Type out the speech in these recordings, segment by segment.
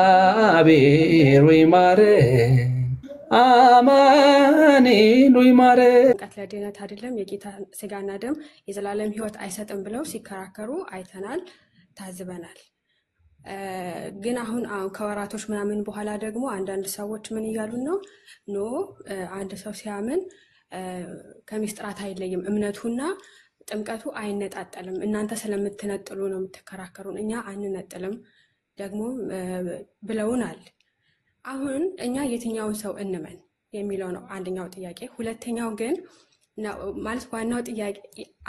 እግዚአብሔር ወይ ማረን፣ አማኑኤል ወይ ማረን። ጥምቀት ለድህነት አይደለም የጌታ ስጋና ደም የዘላለም ሕይወት አይሰጥም ብለው ሲከራከሩ አይተናል፣ ታዝበናል። ግን አሁን ከወራቶች ምናምን በኋላ ደግሞ አንዳንድ ሰዎች ምን እያሉን ነው? ኖ አንድ ሰው ሲያምን ከምስጢራት አይለይም፣ እምነቱና ጥምቀቱ አይነጣጠልም። እናንተ ስለምትነጥሉ ነው የምትከራከሩን፣ እኛ አንነጥልም ደግሞ ብለውናል። አሁን እኛ የትኛውን ሰው እንመን የሚለው ነው አንደኛው ጥያቄ። ሁለተኛው ግን ማለት ዋናው ጥያቄ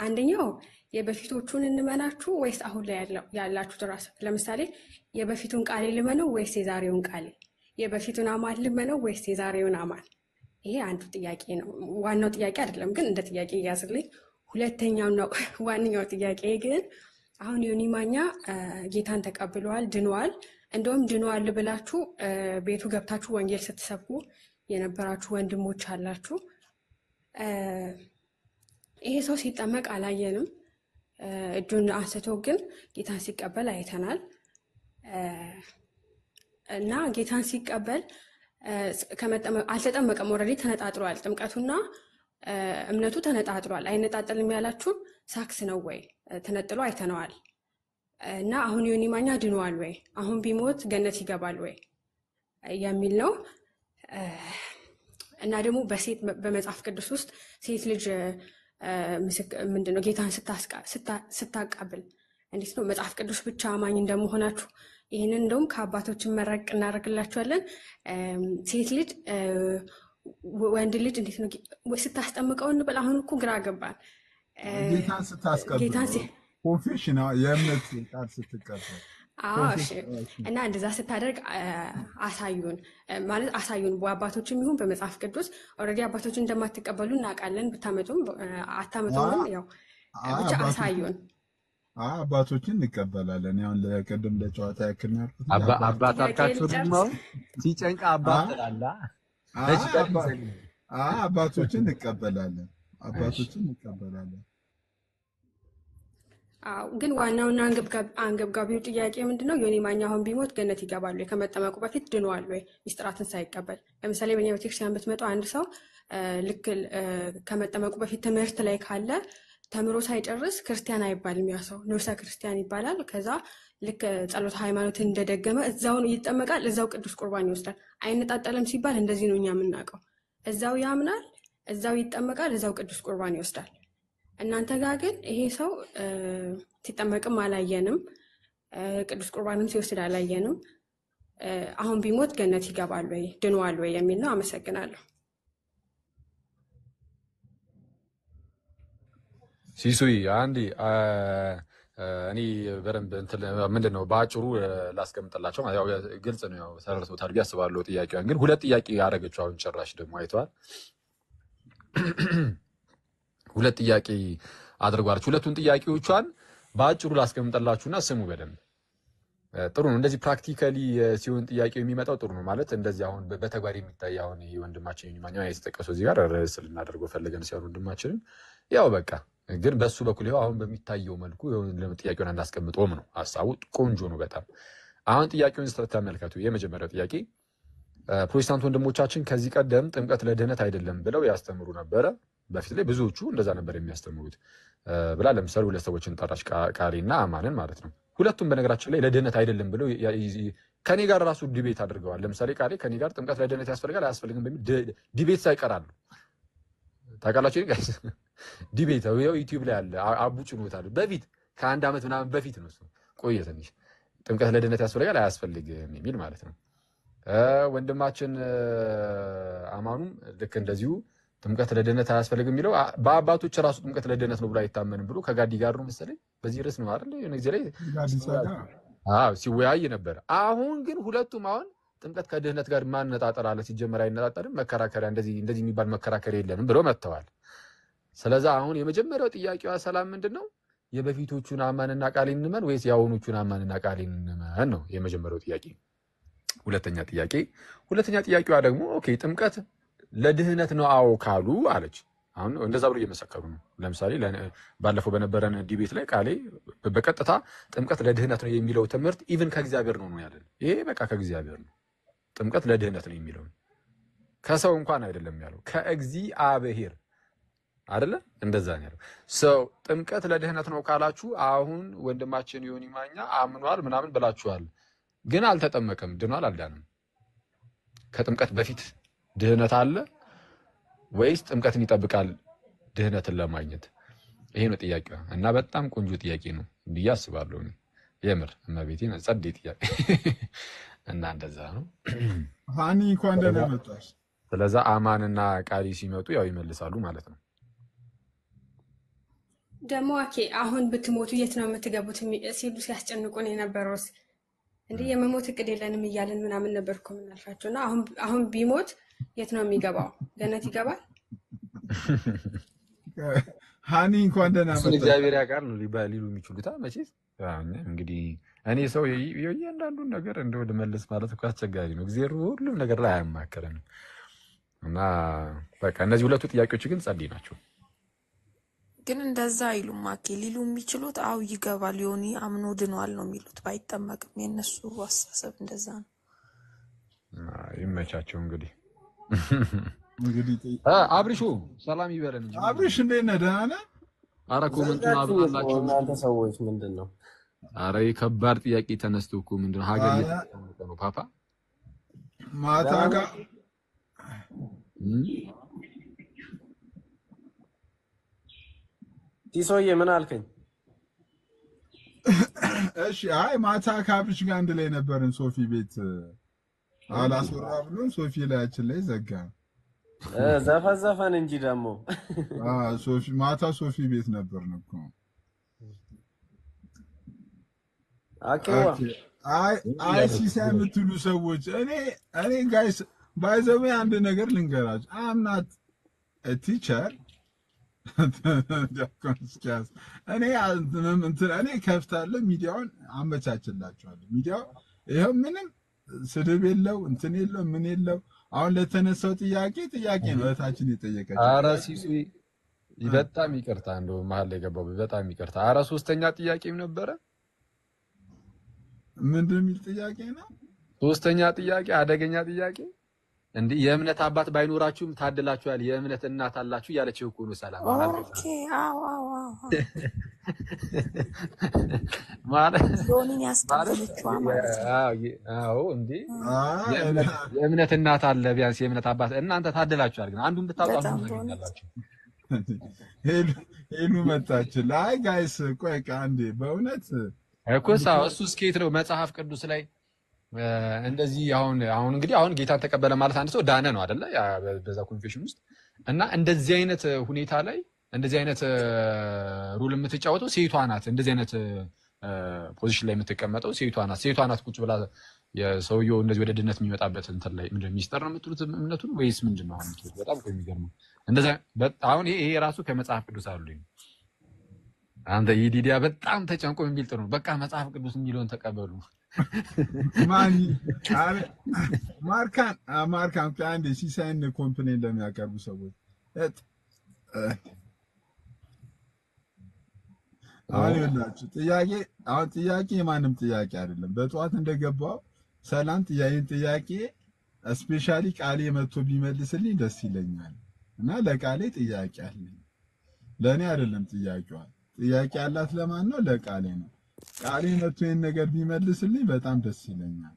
አንደኛው የበፊቶቹን እንመናችሁ ወይስ አሁን ላይ ያላችሁት ራስ? ለምሳሌ የበፊቱን ቃል ልመነው ወይስ የዛሬውን ቃል? የበፊቱን አማን ልመነው ወይስ የዛሬውን አማን? ይሄ አንዱ ጥያቄ ነው። ዋናው ጥያቄ አይደለም፣ ግን እንደ ጥያቄ እያዝልኝ። ሁለተኛው ነው ዋነኛው ጥያቄ ግን አሁን ዮኒ ማኛ ጌታን ተቀብለዋል፣ ድነዋል። እንደውም ድነዋል ብላችሁ ቤቱ ገብታችሁ ወንጌል ስትሰብኩ የነበራችሁ ወንድሞች አላችሁ። ይሄ ሰው ሲጠመቅ አላየንም፣ እጁን አንስቶ ግን ጌታን ሲቀበል አይተናል። እና ጌታን ሲቀበል አልተጠመቀም፣ ኦልሬዲ ተነጣጥሯል። ጥምቀቱና እምነቱ ተነጣጥሯል። አይነጣጠልም ያላችሁ ሳክስ ነው ወይ? ተነጥሎ አይተነዋል። እና አሁን ዮኒ ማኛ ድነዋል ወይ? አሁን ቢሞት ገነት ይገባል ወይ የሚል ነው። እና ደግሞ በመጽሐፍ ቅዱስ ውስጥ ሴት ልጅ ምንድነው ጌታን ስታቃብል እንዴት ነው? መጽሐፍ ቅዱስ ብቻ አማኝ እንደመሆናችሁ ይህንን እንደውም ከአባቶችን መረቅ እናደርግላችኋለን። ሴት ልጅ ወንድ ልጅ እንዴት ነው ስታስጠምቀው እንበል። አሁን እኮ ግራ ገባን። ጌታን ስታስቀብል ኮንፌሽን የእምነት ቃል ስትቀበል እና እንደዛ ስታደርግ አሳዩን ማለት አሳዩን። በአባቶችም ይሁን በመጽሐፍ ቅዱስ ኦልሬዲ አባቶችን እንደማትቀበሉ እናውቃለን። ብታመጡም አታመጡም፣ ያው ብቻ አሳዩን። አባቶችን እንቀበላለን። ያው ለቀደም ለጨዋታ ያክል ነው አባታችሁ ደግሞ ሲጨንቃ አባት ትላላ። አባቶችን እንቀበላለን። ግን ዋናውና አንገብጋቢው ጥያቄ ምንድነው? ዮኒ ማኛ አሁን ቢሞት ገነት ይገባሉ? ከመጠመቁ በፊት ድነዋል ወይ? ሚስጥራትን ሳይቀበል። ለምሳሌ በእኛ ቤተክርስቲያን ብትመጡ አንድ ሰው ልክ ከመጠመቁ በፊት ትምህርት ላይ ካለ ተምሮ ሳይጨርስ ክርስቲያን አይባልም። ያ ሰው ንዑሰ ክርስቲያን ይባላል። ከዛ ልክ ጸሎተ ሃይማኖትን እንደደገመ እዛውን ይጠመቃል፣ እዛው ቅዱስ ቁርባን ይወስዳል። አይነጣጠልም ሲባል እንደዚህ ነው እኛ የምናውቀው። እዛው ያምናል፣ እዛው ይጠመቃል፣ እዛው ቅዱስ ቁርባን ይወስዳል። እናንተ ጋር ግን ይሄ ሰው ሲጠመቅም አላየንም፣ ቅዱስ ቁርባንም ሲወስድ አላየንም። አሁን ቢሞት ገነት ይገባል ወይ ድነዋል ወይ የሚል ነው። አመሰግናለሁ። ሲሱይ አንዲ እኔ በደንብ ምንድን ነው በአጭሩ ላስቀምጥላቸው። ያው ግልጽ ነው፣ ያው ተረድቶታል ብዬ አስባለሁ ጥያቄዋን። ግን ሁለት ጥያቄ ያደረገችው አሁን ጭራሽ ደግሞ አይተዋል። ሁለት ጥያቄ አድርጓለች። ሁለቱን ጥያቄዎቿን በአጭሩ ላስቀምጥላችሁና ስሙ በደንብ። ጥሩ ነው እንደዚህ ፕራክቲካሊ ሲሆን ጥያቄው የሚመጣው ጥሩ ነው ማለት እንደዚህ አሁን በተግባር የሚታይ አሁን ይሄ ወንድማችን ዮኒ ማኛ የተጠቀሰው እዚህ ጋር ርዕስ ልናደርገው ፈልገን ሲሆን ወንድማችንን ያው በቃ ግን በሱ በኩል ይኸው አሁን በሚታየው መልኩ ጥያቄውን እንዳስቀምጠውም ነው ሐሳቡ ቆንጆ ነው በጣም። አሁን ጥያቄውን ተመልከቱ። የመጀመሪያው ጥያቄ ፕሮቴስታንት ወንድሞቻችን ከዚህ ቀደም ጥምቀት ለድህነት አይደለም ብለው ያስተምሩ ነበረ። በፊት ላይ ብዙዎቹ እንደዛ ነበር የሚያስተምሩት ብላ ለምሳሌ ሁለት ሰዎችን ጠራች፣ ቃሌና አማንን ማለት ነው። ሁለቱም በነገራችን ላይ ለድህነት አይደለም ብለው ከኔ ጋር ራሱ ዲቤት አድርገዋል። ለምሳሌ ቃሌ ከኔ ጋር ጥምቀት ለድህነት ያስፈልጋል አያስፈልግም በሚል ዲቤት ሳይቀራሉ ታውቃላችሁ። ዲቤት ዩቲዩብ ላይ አለ፣ አቡ ጭኖታል። በፊት ከአንድ ዓመት ምናምን በፊት ነው እሱ ቆየ ትንሽ። ጥምቀት ለድህነት ያስፈልጋል አያስፈልግም የሚል ማለት ነው። ወንድማችን አማኑም ልክ እንደዚሁ ጥምቀት ለድህነት አያስፈልግም የሚለው በአባቶች ራሱ ጥምቀት ለድህነት ነው ብሎ አይታመንም ብሎ ከጋዲ ጋር ነው መሰለኝ በዚህ ርዕስ ነው አይደል የሆነ ጊዜ ላይ ሲወያይ ነበር። አሁን ግን ሁለቱም አሁን ጥምቀት ከድህነት ጋር ማነጣጠር አለ ሲጀመር አይነጣጠርም፣ መከራከሪያ እንደዚህ የሚባል መከራከሪያ የለንም ብለው መጥተዋል። ስለዚህ አሁን የመጀመሪያው ጥያቄዋ ሰላም ምንድነው? የበፊቶቹን አማንና ቃሌን እንመን ወይስ የአሁኖቹን አማንና ቃሌን እንመን ነው የመጀመሪያው ጥያቄ። ሁለተኛ ጥያቄዋ ደግሞ ኦኬ ጥምቀት ለድህነት ነው አዎ ካሉ አለች። አሁን እንደዛ ብሎ እየመሰከሩ ነው። ለምሳሌ ባለፈው በነበረን ዲቤት ላይ ቃሌ በቀጥታ ጥምቀት ለድህነት ነው የሚለው ትምህርት ኢቭን ከእግዚአብሔር ነው ያለን። ይሄ በቃ ከእግዚአብሔር ነው። ጥምቀት ለድህነት ነው የሚለው ከሰው እንኳን አይደለም ያለው ከእግዚአብሔር አይደለ? እንደዛ ነው ያለው። ሰው ጥምቀት ለድህነት ነው ካላችሁ አሁን ወንድማችን ዮኒ ማኛ አምኗል ምናምን ብላችኋል፣ ግን አልተጠመቀም፣ ድኗል፣ አልዳንም። ከጥምቀት በፊት ድህነት አለ ወይስ ጥምቀትን ይጠብቃል ድህነትን ለማግኘት? ይሄ ነው ጥያቄው እና በጣም ቆንጆ ጥያቄ ነው ብዬ አስባለሁ። የምር እመቤቴን ጸዴ ጥያቄ እና እንደዛ ነው። ሃኒ እንኳን ደህና መጣሽ። ስለዛ አማንና ቃሊ ሲመጡ ያው ይመልሳሉ ማለት ነው። ደግሞ አሁን ብትሞቱ የት ነው የምትገቡት ሲሉ ሲያስጨንቁን የነበረውስ እንዴ የመሞት እቅድ የለንም እያልን ምናምን ነበርኩ ምናልፋቸውና አሁን ቢሞት የት ነው የሚገባው? ገነት ይገባል? ሃኒ እንኳን ደህና መጣሽ። እግዚአብሔር ያውቃል ነው ሊሉ የሚችሉት መቼስ። እንግዲህ እኔ ሰው እያንዳንዱን ነገር እንደው ልመልስ ማለት እኮ አስቸጋሪ ነው። እግዚአብሔር ሁሉም ነገር ላይ አያማከረንም እና በቃ እነዚህ ሁለቱ ጥያቄዎች ግን ጸዴ ናቸው። ግን እንደዛ አይሉም ሊሉ የሚችሉት አው ይገባል ዮኒ አምኖ ድኗል ነው የሚሉት። ባይጠመቅም የነሱ አስተሳሰብ እንደዛ ነው። ይመቻቸው እንግዲህ። አብሪሹ ሰላም ይበለን እንጂ አብሪሽ እንዴት ነህ? ደህና ነህ? ኧረ ኮሜንቱን አብራላችሁ እናንተ ሰዎች ምንድነው? ኧረ ከባድ ጥያቄ ተነስቶ እኮ ምንድነው ሀገር እየተጠመቀ ነው ፓፓ ማታ ጋር ቲሶዬ ምን አልከኝ? እሺ አይ ማታ ከአብሪሽ ጋር አንድ ላይ ነበርን ሶፊ ቤት አላስወራ ብሎን ሶፊ ላያችን ላይ ዘጋ። ዘፈዘፈን እንጂ ደግሞ ሶፊ ማታ ሶፊ ቤት ነበርን እኮ። አኬዋ አይ ሲሳይ የምትሉ ሰዎች እኔ ጋይስ ባይዘው አንድ ነገር ልንገራችሁ። አም ናት ቲቸር እኔ ከፍታለሁ ሚዲያውን አመቻችላችኋለሁ። ሚዲያው ይሄው ምንም ስድብ የለው እንትን የለው ምን የለው። አሁን ለተነሳው ጥያቄ ነው እህታችን የጠየቀችው። ኧረ ሲሱ በጣም ይቅርታ እንደው መሀል ላይ ገባሁ። በጣም ይቅርታ። ኧረ ሶስተኛ ጥያቄም ነበረ። ምንድን የሚል ጥያቄ ነው? ሶስተኛ ጥያቄ አደገኛ ጥያቄ። እንዴ የእምነት አባት ባይኖራችሁም ታድላችኋል፣ የእምነት እናት አላችሁ ያለችው እኮ ነው። ሰላም ኦኬ አዎ ማለት ዮኒን ያስቀበለችው ማለት አዎ እንዴ የእምነት እናት አለ ቢያንስ የእምነት አባት እናንተ ታድላችኋል። ግን አንዱን ብታውቁ ታገኛላችሁ። ሄሉ መጣች። ላይ ጋይስ ቆይ አንዴ በእውነት እኮ እሱ ስኬት ነው መጽሐፍ ቅዱስ ላይ እንደዚህ አሁን እንግዲህ ጌታን ተቀበለ ማለት አንድ ሰው ዳነ ነው አይደለ? በዛ ኮንፌሽን ውስጥ እና እንደዚህ አይነት ሁኔታ ላይ እንደዚህ አይነት ሩል የምትጫወተው ሴቷ ናት። እንደዚህ አይነት ፖዚሽን ላይ የምትቀመጠው ሴቷ ናት። ቁጭ ብላ የሰውየው እንደዚህ ወደ ድነት የሚመጣበት እንትን ላይ ምንድነው ሚስጥር ነው የምትሉት እምነቱን ወይስ ምንድነው? አሁን በጣም እኮ የሚገርመው እንደዛ አሁን ይሄ ራሱ ከመጽሐፍ ቅዱስ አሉኝ። አንተ ይዲዲያ በጣም ተጨንቆ የሚል ጥሩ ነው። በቃ መጽሐፍ ቅዱስ የሚለውን ተቀበሉ። ማርካን ከአንድ ሲሳይን ኮምፕሌን ለሚያቀርቡ ሰዎች አሁን ይላችሁ ጥያቄ የማንም ጥያቄ አይደለም። በጠዋት እንደገባው ሰላም ጥያቄ ስፔሻሊ ቃሌ መጥቶ ቢመልስልኝ ደስ ይለኛል እና ለቃሌ ጥያቄ አለኝ። ለእኔ አይደለም ጥያቄዋ። ጥያቄ ያላት ለማን ነው? ለቃሌ ነው። ቃሌ መጥቶ ይሄን ነገር ቢመልስልኝ በጣም ደስ ይለኛል።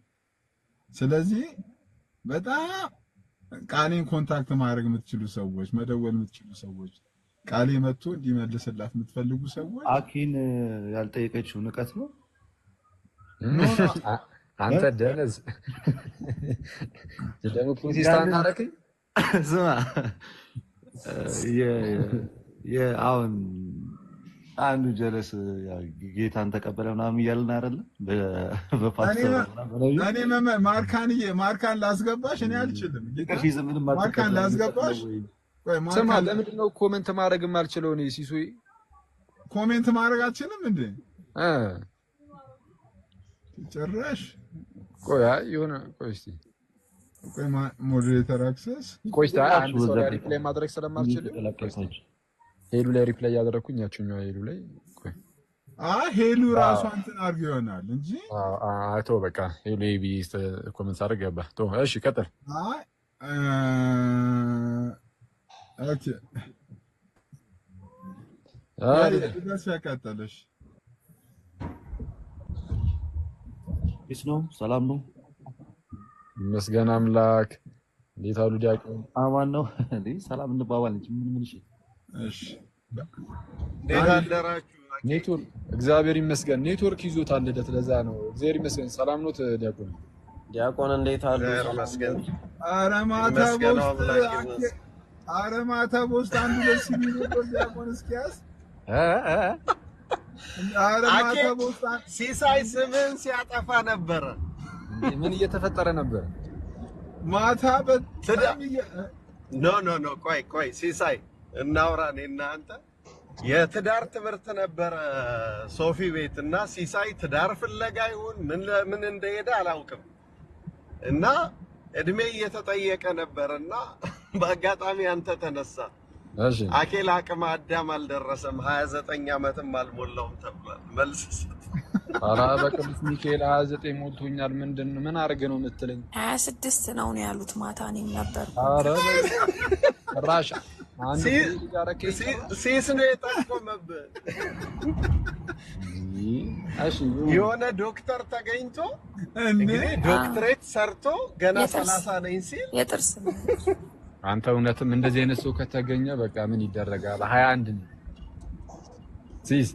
ስለዚህ በጣም ቃሌን ኮንታክት ማድረግ የምትችሉ ሰዎች፣ መደወል የምትችሉ ሰዎች፣ ቃሌ መጥቶ እንዲመልስላት የምትፈልጉ ሰዎች አኪን ያልጠየቀችው ንቀት ነው። አንተ ደነዝ ደግሞ ፕሮቴስታንት አደረክኝ። ስማ አሁን አንዱ ጀለስ ጌታን ተቀበለ ምናምን እያልን አይደለ? በፓስተር ማርካን ላስገባሽ እኔ አልችልም። ማርካን ላስገባሽ ስማ፣ ለምንድን ነው ኮሜንት ማድረግ የማልችለው? እኔ ሲሱይ ኮሜንት ማድረግ አልችልም እንዴ? ጭራሽ ቆይ እስኪ ቆይ ሞዴሬተር አክሰስ ቆይታ አንድ ሰው ላይ ሪፕላይ ማድረግ ስለማልችል ሄሉ ላይ ሪፕላይ ያደረኩኝ ያችኛው ሄሉ ላይ ቆይ ሄሉ ራሱ እንትን አድርጎ ይሆናል እንጂ አቶ በቃ ሄሉ ኤቢ ኮሜንት አድርግ ገባ ቶ እሺ ቀጥል ኦኬ ደስ ያቀጥልሽ ነው ሰላም ነው ይመስገን አምላክ እንዴት አሉ ዲያቆን አማን ነው እንዴ ሰላም እንባባል እንጂ ምን እሺ እንዴት አደራችሁ ኔትወርክ እግዚአብሔር ይመስገን ኔትወርክ ይዞታል ልደት ለዛ ነው እግዚአብሔር ይመስገን ሰላም ነው ዲያቆን እንዴት አሉ ይመስገን አረማታ ቦስት አንዱ ደስ የሚለው ዲያቆን እስኪያስ አረማታ ቦስት ሲሳይ ስምን ሲያጠፋ ነበረ ምን እየተፈጠረ ነበር ማታ በጣም ኖ ቆይ ሲሳይ እናውራ እኔና አንተ የትዳር ትምህርት ነበረ ሶፊ ቤት እና ሲሳይ ትዳር ፍለጋ ይሁን ምን እንደሄደ አላውቅም እና እድሜ እየተጠየቀ ነበርና በአጋጣሚ አንተ ተነሳ እሺ አኬል አቅመ አዳም አልደረሰም 29 ዓመትም አልሞላውም ተብሏል መልስ አራ በቅዱስ ሚካኤል 29 ሞልቶኛል ምን አርገ ነው የምትለኝ 26 ነው ያሉት ማታ እኔም ነበር አረ ራሻ አንድ ሲስ ነው የጠቆመብህ እሺ የሆነ ዶክተር ተገኝቶ እንግዲህ ዶክትሬት ሰርቶ ገና 30 ነኝ ሲል የጥርስ አንተ እውነትም እንደዚህ አይነት ሰው ከተገኘ በቃ ምን ይደረጋል 21 ነው ሲስ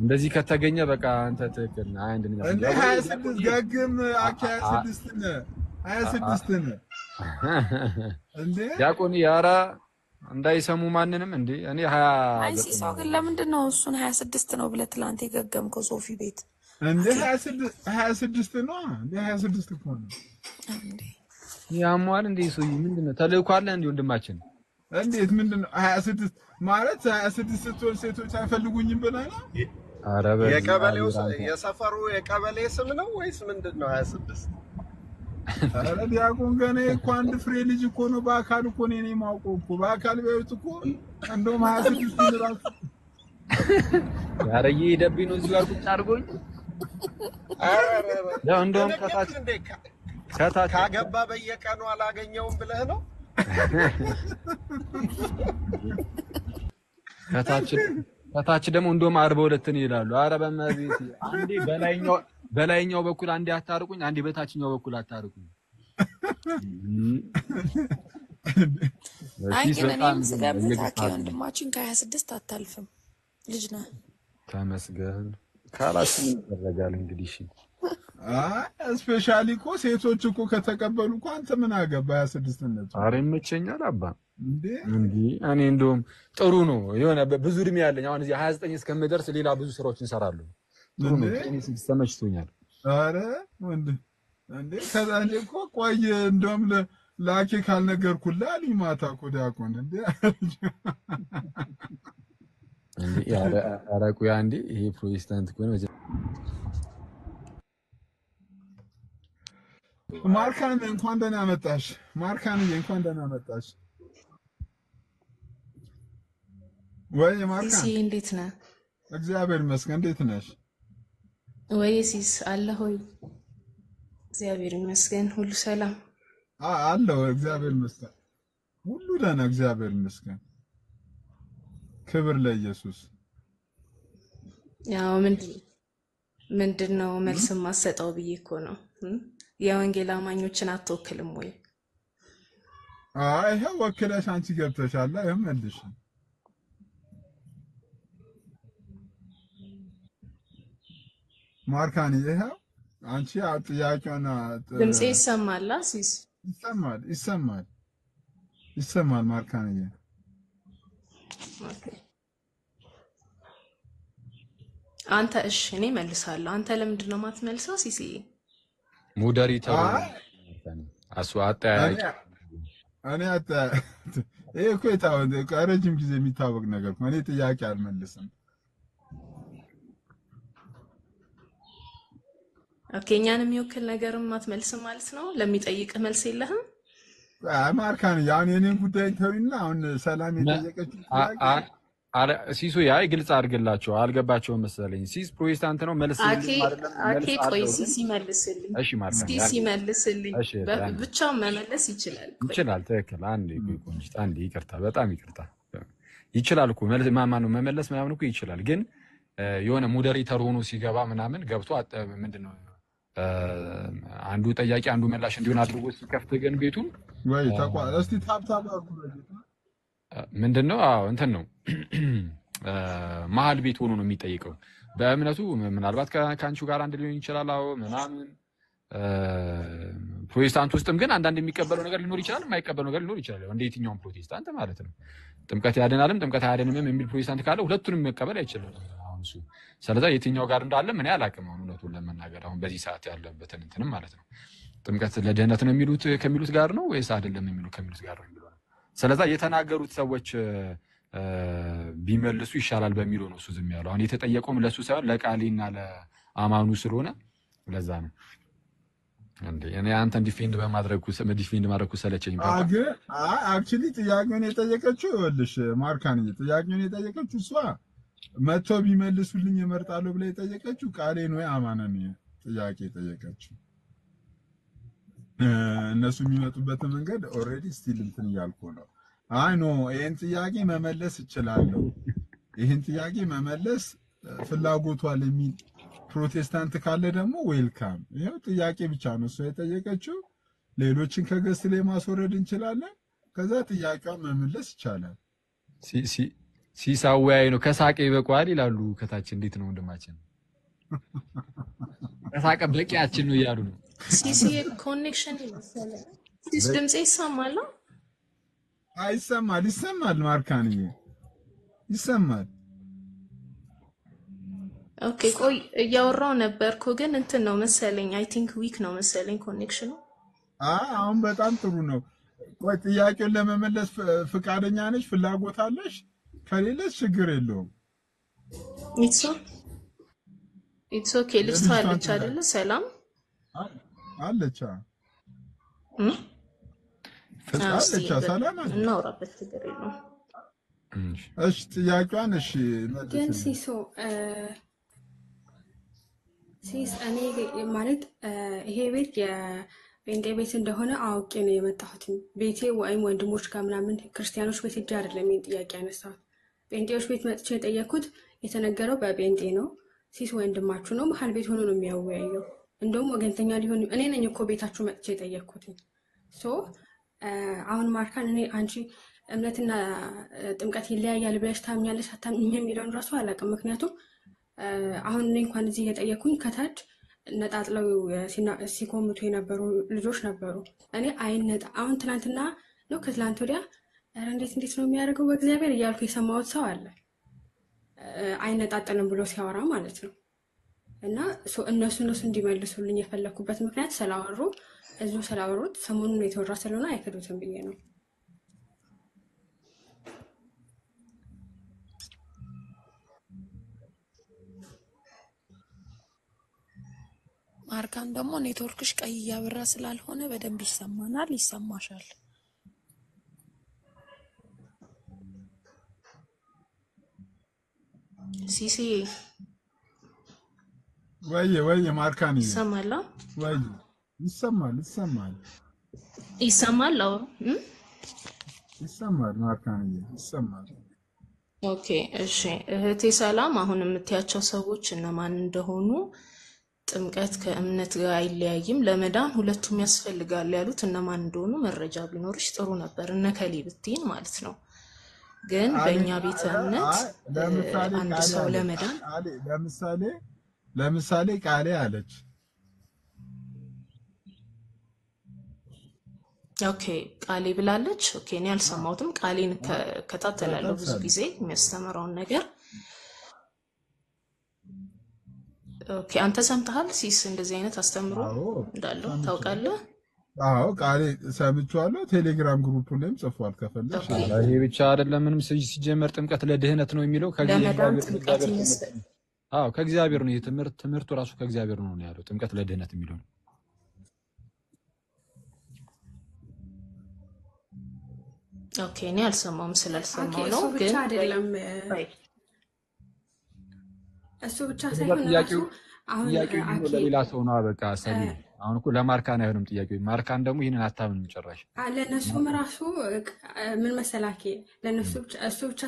እንደዚህ ከተገኘ በቃ አንተ ትክክል 21 ነው እንደ 26 ጋግም አኪ 26 ነው 26 ነው እንዴ ዲያቆን ያራ እንዳይሰሙ ማንንም እንዴ እኔ 20 አይ ሲሳው ግን ለምንድን ነው እሱን 26 ነው ብለህ ትላንት የገገምከው ሶፊ ቤት እንደ 26 ነው እንደ 26 እኮ ነው እንዴ ያሟል እንዴ ሶይ ምንድነው ተልእኮ አለ እንዴ ወንድማችን እንዴት ምንድነው 26 ማለት 26 ስትሆን ሴቶች አይፈልጉኝም ብለህ ነው ኧረ የቀበሌው የሰፈሩ የቀበሌ ስም ነው ወይስ ምንድነው 26 ኧረ ዲያቆን ገና እኮ አንድ ፍሬ ልጅ እኮ ነው በአካል እኮ ነው እኔ የማውቀው እኮ በአካል ቢያዩት እኮ እንደውም 26 ራሱ ያረዬ ደብይ ነው እዚህ ጋር ቁጭ አድርጎኝ ያው እንደውም ከታች ካገባ በየቀኑ አላገኘውም ብለህ ነው ከታች ደግሞ እንደውም 42 ነው ይላሉ ኧረ በመቤት አንዴ በላይኛው በኩል አንዴ አታርቁኝ አንዴ በታችኛው በኩል አታርቁኝ አይ ግን እኔም ስገምት ወንድማችን ከ26 አታልፍም ልጅ ነህ ተመስገን ካላስ ይደረጋል እንግዲህ እሺ ስፔሻሊ እኮ ሴቶች እኮ ከተቀበሉ እኮ አንተ ምን አገባ 26 ነው ኧረ ይመቸኛል አባ እንዴ እኔ እንደውም ጥሩ ነው የሆነ ብዙ እድሜ ያለኝ አሁን እዚህ 29 እስከምደርስ ሌላ ብዙ ስራዎችን እንሰራለሁ ጥሩ ነው እኔ ተመችቶኛል ኧረ ወንድ እንዴ ከዛኔ እኮ ቆይ እንደውም ላኪ ካልነገርኩልህ አሉኝ ማታ እኮ ዲያቆን እንዴ ኧረ ቆይ አንዴ ይሄ ፕሮቴስታንት እኮ ነው ማርካን እንኳን ደህና መጣሽ ማርካንዬ እንኳን ደህና መጣሽ ወይ ማርካን ሲሲ እንዴት ነህ እግዚአብሔር ይመስገን እንዴት ነሽ ወይ ሲስ አለ ሆይ እግዚአብሔር ይመስገን ሁሉ ሰላም አለው እግዚአብሔር ይመስገን ሁሉ ደህና እግዚአብሔር ይመስገን ክብር ለኢየሱስ ያው ምንድነው መልስ ማሰጠው ብዬ እኮ ነው የወንጌል አማኞችን አትወክልም ወይ ይሄ ወክለሽ አንቺ ገብተሻል አይመልሽ ማርካን ይሄ አንቺ ጥያቄውና ድምጼ ይሰማል ሲስ ይሰማል ማርካን ይሄ አንተ እሺ እኔ መልሳለሁ አንተ ለምንድን ነው ማትመልሰው ሲሲ ሞዴሬተር አጣያቂ እኔ ይሄ እኮ የታወቀ ረጅም ጊዜ የሚታወቅ ነገር ነው እኔ ጥያቄ አልመልስም ኦኬ እኛን የሚወክል ነገርም አትመልስም ማለት ነው። ለሚጠይቅ መልስ የለህም። ማርካን ያን የኔን ጉዳይ ተውና አሁን ሰላም የጠየቀችው ጥያቄ ሲሱ ያ ግልጽ አድርግላቸው አልገባቸውም መሰለኝ። ሲስ ፕሮቴስታንት ነው መልስ አኬ ቆይ ሲሲ መልስልኝ። እሺ ማርካን ሲሲ መልስልኝ። ብቻው መመለስ ይችላል። ትክክል። አንዴ ይቅርታ፣ በጣም ይቅርታ። ይችላል እኮ ማን ነው መመለስ ምናምን እኮ ይችላል። ግን የሆነ ሞዴሬተር ሆኖ ሲገባ ምናምን ገብቶ ምንድነው አንዱ ጠያቂ አንዱ መላሽ እንዲሆን አድርጎ ሲከፍት ግን ቤቱን ወይ እስቲ ታብታብ አድርጉ። ምንድነው እንትን ነው መሀል ቤት ሆኖ ነው የሚጠይቀው። በእምነቱ ምናልባት ከአንቺው ጋር አንድ ሊሆን ይችላል ምናምን። ፕሮቴስታንት ውስጥም ግን አንዳንድ የሚቀበለው ነገር ሊኖር ይችላል፣ የማይቀበለው ነገር ሊኖር ይችላል። እንደ የትኛውም ፕሮቴስታንት ማለት ነው። ጥምቀት ያድናልም ጥምቀት አያድንም የሚል ፕሮቴስታንት ካለ ሁለቱንም መቀበል አይችልም አሁን እሱ። ስለዚህ የትኛው ጋር እንዳለ ምን አላውቅም አሁን እውነቱን ለመናገር አሁን በዚህ ሰዓት ያለበትን እንትንም ማለት ነው። ጥምቀት ለድህነት ነው የሚሉት ከሚሉት ጋር ነው ወይስ አይደለም የሚሉት ከሚሉት ጋር ነው የሚሉት። ስለዚህ የተናገሩት ሰዎች ቢመልሱ ይሻላል በሚለው ነው እሱ ዝም ያለው። አሁን የተጠየቀውም ለሱ ሳይሆን ለቃሊና ለአማኑ ስለሆነ ለዛ ነው። እኔ አንተን ዲፌንድ ማድረጉ ሰለቸኝ። አክቹሊ ጥያቄውን የጠየቀችው ይኸውልሽ ማርካን ጥያቄውን የጠየቀችው እሷ መጥተው ቢመልሱልኝ እመርጣለሁ ብላ የጠየቀችው ቃሌን ወይ አማንን ጥያቄ የጠየቀችው። እነሱ የሚመጡበትን መንገድ ኦልሬዲ ስቲል እንትን እያልኩ ነው። አይ ኖ ይሄን ጥያቄ መመለስ እችላለሁ፣ ይሄን ጥያቄ መመለስ ፍላጎቷል የሚል ፕሮቴስታንት ካለ ደግሞ ዌልካም። ይሄው ጥያቄ ብቻ ነው እሷ የጠየቀችው። ሌሎችን ከገስት ላይ ማስወረድ እንችላለን። ከዛ ጥያቄዋን መመለስ ይቻላል። ሲሳወያይ ነው ከሳቀ ይበቃዋል ይላሉ ከታች። እንዴት ነው ወንድማችን? ከሳቀ በቂያችን ነው እያሉ ነው። ሲሲ ኮኔክሽን ይመስላል። ሲስ ድምጽ ይሰማል? ይሰማል ማርካን ይሰማል። ኦኬ ቆይ እያወራው ነበርኩ ግን እንትን ነው መሰለኝ አይ ቲንክ ዊክ ነው መሰለኝ ኮኔክሽኑ። አሁን በጣም ጥሩ ነው። ቆይ ጥያቄውን ለመመለስ ፍቃደኛ ነሽ? ፍላጎት አለሽ? ከሌለሽ ችግር የለውም። ኢትስ ኦኬ። ልጅቷ አለች አይደለ? ሰላም አለች። ሰላም እናውራበት ችግር የለውም። እሺ ጥያቄዋን እሺ ግን ሲስ እኔ ማለት ይሄ ቤት የጴንጤ ቤት እንደሆነ አውቄ ነው የመጣሁት። ቤቴ ወይም ወንድሞች ጋር ምናምን ክርስቲያኖች ቤት ሄጄ አይደለም ይሄን ጥያቄ ያነሳሁት። ጴንጤዎች ቤት መጥቼ የጠየኩት የተነገረው በጴንጤ ነው። ሲስ ወንድማችሁ ነው፣ መሀል ቤት ሆኖ ነው የሚያወያየው። እንደውም ወገንተኛ ሊሆን እኔ ነኝ እኮ ቤታችሁ መጥቼ የጠየኩት። አሁን ማርካን እኔ አንቺ እምነትና ጥምቀት ይለያያል ብለሽ ታምኛለሽ አታምኚም የሚለውን ራሱ አላውቅም። ምክንያቱም አሁን እኔ እንኳን እዚህ እየጠየኩኝ ከታች ነጣጥለው ሲኮምቱ የነበሩ ልጆች ነበሩ። እኔ አሁን ትናንትና ነው ከትላንት ወዲያ እንዴት ነው የሚያደርገው በእግዚአብሔር እያልኩ የሰማሁት ሰው አለ አይነጣጠልም ብሎ ሲያወራ ማለት ነው። እና እነሱ እንዲመልሱልኝ የፈለኩበት ምክንያት ስላወሩት ሰሞኑን የተወራ ስለሆነ አይከዱትም ብዬ ነው። ማርካን ደግሞ ኔትወርክሽ ቀይ እያበራ ስላልሆነ በደንብ ይሰማናል፣ ይሰማሻል። ሲሲ ወይ ማርካን ይሰማል? ወይ ይሰማል? አዎ ይሰማል። ማርካን ይሰማል። ኦኬ እሺ እህቴ ሰላም፣ አሁን የምትያቸው ሰዎች እነማን እንደሆኑ ጥምቀት ከእምነት ጋር አይለያይም ለመዳን ሁለቱም ያስፈልጋል ያሉት እነማን እንደሆኑ መረጃ ቢኖርሽ ጥሩ ነበር። እነከሌ ብትይን ማለት ነው። ግን በእኛ ቤተ እምነት አንድ ሰው ለመዳን ለምሳሌ ቃሌ አለች። ኦኬ ቃሌ ብላለች። ኦኬ እኔ አልሰማሁትም። ቃሌን ከታተላለሁ ብዙ ጊዜ የሚያስተምረውን ነገር። ኦኬ አንተ ሰምተሃል? ሲስ እንደዚህ አይነት አስተምሮ እንዳለው ታውቃለህ? አዎ ቃሌ ሰምቻለሁ። ቴሌግራም ግሩፕ ላይም ጽፏል። ከፈለሽ ይሄ ብቻ አይደለም ምንም ሲጀመር ጥምቀት ለድህነት ነው የሚለው ለመዳን ጥምቀት ይመስላል። አዎ ከእግዚአብሔር ነው። ትምህርቱ ራሱ ከእግዚአብሔር ነው ያለው ጥምቀት ለድህነት የሚለው። ኦኬ እኔ አልሰማውም ስላልሰማው ኦኬ ነው። እሱ ብቻ ግን አይደለም ቆይ እሱ ብቻ ሳይሆን ራሱ ጥያቄው አሁን አኬ ለሌላ ሰው ነው። በቃ ሰሊም አሁን እኮ ለማርካን አይሆንም ጥያቄው። ማርካን ደግሞ ይሄንን አታምንም ጭራሽ። ለነሱም ራሱ ምን መሰላኬ ለነሱ ብቻ እሱ ብቻ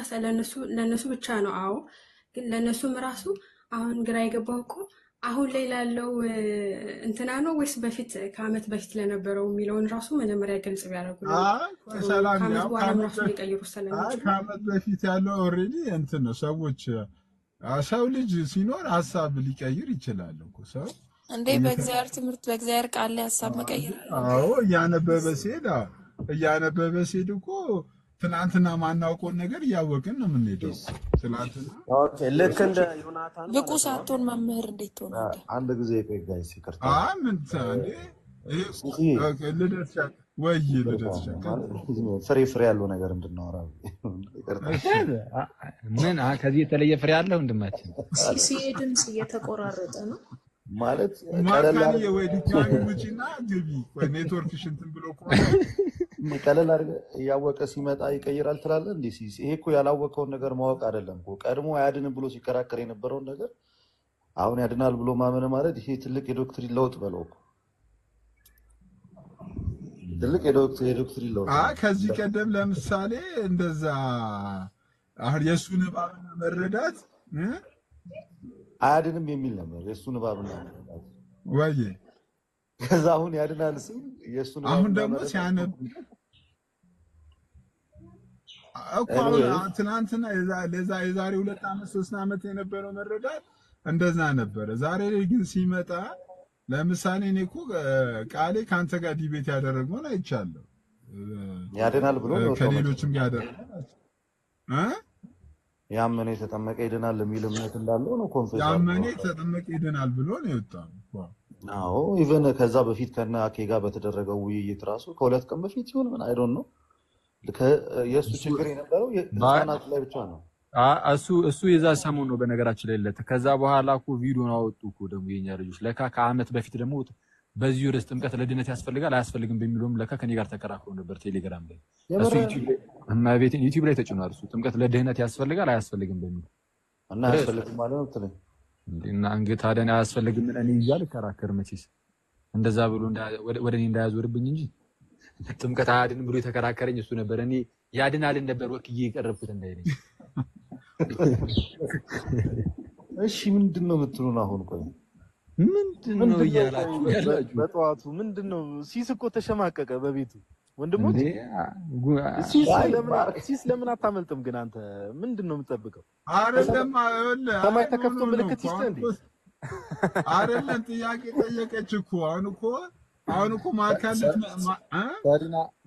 ለነሱ ብቻ ነው። አዎ ግን ለነሱም ራሱ አሁን ግራ የገባው እኮ አሁን ላይ ላለው እንትና ነው ወይስ በፊት ከዓመት በፊት ለነበረው የሚለውን ራሱ መጀመሪያ ግልጽ ቢያደርጉ ነው። ሰላም ከዓመት ያው በኋላም ራሱ ሊቀይሩ ስለሚችሉ ከዓመት በፊት ያለው ኦልሬዲ እንትን ነው። ሰው ልጅ ሲኖር ሀሳብ ሊቀይር ይችላል እኮ ሰው እንዴ በእግዚአብሔር ትምህርት በእግዚአብሔር ቃል ላይ ሀሳብ መቀየር አዎ እያነበበ ሲሄድ እኮ ትናንትና ማናውቀውን ነገር እያወቅን ነው የምንሄደው። ትናንትና ኦኬ ልክ እንደ ዮናታን ብቁ ሳትሆን መምህር እንዴት ትሆናለህ? አንድ ጊዜ ቆይ ጋይስ ይቅርታ። ምን ታንዴ ልደት ፍሬ ያለው ነገር እንድናወራ ምን ከዚህ የተለየ ፍሬ ያለው እንድማችን ሲሄድምስ እየተቆራረጠ ነው ማለት ማካኒ ወይ ዲካኒ ውጪና ግቢ ወይ ኔትወርክ እንትን ብሎ ቀለል አድርገህ እያወቀ ሲመጣ ይቀይራል ትላለህ እንዴ? ይሄ እኮ ያላወቀውን ነገር ማወቅ አይደለም እኮ። ቀድሞ አያድንም ብሎ ሲከራከር የነበረውን ነገር አሁን ያድናል ብሎ ማመን ማለት ይሄ ትልቅ የዶክትሪን ለውጥ በለው እኮ። ትልቅ የዶክትሪን ለውጥ። ከዚህ ቀደም ለምሳሌ እንደዛ አሁን የሱ ንባብና መረዳት አያድንም የሚል ነበር የሱ ንባብና መረዳት ወይ ከዛ አሁን ያድናል ሲል የሱ ንባብ አሁን ደግሞ ሲያነብ እኮ ትናንትና የዛሬ 2 ዓመት 3 ዓመት የነበረው መረዳት እንደዛ ነበረ። ዛሬ ላይ ግን ሲመጣ ለምሳሌ እኔ እኮ ቃሌ ካንተ ጋር ዲቤት ያደረግነው አይቻለሁ። ያድናል ብሎ ነው ከሌሎችም ጋር ያደረግነው ያመነ የተጠመቀ ይድናል የሚል እምነት እንዳለው ነው። ኮንፌስ ያመነ የተጠመቀ ይድናል ብሎ ነው የወጣው። አዎ ኢቨን ከዛ በፊት ከና አኬ ጋር በተደረገው ውይይት ራሱ ከ2 ቀን በፊት ይሁን ምን አይዶን ነው የእሱ ችግር የነበረው ህፃናት ላይ ብቻ ነው። እሱ የዛ ሰሞን ነው በነገራችን ላይ ከዛ በኋላ እኮ ቪዲዮን አወጡ እኮ ደግሞ የኛ ልጆች ለካ ከዓመት በፊት ደግሞ በዚሁ ርዕስ ጥምቀት ለድህነት ያስፈልጋል አያስፈልግም በሚሉም ለካ ከኔ ጋር ተከራክሮ ነበር ቴሌግራም ላይ። እሱ ዩቲዩብ ላይ ተጭኗል። እሱ ጥምቀት ለድህነት ያስፈልጋል አያስፈልግም በሚሉ እና ያስፈልግም ማለት ነው ትለኝ እና እንግዲህ ታዲያ አያስፈልግም እኔ እያል ከራከር መቼስ እንደዛ ብሎ ወደ እኔ እንዳያዞርብኝ እንጂ ጥምቀት አያድንም ብሎ የተከራከረኝ እሱ ነበር። እኔ ያድናልን ነበር ወክዬ የቀረብኩት እንዳይለኝ። እሺ ምንድነው የምትሉን አሁን? ቆይ ምንድነው እያላችሁ በጠዋቱ ምንድነው? ሲስ እኮ ተሸማቀቀ በቤቱ ወንድሞች። ሲስ ለምን አታመልጥም ግን አንተ ምንድነው የምትጠብቀው? አይደለም ሰማይ ተከፍቶ ምልክት ይስጥ እንዴ? አይደለም ጥያቄ ጠየቀች እኮ አሁን እኮ ማካለት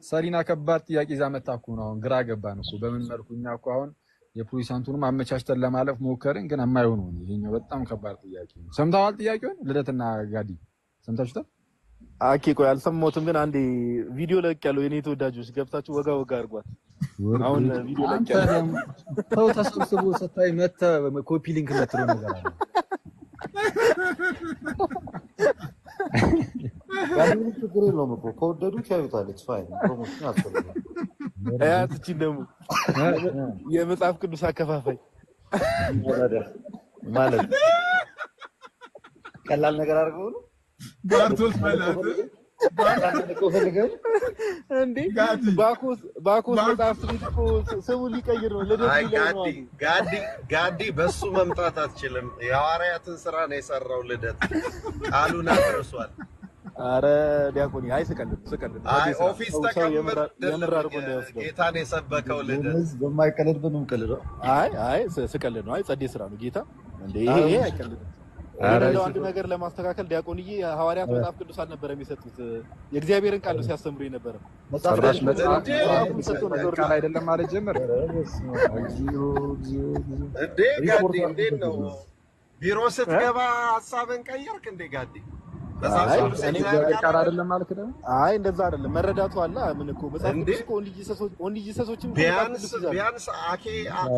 ሰሊና ከባድ ጥያቄ ይዛ መጣ እኮ ነው። አሁን ግራ ገባን እኮ በምን መልኩ እኛ እኮ አሁን የፕሮቴስታንቱንም አመቻችተን ለማለፍ ሞከርን፣ ግን የማይሆን ነው። ይሄኛው በጣም ከባድ ጥያቄ ነው። ሰምታዋል ጥያቄውን? ልደትና ጋዲ ሰምታችሁታል? አኬ ቆይ አልሰማሁትም፣ ግን አንዴ ቪዲዮ ለቅ ያለው የኔ ተወዳጆች ገብታችሁ ወጋ አድርጓት። አሁን ቪዲዮ ለቅ ያለው ሰው ተሰብስቦ ስታይ መተ ኮፒ ሊንክ መትሮ ነገር አለ። ጋዲ ችግር የለውም እኮ ከወደዱት ያዩታል። ኢትስ ፋይን ፕሮሞሽን አስፈልጋል። አያት እቺ ደግሞ የመጽሐፍ ቅዱስ አከፋፋይ ማለት ቀላል ነገር አድርገው ነው ባርቶስ ማለት እንዴ ባኮስ መጽሐፍ እኮ ስሙ ሊቀይር ነው። ጋዲ በሱ መምጣት አትችልም። የሐዋርያትን ስራ ነው የሰራው። ልደት ቃሉን አድርሷል። አረ ዲያቆኒ አይ ስቀልድ ኦፊስ ተቀምጠ ጌታን የሰበከው ልደት በማይቀልድ ነው ቀልድ። አይ ስቀልድ ነው። አይ ጸዴ ስራ ነው ጌታ እንዴ ይሄ አይቀልድም። እንደው አንድ ነገር ለማስተካከል ዲያቆንዬ ሐዋርያት መጽሐፍ ቅዱስ አልነበረም የሚሰጡት፣ የእግዚአብሔርን ቃል ሲያስተምሩ የነበረ መጽሐፍ ቃል አይደለም ማለት ጀመረ እንዴ ጋዲ። እንዴት ነው ቢሮ ስትገባ ሐሳብን ቀየርክ እንዴ ጋዲ? መጽሐፍ አይ ቅዱስ እኔ የእግዚአብሔር ቃል ቃል አይደለም አይደለም ማለት ነው። አይ እንደዛ አይደለም መረዳቱ አለ። ምን እኮ መጽሐፍ እንዴ? ቅዱስ እኮ ኦንሊ ጂሰሶችም እኮ መጽሐፍ ቢያንስ ቅዱስ ይዛሉ። ቢያንስ አኬ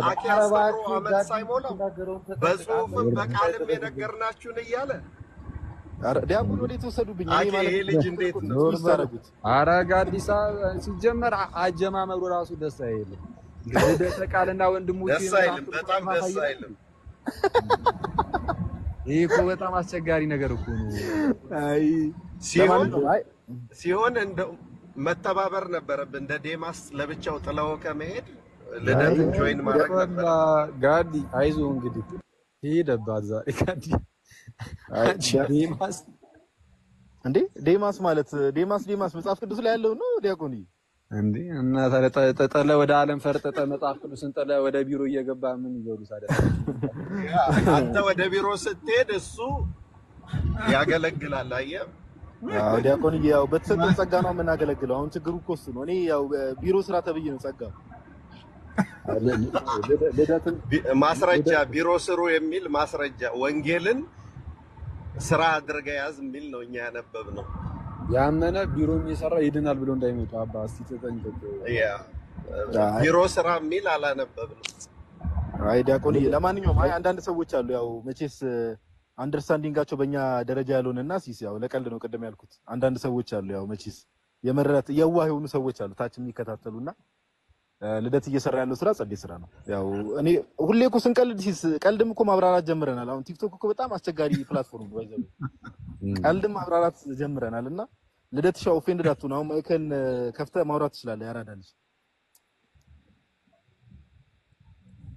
አኬ ኧረ አስተምሮ እባክህ አመት ጋዲ ሳይሞላው የምትናገረውን ተጠንቅቅ። በጽሁፍም አንተ በቃልም የነገርናችሁን እያለ ኧረ ዲያቆን ወዴት ወሰዱብኝ? እኔ አኬ ማለት ይሄ ልጅ እንዴት ነው? ትዊስት አደረጉት። ኧረ ጋዲሳ ሲጀመር አጀማመሩ ራሱ ደስ አይልም። ልደተ ቃልና ወንድሞቹ ደስ የመጽሐፍ አይልም፣ ቅዱስ በጣም ደስ ማሳየት አይልም። ይሄ እኮ በጣም አስቸጋሪ ነገር እኮ ነው። አይ ሲሆን ለማንኛውም አይ ሲሆን እንደው መተባበር ነበረብን። እንደ ዴማስ ለብቻው ጥለው ከመሄድ ልደትን ጆይን ማድረግ ነበር። ጋዲ አይዞህ እንግዲህ ሄደባት ዛሬ ጋዲ ዴማስ እንዴ ዴማስ ማለት ዴማስ መጽሐፍ ቅዱስ ላይ ያለው ነው ዲያቆን እንዴ እና ተጠለ ወደ ዓለም ፈርጠጠ መጽሐፍ ቅዱስን ጥለ ወደ ቢሮ እየገባ ምን ይዘውልስ አይደል? አንተ ወደ ቢሮ ስትሄድ እሱ ያገለግላል። አየህ ያው ዲያቆን ያው በተሰጠን ጸጋ ነው የምናገለግለው። አሁን ችግሩ እኮ እሱ ነው። እኔ ያው ቢሮ ስራ ተብዬ ነው ጸጋ ልደትን ማስረጃ ቢሮ ስሩ የሚል ማስረጃ ወንጌልን ስራ አድርገ ያዝ የሚል ነው እኛ ያነበብነው። ያመነ ቢሮ የሚሰራ ይድናል ብሎ እንዳይመጡ አባ እስቲ ተጠንቀቅ። ያ ቢሮ ስራ የሚል አላነበብንም። አይ ዲያቆን ለማንኛውም አይ አንዳንድ ሰዎች አሉ ያው መቼስ አንደርስታንዲንጋቸው በእኛ ደረጃ ያልሆነና ሲስ ያው ለቀልድ ነው ቅድም ያልኩት። አንዳንድ ሰዎች አሉ ያው መቼስ የመረራት የዋህ የሆኑ ሰዎች አሉ ታች የሚከታተሉና ልደት እየሰራ ያለው ስራ ጸዴ ስራ ነው። ያው እኔ ሁሌ እኮ ስንቀልድ ሲስ ቀልድም እኮ ማብራራት ጀምረናል። አሁን ቲክቶክ እኮ በጣም አስቸጋሪ ፕላትፎርም ነው ባይዘው ቀልድም ማብራራት ጀምረናልና ልደት ሻው ኦፌንድ አትሁን። አሁን ማይከን ከፍተህ ማውራት ትችላለህ። ያራዳልሽ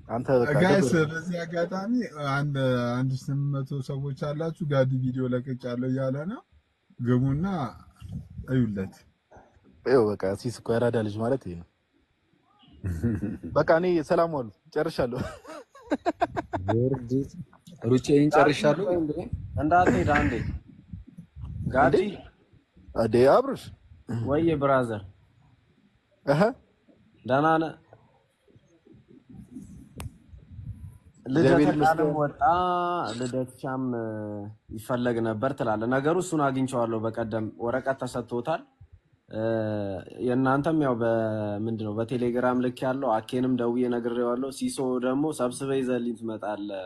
አንተ በቃ ጋይስ በዚህ አጋጣሚ አንድ 1800 ሰዎች አላችሁ። ጋዲ ቪዲዮ ለቅቄያለሁ እያለ ነው። ግቡና እዩለት። ይኸው በቃ ሲስ እኮ ያራዳ ልጅ ማለት ይሄ ነው። በቃ እኔ ሰላም ዋሉ ጨርሻለሁ። ሩጬን ጨርሻለሁ። እንዳትሄድ አንዴ ጋዲ አዴ አብርሽ ወይ ብራዘር ደህና ነህ? ልደት ቃልም ወጣ ልደትሻም ይፈለግ ነበር ትላለህ። ነገሩ እሱን አግኝቼዋለሁ። በቀደም ወረቀት ተሰጥቶታል። የእናንተም ያው በምንድነው በቴሌግራም ልክ ያለው አኬንም ደውዬ ነግሬዋለሁ። ሲሶ ደግሞ ሰብስበህ ይዘህልኝ ትመጣለህ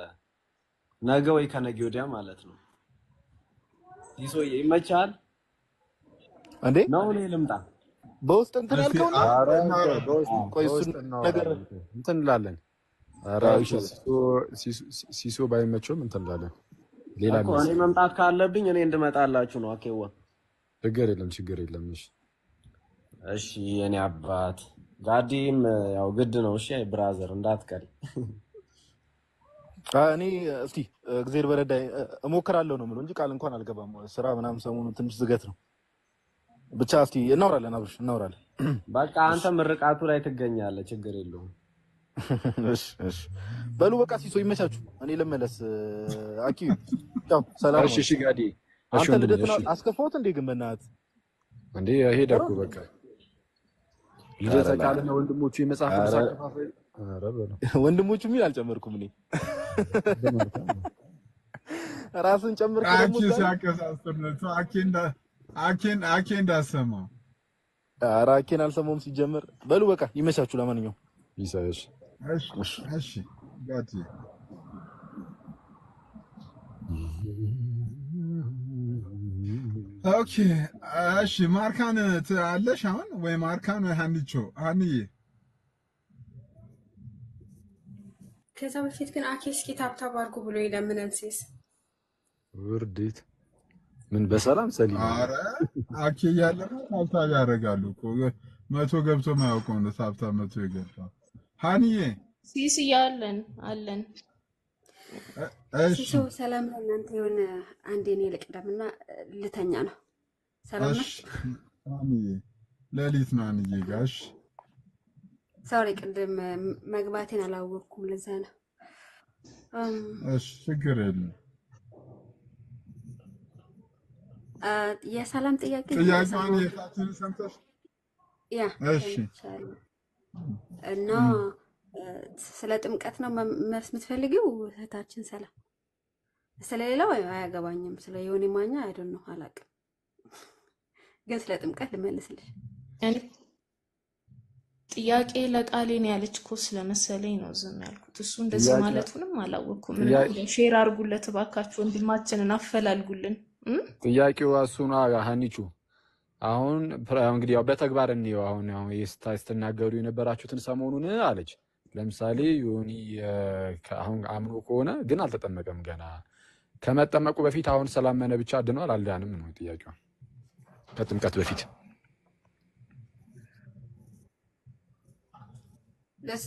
ነገ ወይ ከነገ ወዲያ ማለት ነው። ሲሶ ይመቻል እንዴ? ነው እኔ ልምጣ በውስጥ እንትን ያልከው ነው? ኧረ በውስጥ ቆይ እሱን ነገር እንትን እንላለን። ኧረ ሲሶ ባይመቸውም እንትን እንላለን። ሌላ እኮ እኔ መምጣት ካለብኝ እኔ እንድመጣላችሁ ነው። አኬዋ ችግር የለም ችግር የለም። እሺ የኔ አባት ጋዲም ያው ግድ ነው። እሺ ብራዘር እንዳትቀር። እኔ እስቲ እግዚአብሔር በረዳይ እሞክራለሁ ነው የምለው እንጂ ቃል እንኳን አልገባም። ስራ ምናምን ሰሞኑን ትንሽ ዝገት ነው። ብቻ እስቲ እናወራለን አብርሽ እናወራለን። በቃ አንተ ምርቃቱ ላይ ትገኛለህ። ችግር የለውም። እሺ በሉ በቃ ሲሶ ይመቻችሁ። እኔ ልመለስ። አኪ ቻው ሰላም። እሺ ጋዲ አንተ ልደት አስከፋውት እንዴ? ግን በእናትህ እንዴ ሄደኩ በቃ ልደት ቃልና ወንድሞቹ የመጽሐፍ ቅዱስ አከፋፋይ ኧረ በለው ወንድሞቹ የሚል አልጨመርኩም እኔ ራስን ጨምርኩ ደግሞ አኪ ሲያቀሳስር ነው አኬ እንዳሰማው ኧረ አኬን አልሰማውም ሲጀምር። በሉ በቃ ይመቻችሁ። ለማንኛውም ይሳይሽ። እሺ ጋዲ ኦኬ እሺ ማርካን አለሽ አሁን ወይ ማርካን ወይ ሀኒቾ ሀኒዬ? ከዛ በፊት ግን አኬ እስኪ ታብታብ አድርጉ ብሎ ይለምነን ሲስ ውርዴት ምን በሰላም ሰሊም። ኧረ አኬ እያለ ታብታብ ያደርጋሉ እኮ 100 ገብቶ ማያውቀው ነው ታብታብ 100 የገባ። ሀኒዬ ሲስ እያለን አለን። እሺ ሲሶ ሰላም ለእናንተ ይሁን። አንዴ እኔ ልቅደምና ልተኛ ነው። ሰላም ነሽ ሀኒዬ? ሌሊት ነው ሀኒዬ ጋሽ ሶሪ ቅድም መግባቴን አላወቅኩም ለዛ ነው። እሺ ችግር የለም። የሰላም ጥያቄ ጥያቄውን የታችን ሰምተሽ ያ እሺ እና ስለ ጥምቀት ነው መልስ የምትፈልጊው እህታችን ሰላም? ስለሌላው አያገባኝም። ስለ ዮኒ ማኛ አይደል ነው አላውቅም። ግን ስለ ጥምቀት ልመልስልሽ። እኔ ጥያቄ ለቃሌን ያለች እኮ ስለመሰለኝ ነው ዝም ያልኩት። እሱ እንደዚህ ጥያቄ ማለቱንም አላወቅኩም። እና ጥያቄ ሼር አድርጉለት እባካችሁ፣ ወንድማችንን አፈላልጉልን። ጥያቄው እሱና ሀኒቹ አሁን እንግዲህ ያው በተግባር እንየው። አሁን ስትናገሩ የነበራችሁትን ሰሞኑን አለች። ለምሳሌ ዮኒ አሁን አምኖ ከሆነ ግን አልተጠመቀም ገና። ከመጠመቁ በፊት አሁን ስላመነ ብቻ ድኗል አልዳንም ነው ጥያቄው። ከጥምቀት በፊት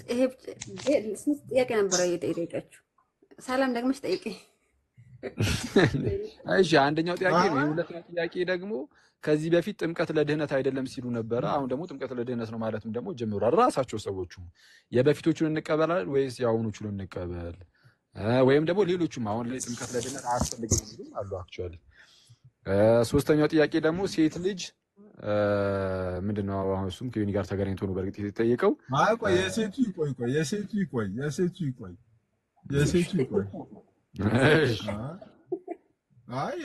ይሄ ስንት ጥያቄ ነበረ የጠየቀችው? ሰላም ደግመሽ ጠይቂ። እሺ አንደኛው ጥያቄ ነው። የሁለተኛው ጥያቄ ደግሞ ከዚህ በፊት ጥምቀት ለድህነት አይደለም ሲሉ ነበረ። አሁን ደግሞ ጥምቀት ለድህነት ነው ማለትም ደግሞ ጀምሯል ራሳቸው ሰዎቹ። የበፊቶቹን እንቀበላለን ወይስ የአሁኖቹን እንቀበል? ወይም ደግሞ ሌሎቹም አሁን ላይ ጥምቀት ለድህነት አያስፈልግም የሚሉ አሉ አክቹዋሊ። ሶስተኛው ጥያቄ ደግሞ ሴት ልጅ ምንድነው አሁን እሱም ከዮኒ ጋር ተገናኝቶ ነው በእርግጥ የተጠየቀው። ቆይ የሴቱ ይቆይ።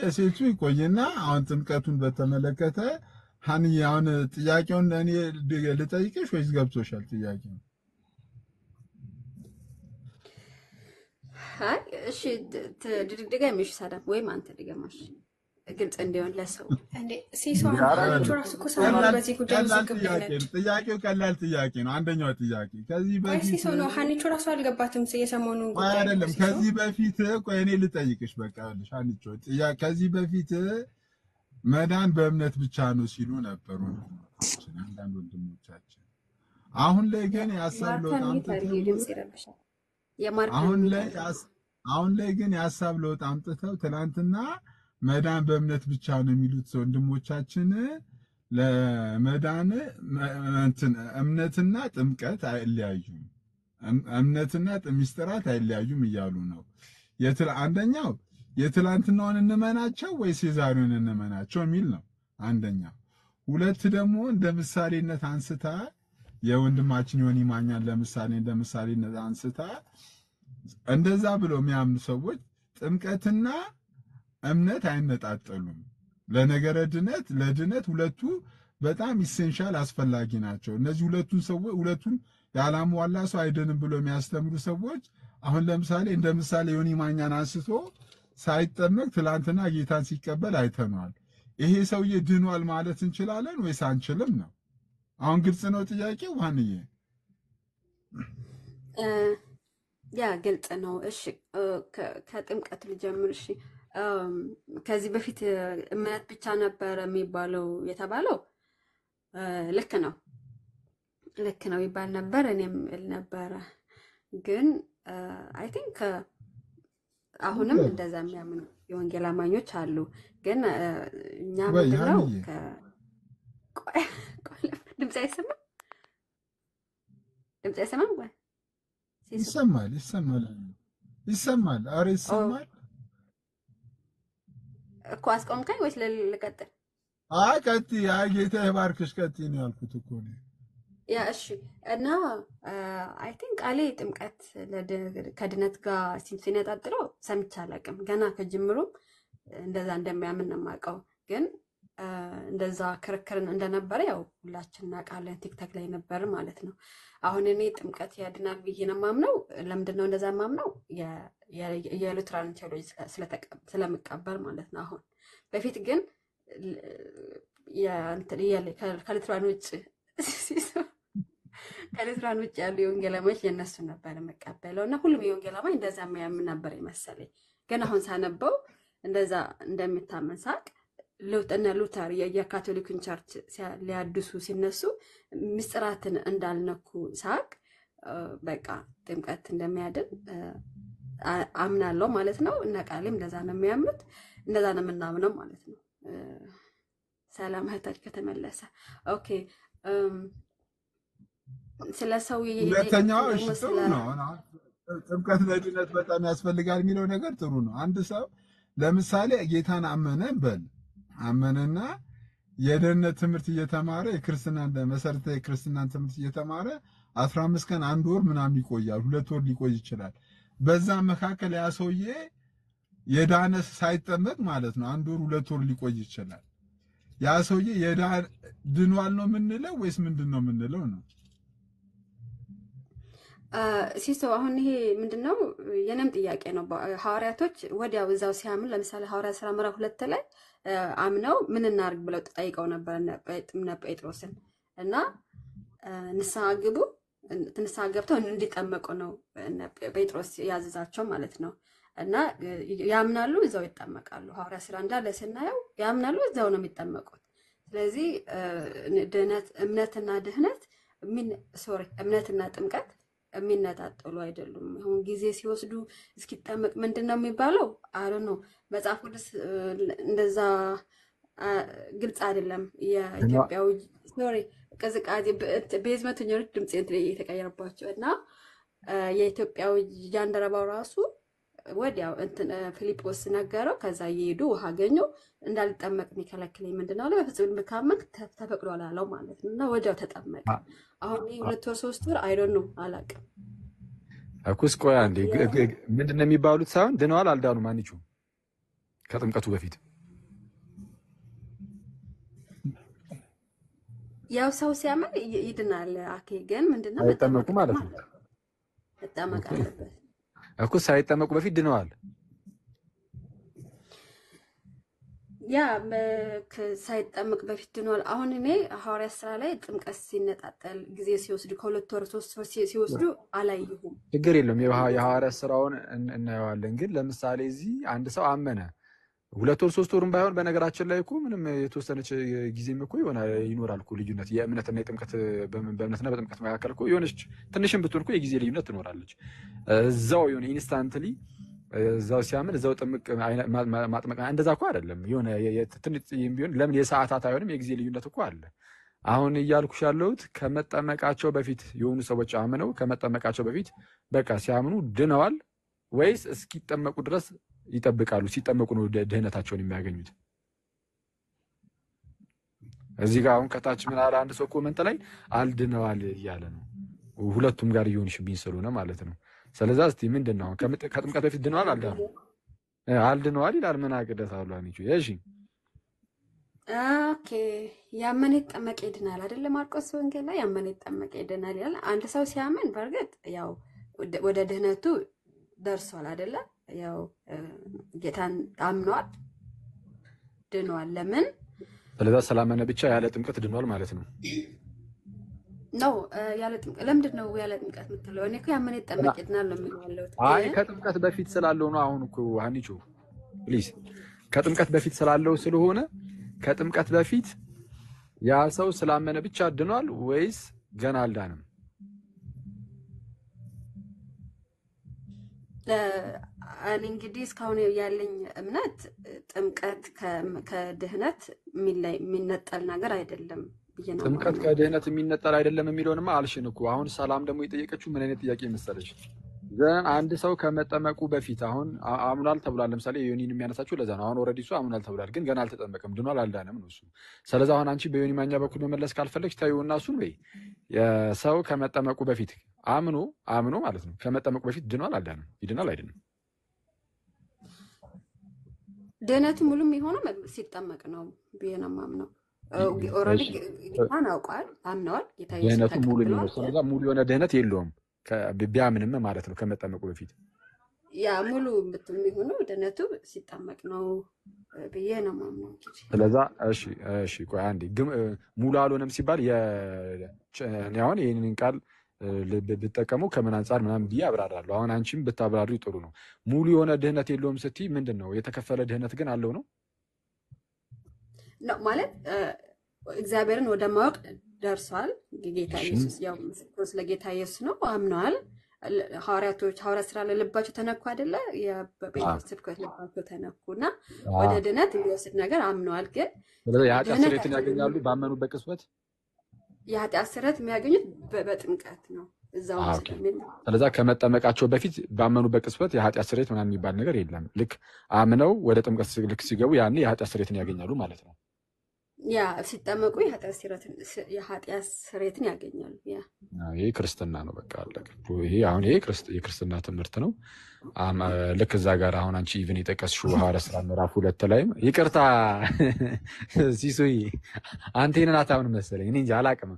የሴቱ ይቆይና አሁን ጥምቀቱን በተመለከተ ሀኒ አሁን ጥያቄውን እኔ ልጠይቅሽ ወይስ ገብቶሻል ጥያቄው? እሺ ድገሚሽ ሰላም፣ ወይም አንተ ድገማሽ ግልጽ እንዲሆን ለሰው። እንዴ ሲሶን ሀኒቹ ራሱ እኮ ሰማል በዚህ ጉዳይ ዝግብ ነች። ጥያቄው ቀላል ጥያቄ ነው። አንደኛው ጥያቄ ከዚህ በፊት ሲሶ ነው ሀኒቹ ራሱ አልገባትም የሰሞኑን ጉዳይ አይደለም። ከዚህ በፊት ቆይ እኔ ልጠይቅሽ በቃ ልሽ ሀኒቹ ከዚህ በፊት መዳን በእምነት ብቻ ነው ሲሉ ነበሩ አንዳንድ ወንድሞቻችን። አሁን ላይ ግን የሀሳብ ለውጥ አሁን ላይ ግን የሀሳብ ለውጥ አምጥተው ትናንትና መዳን በእምነት ብቻ ነው የሚሉት ወንድሞቻችን ለመዳን እምነትና ጥምቀት አይለያዩም፣ እምነትና ምስጢራት አይለያዩም እያሉ ነው። አንደኛው የትላንትናውን እንመናቸው ወይስ የዛሬውን እንመናቸው የሚል ነው አንደኛው። ሁለት ደግሞ እንደ ምሳሌነት አንስታ የወንድማችን ዮኒ ማኛን እንደ ምሳሌነት አንስታ እንደዛ ብለው የሚያምኑ ሰዎች ጥምቀትና እምነት አይነጣጠሉም። ለነገረ ድነት ለድነት ሁለቱ በጣም ኢሴንሻል አስፈላጊ ናቸው። እነዚህ ሁለቱን ያላሟላ ሰው አይደንም ብሎ የሚያስተምሩ ሰዎች አሁን ለምሳሌ እንደ ምሳሌ ዮኒ ማኛን አንስቶ ሳይጠመቅ ትላንትና ጌታን ሲቀበል አይተናል። ይሄ ሰውዬ ድኗል ማለት እንችላለን ወይስ አንችልም ነው? አሁን ግልጽ ነው ጥያቄው ዋንዬ? ያ ግልጽ ነው። እሺ ከጥምቀት ልጀምር። እሺ ከዚህ በፊት እምነት ብቻ ነበር የሚባለው የተባለው ልክ ነው ይባል ነበር፣ እኔም እል ነበረ። ግን አይ ቲንክ አሁንም እንደዛ የሚያምኑ የወንጌል አማኞች አሉ። ግን እኛ ምንድነው ድምፅ አይሰማም? ወይ ይሰማል። አረ ይሰማል እኮ። አስቆምከኝ ወይስ ልቀጥል? ቀጥይ። ጌታ ይባርክሽ፣ ቀጥይ ነው ያልኩት እኮ ነው። ያ እሺ። እና አይ ቲንክ ቃሌ ጥምቀት ከድነት ጋር ሲነጣጥለው ሰምቼ አላውቅም። ገና ከጅምሩ እንደዛ እንደሚያምን ነው የማውቀው። ግን እንደዛ ክርክርን እንደነበረ ያው ሁላችን እናውቃለን። ቲክታክ ላይ ነበር ማለት ነው። አሁን እኔ ጥምቀት ያድናል ብዬ ነው የማምነው። ለምንድን ነው እንደዛ የማምነው? የሉትራን ቴዎሎጂ ስለምቀበል ማለት ነው። አሁን በፊት ግን ከሉትራን ውጭ ያሉ የወንጌላማዎች የነሱ ነበር የምቀበለው እና ሁሉም የወንጌላማኝ እንደዛ የሚያምን ነበር የመሰለኝ። ግን አሁን ሳነበው እንደዛ እንደሚታመን ሳቅ ሉተር የካቶሊክን ቸርች ሊያድሱ ሲነሱ ምስጢራትን እንዳልነኩ ሳቅ በቃ ጥምቀት እንደሚያድን አምናለሁ ማለት ነው። እና ቃሌም እንደዛ ነው የሚያምኑት፣ እንደዛ ነው የምናምነው ማለት ነው። ሰላም እህታችን ከተመለሰ ኦኬ። ስለ ሰው ሁለተኛው ጥሩ ነው። ጥምቀት ለድነት በጣም ያስፈልጋል የሚለው ነገር ጥሩ ነው። አንድ ሰው ለምሳሌ ጌታን አመነና የደህንነት ትምህርት እየተማረ የክርስትና መሰረታዊ የክርስትናን ትምህርት እየተማረ 15 ቀን 1 ወር ምናምን ይቆያል፣ 2 ወር ሊቆይ ይችላል። በዛ መካከል ያ ሰውዬ የዳነ ሳይጠመቅ ማለት ነው 1 ወር 2 ወር ሊቆይ ይችላል። ያ ሰውዬ ድኗል ነው የምንለው ወይስ ምንድነው የምንለው ነው? ሲሶ አሁን ይሄ ምንድነው የነም ጥያቄ ነው። ሐዋርያቶች ወዲያው እዛው ሲያምን ለምሳሌ ሐዋርያ ሥራ ምዕራፍ 2 ላይ አምነው ምን እናርግ ብለው ጠይቀው ነበር እነ ጴጥሮስን እና ንስሐ ግቡ ንስሐ ገብተው እንዲጠመቁ ነው ጴጥሮስ ያዘዛቸው ማለት ነው። እና ያምናሉ እዛው ይጠመቃሉ። ሐዋርያ ሥራ እንዳለ ስናየው ያምናሉ እዛው ነው የሚጠመቁት። ስለዚህ እምነትና ድህነት እምነትና ጥምቀት የሚነጣጠሉ አይደሉም። አሁን ጊዜ ሲወስዱ እስኪጠመቅ ምንድነው የሚባለው አሉ ነው መጽሐፍ ቅዱስ እንደዛ ግልጽ አይደለም። የኢትዮጵያው ቅዝቃዜ ቤዝመንተኞች ድምጽ የተቀየረባቸው እና የኢትዮጵያው ጃንደረባው ራሱ ወዲያው ፊልጶስ ነገረው። ከዛ እየሄዱ ውሃ አገኙ። እንዳልጠመቅ የሚከለክለኝ ምንድነው አለ። በፍጹም መካመክ ተፈቅዷል አለው ማለት ነው። እና ወዲያው ተጠመቀ። አሁን 2 ወር 3 ወር አይ ዶንት ኖ አላውቅም። አኩስ ቆይ አንዴ ምንድነው የሚባሉት ሳይሆን ድነዋል አልዳኑ ማንቹ ከጥምቀቱ በፊት ያው ሰው ሲያምን ይድናል። አኬ ግን ምንድነው አይጠመቁ ማለት ነው። መጠመቅ አለበት እኮ ሳይጠመቁ በፊት ድነዋል። ያ ሳይጠመቅ በፊት ድነዋል። አሁን እኔ ሐዋርያ ሥራ ላይ ጥምቀት ሲነጣጠል ጊዜ ሲወስዱ ከ2 ወር 3 ወር ሲወስዱ አላየሁም። ችግር የለም የሐዋርያ ሥራውን እናየዋለን። ግን ለምሳሌ እዚህ አንድ ሰው አመነ 2 ወር 3 ወርም ባይሆን በነገራችን ላይ እኮ ምንም የተወሰነች ጊዜም እኮ ይኖራል እኮ ልዩነት የእምነትና የጥምቀት በእምነትና በጥምቀት መካከል እኮ የሆነች ትንሽም ብትሆን እኮ የጊዜ ልዩነት ትኖራለች። እዛው የሆነ ኢንስታንትሊ እዛው ሲያምን እዛው ጥምቅ ማጥመቅ እንደዛ እኮ አይደለም። የሆነ ትንሽ ቢሆን ለምን የሰዓታት አይሆንም የጊዜ ልዩነት እኮ አለ። አሁን እያልኩሽ ያለሁት ከመጠመቃቸው በፊት የሆኑ ሰዎች አምነው ከመጠመቃቸው በፊት በቃ ሲያምኑ ድነዋል ወይስ እስኪጠመቁ ድረስ ይጠብቃሉ? ሲጠመቁ ነው ድህነታቸውን የሚያገኙት። እዚህ ጋር አሁን ከታች ምን አለ አንድ ሰው ኮመንት ላይ አልድነዋል እያለ ነው። ሁለቱም ጋር እየሆንሽብኝ ስለሆነ ማለት ነው። ስለዚህ እስቲ ምንድነው ከጥምቀት በፊት ድነዋል አልድነዋል ይላል። ምን አቅደት አሉ አንቺ? እሺ ኦኬ ያመነ ይጠመቅ ይድናል አይደለ? ማርቆስ ወንጌል ላይ ያመነ ይጠመቅ ይድናል ይላል። አንድ ሰው ሲያምን በርግጥ ያው ወደ ድህነቱ ደርሷል አይደለ? ያው ጌታን አምኗል ድኗል። ለምን? ስለዚህ ሰላማነ ብቻ ያለ ጥምቀት ድኗል ማለት ነው። ነው ያለ ጥምቀት ለምንድን ነው ያለ ጥምቀት የምትለው? እኔ እኮ ያመነ ይጠመቅ ይድናል ነው የሚለው። አይ ከጥምቀት በፊት ስላለው ነው። አሁን እኮ ሀኒቾ ፕሊዝ ከጥምቀት በፊት ስላለው ስለሆነ ከጥምቀት በፊት ያ ሰው ስላመነ ብቻ ድኗል ወይስ ገና አልዳንም? እኔ እንግዲህ እስካሁን ያለኝ እምነት ጥምቀት ከድህነት የሚነጠል ነገር አይደለም ብዬ ነው። ጥምቀት ከድህነት የሚነጠል አይደለም የሚለውንማ አልሽን እኮ። አሁን ሰላም ደግሞ የጠየቀችው ምን አይነት ጥያቄ መሰለሽ? አንድ ሰው ከመጠመቁ በፊት አሁን አምኗል ተብሏል። ለምሳሌ ዮኒን የሚያነሳችሁ ለዛ ነው። አሁን ኦልሬዲ እሱ አምኗል ተብሏል፣ ግን ገና አልተጠመቀም፣ ድኗል፣ አልዳነም ነው እሱ። ስለዚህ አሁን አንቺ በዮኒ ማኛ በኩል መመለስ ካልፈለግሽ ታዩና እሱን በይ። የሰው ከመጠመቁ በፊት አምኖ ማለት ነው ከመጠመቁ በፊት ድኗል፣ አልዳነም፣ ይድናል አይደለም? ድህነቱ ሙሉ የሚሆነው ሲጠመቅ ነው ብዬ ነው የማምነው። ኦልሬዲ ጌታን አውቋል፣ አምነዋል። ጌታ ኢየሱስ ድህነቱ ሙሉ የሚሆነው ስለዚህ ሙሉ የሆነ ድህነት የለውም ቢያምንም ማለት ነው ከመጠመቁ በፊት። ያ ሙሉ የሚሆነው ድህነቱ ሲጠመቅ ነው ብዬ ነው የማምነው። እሺ ቆይ አንዴ ሙሉ አልሆነም ሲባል አሁን ይህንን ቃል ብትጠቀሙ ከምን አንጻር ምናምን ብዬ አብራራለሁ። አሁን አንቺም ብታብራሪ ጥሩ ነው። ሙሉ የሆነ ድህነት የለውም ስትይ ምንድን ነው? የተከፈለ ድህነት ግን አለው ነው ማለት እግዚአብሔርን ወደ ማወቅ ደርሷል። ጌታ ኢየሱስ ያው ምስክሩ ስለ ጌታ ኢየሱስ ነው፣ አምነዋል። ሐዋርያት ሥራ ላይ ልባቸው ተነኩ አይደለ? በጴጥሮስ ስብከት ልባቸው ተነኩና ወደ ድነት የሚወስድ ነገር አምነዋል። ግን የኃጢአት ስርየትን ያገኛሉ ባመኑበት ቅጽበት። የኃጢአት ስርየት የሚያገኙት በጥምቀት ነው እዛው ስለሚል። ስለዚህ ከመጠመቃቸው በፊት ባመኑበት ቅጽበት የኃጢአት ስርየት ምናምን የሚባል ነገር የለም። ልክ አምነው ወደ ጥምቀት ልክ ሲገቡ ያኔ የኃጢአት ስርየትን ያገኛሉ ማለት ነው። ያ ሲጠመቁ የኃጢአት ስርየትን ያገኛሉ። ያ ይሄ ክርስትና ነው። በቃ አለቀ። ይሄ አሁን ይሄ የክርስትና ትምህርት ነው። ልክ እዛ ጋር አሁን አንቺ ኢቭን የጠቀስሽው ሐዋርያት ሥራ ምዕራፍ 2 ላይም ይቅርታ ሲሶይ አንተ ይሄንን አታምን መሰለኝ። እኔ እንጂ አላቅም።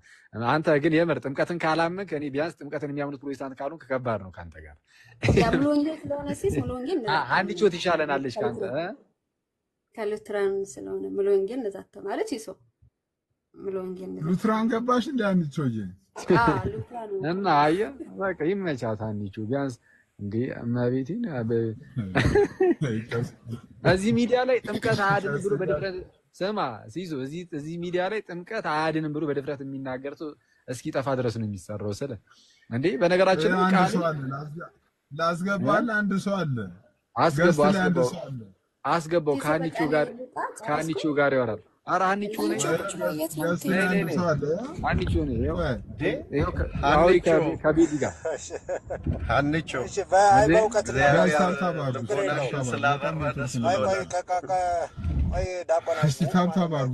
አንተ ግን የምር ጥምቀትን ካላመንክ እኔ ቢያንስ ጥምቀትን የሚያምኑት ፕሮቴስታንት ካልሆንክ ከባድ ነው ካንተ ጋር። ሙሉ ወንጌል ስለሆነ ሙሉ ወንጌል አንዲቾት ይሻለናለች ካንተ ከሉትራን ስለሆነ ሙሉ ወንጌል እንደዛ ማለት ይሶ ሙሉ ወንጌል ሉትራን ገባሽ እንደ አንቺ ሉትራን እና አየ በቃ ይመቻት አንቺ ቢያንስ እንዴ እመቤቴን እዚህ ሚዲያ ላይ ጥምቀት አያድንም ብሎ በድፍረት ስማ ሲዞ እዚህ ሚዲያ ላይ ጥምቀት አያድንም ብሎ በድፍረት የሚናገር ሰው እስኪ ጠፋ ድረስ ነው የሚሰራው። ስለ እንዴ በነገራችን ቃል ላስገባል አንድ ሰው አለ አስገባው ከአንቺ ጋር ያወራል። ኧረ አንቺ ነው አንቺ ነው ይሄው ከቤት ጋር አንቺ እሺ በእውቀት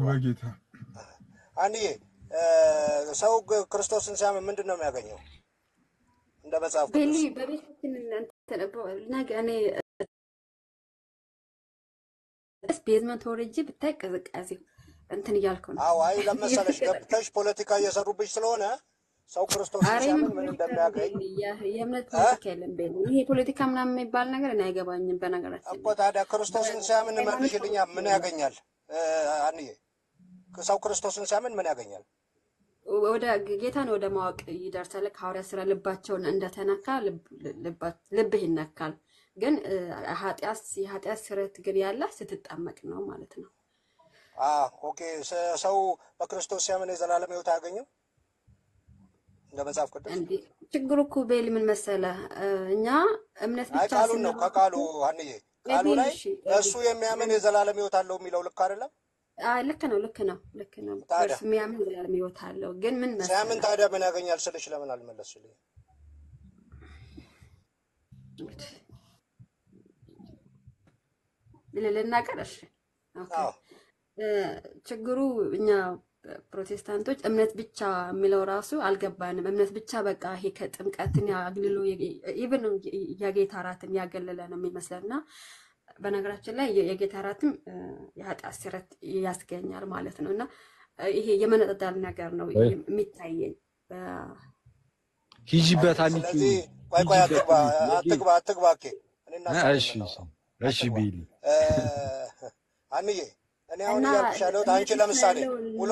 በጌታ አንዬ ሰው ክርስቶስን ሲያምን ምንድን ነው የሚያገኘው? እንደ መጽሐፍ ቅዱስ በቤታችን እኔ ቤዝመንት ወርጄ ብታይ ቅዝቃዜው እንትን እያልኩ ነው። አዎ አይ ለመሰለሽ ገብተሽ ፖለቲካ እየሰሩብሽ ስለሆነ ሰው ክርስቶስን ሲያምን ምን እንደሚያገኝ የእምነት ፖለቲካ የለም። ይሄ ፖለቲካ ምናምን የሚባል ነገር እኔ አይገባኝም። በነገራችን እኮ ታዲያ ክርስቶስን ሲያምን መልሽልኛ ምን ያገኛል? አንዬ ሰው ክርስቶስን ሲያምን ምን ያገኛል? ወደ ጌታን ወደ ማወቅ ይደርሳል። ሐዋርያት ሥራ ልባቸውን እንደተነካ ልብህ ይነካል። ግን የኃጢአት ስርየት ግን ያለ ስትጠመቅ ነው ማለት ነው። ኦኬ ሰው በክርስቶስ ሲያምን የዘላለም ሕይወት አያገኝም እንደ መጽሐፍ ቅዱስ? ችግሩ እኮ ቤል ምን መሰለህ እኛ እምነት ብቻ ቃሉን ነው ከቃሉ አንዬ ቃሉ ላይ እሱ የሚያምን የዘላለም ሕይወት አለው የሚለው ልክ አይደለም? ልክ ነው። እሱ የሚያምን የዘላለም ሕይወት አለው። ግን ምን መሰለህ ሲያምን ታዲያ ምን ያገኛል ስልሽ ለምን አልመለስሽልኝ? ልናገር እሺ ችግሩ እኛ ፕሮቴስታንቶች እምነት ብቻ የሚለው ራሱ አልገባንም። እምነት ብቻ በቃ ይሄ ከጥምቀትን ያግልሎ ኢቭን የጌታ እራትን ያገለለ ነው የሚመስለና በነገራችን ላይ የጌታ እራትም የኃጢአት ስርየት ያስገኛል ማለት ነውና ይሄ የመነጠጣል ነገር ነው የሚታየኝ። ሂጂበት አንቺ ቆይ አትግባ እሺ ቢሊ አንዬ እኔ አሁን እያልኩሽ ያለሁት አንቺ ለምሳሌ ሙሉ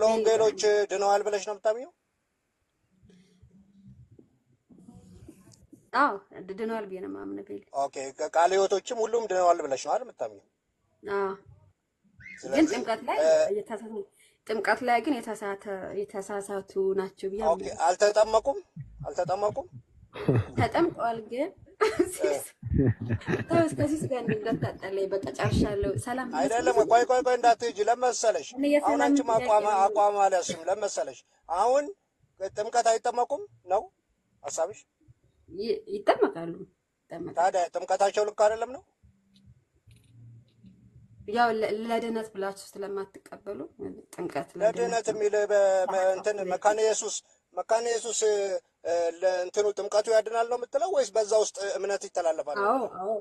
ወንጌሎች ድነዋል ብለሽ ነው የምታምኚው? አዎ ድነዋል ብዬ ነው የማምነው ቢሊ። ኦኬ ቃለ ሕይወቶችም ሁሉም ድነዋል ብለሽ ነው አይደል የምታምኚው? ግን ጥምቀት ላይ ግን የተሳሳቱ ናቸው ብዬ ኦኬ አልተጠመቁም ተጠምቀዋል ግን እስከዚህ ጋር እንደታጠለኝ በቃ ጨርሻለሁ። ሰላም አይደለም። ቆይ እንዳትሄጂ ለመሰለሽ አሁን አንቺም አቋም አልያዝሽም ለመሰለሽ። አሁን ጥምቀት አይጠመቁም ነው ሀሳብሽ? ይጠመቃሉ። ታዲያ ጥምቀታቸው ልክ አይደለም ነው? ያው ለድነት ብላችሁ ስለማትቀበሉ ጥምቀት ለድነት የሚል እንትን መካነ ኢየሱስ ለእንትኑ ጥምቀቱ ያድናል ነው የምትለው ወይስ በዛ ውስጥ እምነት ይተላለፋል? አዎ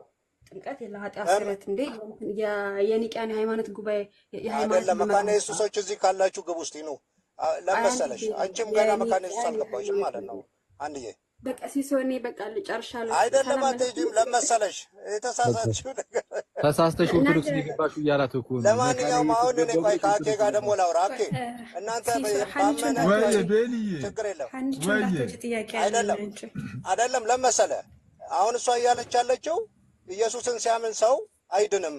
ጥምቀት ለኃጢአት ስርየት እንዴ የኒቅያን የሃይማኖት ጉባኤ አይደለም። መካነ ኢየሱሶች እዚህ ካላችሁ ግብ ውስጥ ነው ለመሰለሽ። አንቺም ገና መካነ ኢየሱስ አልገባሽም ማለት ነው አንድዬ። በቃ ሲሶኔ በቃ ልጨርሻለሁ። አይደለም አትሄጂም ለመሰለሽ የተሳሳችው ነገር ተሳስተሽ ኦርቶዶክስ ሊገባሽ እያላት እኮ ነው። ለማንኛውም አሁን እኔ ቆይ ከአኬ ጋር ደግሞ ላውራ። አኬ እናንተ ችግር የለም አይደለም ለመሰለ አሁን እሷ እያለች ያለችው ኢየሱስን ሲያምን ሰው አይድንም፣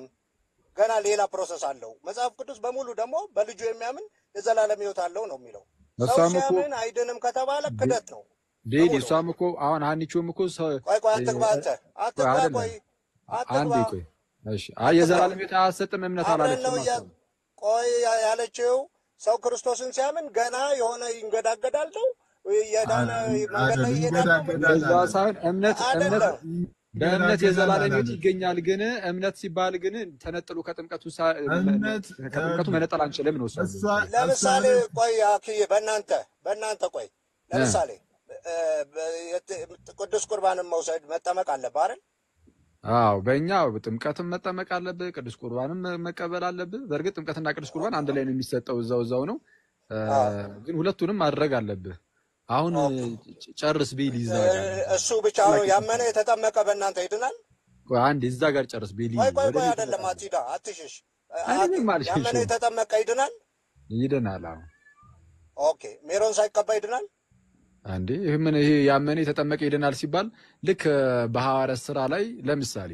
ገና ሌላ ፕሮሰስ አለው። መጽሐፍ ቅዱስ በሙሉ ደግሞ በልጁ የሚያምን የዘላለም ሕይወት አለው ነው የሚለው። ሰው ሲያምን አይድንም ከተባለ ክደት ነው። ዴዲ እሷም እኮ አሁን አንቺውም እኮ ቆይ አትግባ እሺ የዘላለም ሕይወት አያሰጥም እምነት አላለችም። ቆይ ያለችው ሰው ክርስቶስን ሲያምን ገና የሆነ ይንገዳገዳል ነው የዳነ መንገድ ላይ ይሄዳል። እዛ ሳይሆን እምነት በእምነት ገና የዘላለም ሕይወት አላለም። ይገኛል። ግን እምነት ሲባል ግን ተነጥሎ ከጥምቀቱ ከጥምቀቱ መነጠል አንችልም ነው እሱ ያለው። ለምሳሌ ቆይ አክዬ በእናንተ ቆይ ለምሳሌ ቅዱስ ቁርባንን መውሰድ መጠመቅ አለብህ አይደል? አዎ በእኛ ጥምቀትም መጠመቅ አለብህ፣ ቅዱስ ቁርባንም መቀበል አለብህ። በእርግጥ ጥምቀትና ቅዱስ ቁርባን አንድ ላይ ነው የሚሰጠው፣ እዛው ነው። ግን ሁለቱንም ማድረግ አለብህ። አሁን ጨርስ ቤሊ እዛ ጋር እሱ ብቻ ነው ያመነ የተጠመቀ በእናንተ ይድናል? ቆይ አንዴ እዛ ጋር ጨርስ ቤሊ። ቆይ አይደለም አትሂዳ አትሽሽ። ያመነ የተጠመቀ ይድናል? ይድናል። አዎ ኦኬ። ሜሮን ሳይቀባ ይድናል? አንዴ ይሄ ያመነ የተጠመቀ ይድናል ሲባል ልክ በሐዋርያት ሥራ ላይ ለምሳሌ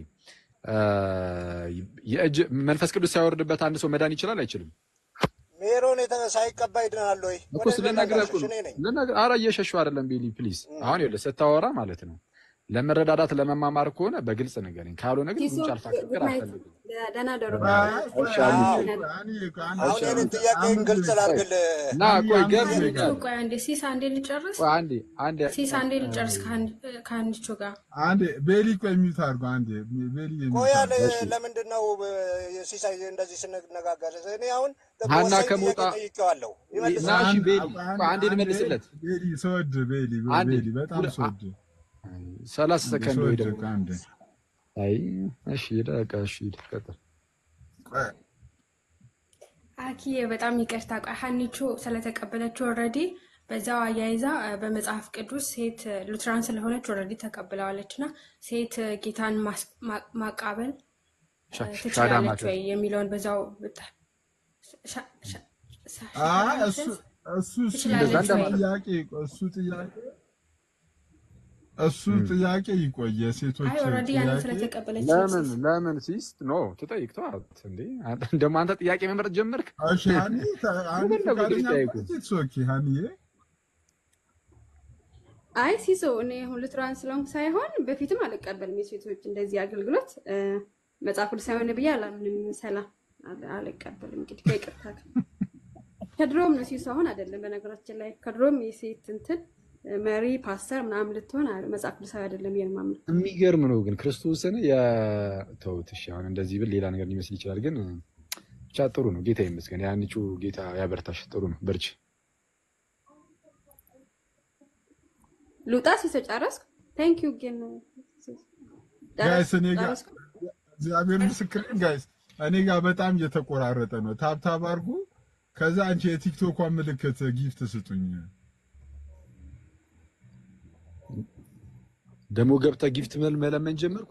የእጅ መንፈስ ቅዱስ ሳይወርድበት አንድ ሰው መዳን ይችላል አይችልም? ሜሮን ሳይቀባ ይድናል ወይ? እኮ ስለነገርህ እኮ ነው። ኧረ እየሸሸሁ አይደለም ቤሊ ፕሊዝ። አሁን ይኸውልህ ስታወራ ማለት ነው ለመረዳዳት ለመማማር ከሆነ በግልጽ ንገረኝ፣ ካልሆነ ግን ጉንጭ አልፋ ፍቅር አልፈልግም። ደህና ደሩ። አሁን የእኔን ጥያቄን ግልጽ ላድርግልህ እና ቆይ ቆይ አንዴ ሲስ አንዴ ልጨርስ። ሲስ አንዴ ልጨርስ ከአንቺ ጋር አንዴ ቤሊ ቆይ ሚዩት አድርጎ አንዴ ቤሊ ቆይ አለ። ለምንድን ነው ሲሳይ እንደዚህ ስንነጋገር እኔ አሁን ሀና ከሞጣ ጠይቄዋለሁ እና እሺ ቤሊ አንዴ ልመልስለት። ቤሊ ሰወድ ቤሊ በጣም ሰወድ 30 ሰከንድ ወይ ደግሞ አይ እሺ ደቃ እሺ ተቀጥል አኪዬ በጣም ይቅርታ። ቆይ ሀኒቾ ስለተቀበለችው ኦልሬዲ በዛው አያይዛ በመጽሐፍ ቅዱስ ሴት ሉትራን ስለሆነች ኦልሬዲ ተቀብለዋለችና ሴት ጌታን ማቃበል ትችላለች ወይ የሚለውን በዛው እሱ ጥያቄ ይቆየ። ሴቶች ለምን ሲስት ኖ ትጠይቅተው እንዴ? እንደውም አንተ ጥያቄ መምረጥ ጀመርክ። እሺ አይ ሲሶ እኔ ሉትራን ስለሆንኩ ሳይሆን በፊትም አልቀበልም የሴቶች እንደዚህ አገልግሎት መጽሐፍ ቅዱስ ሳይሆን ብዬ አላምንም። ሰላም አልቀበልም። እንግዲህ ከይቅርታ ከድሮም ነው ሲሶ አሁን አይደለም። በነገራችን ላይ ከድሮም የሴት እንትን መሪ ፓስተር ምናምን ልትሆን መጽሐፍ ቅዱሳዊ አይደለም የማምነው። የሚገርም ነው ግን ክርስቶስን ተውት። እሺ አሁን እንደዚህ ብል ሌላ ነገር ሊመስል ይችላል፣ ግን ብቻ ጥሩ ነው። ጌታ ይመስገን። ያንቹ ጌታ ያበርታሽ። ጥሩ ነው፣ በርቺ። ሉጣ ሲጨረስኩ ቴንክ ዩ ግን ጋይስ እኔ ጋር እግዚአብሔር ምስክር ጋይስ እኔ ጋር በጣም እየተቆራረጠ ነው። ታብታብ አድርጉ። ከዛ አንቺ የቲክቶኳን ምልክት ጊፍት ስጡኝ። ደግሞ ገብተህ ጊፍት መለመን ጀመርኩ።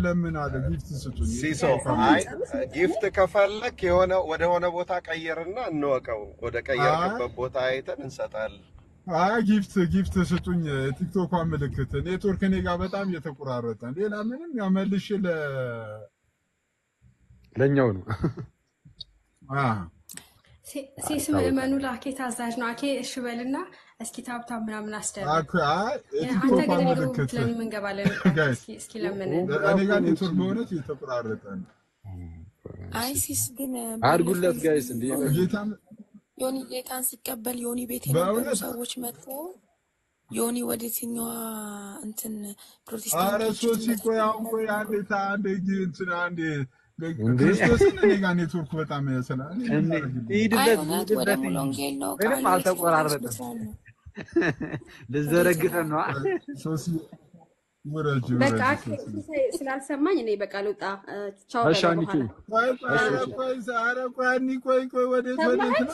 ለምን አለ ጊፍት ስጡኝ። ሲሶ አይ ጊፍት ከፈለክ ወደ ሆነ ቦታ ቀየርና እንወቀው። ወደ ቀየርክበት ቦታ አይተን እንሰጣለን። ጊፍት ስጡኝ። ቲክቶኳን ምልክት ኔትወርክ እኔ ጋር በጣም እየተቆራረጠ ሌላ ምንም ያመልሽ ለኛው ነው። ሲስ ምእመኑ ላኬ ታዛዥ ነው። አኬ እሺ በልና እስኪ ታብታብ ምናምን አስደርግ። አንተ ግን ምልክት ለምን እንገባለን? እስኪ ለምን እኔ ጋር ኔትወርክ በእውነት እየተቆራረጠ ነው። አይ ሲስ ግን አድርጉለት ጋይስ። እንዴ ዮኒ ጌታን ሲቀበል ዮኒ ቤት የነበሩ ሰዎች መጥቶ ዮኒ ወደ የትኛዋ እንትን ፕሮቴስታንት ኧረ ሶሲ ቆይ አንዴ አንዴ ክርስቶስን እኔ ጋር ኔትወርክ በጣም ያሰላል። ሂድበት ወደ ሙሉ ወንጌል ነው። ምንም አልተቆራረጠም። ልዘረግፈን ነው። ሶሲ ወራጅ በቃ ስላልሰማኝ እኔ በቃ ልውጣ። ቻው። ቆይ ወዴት ነው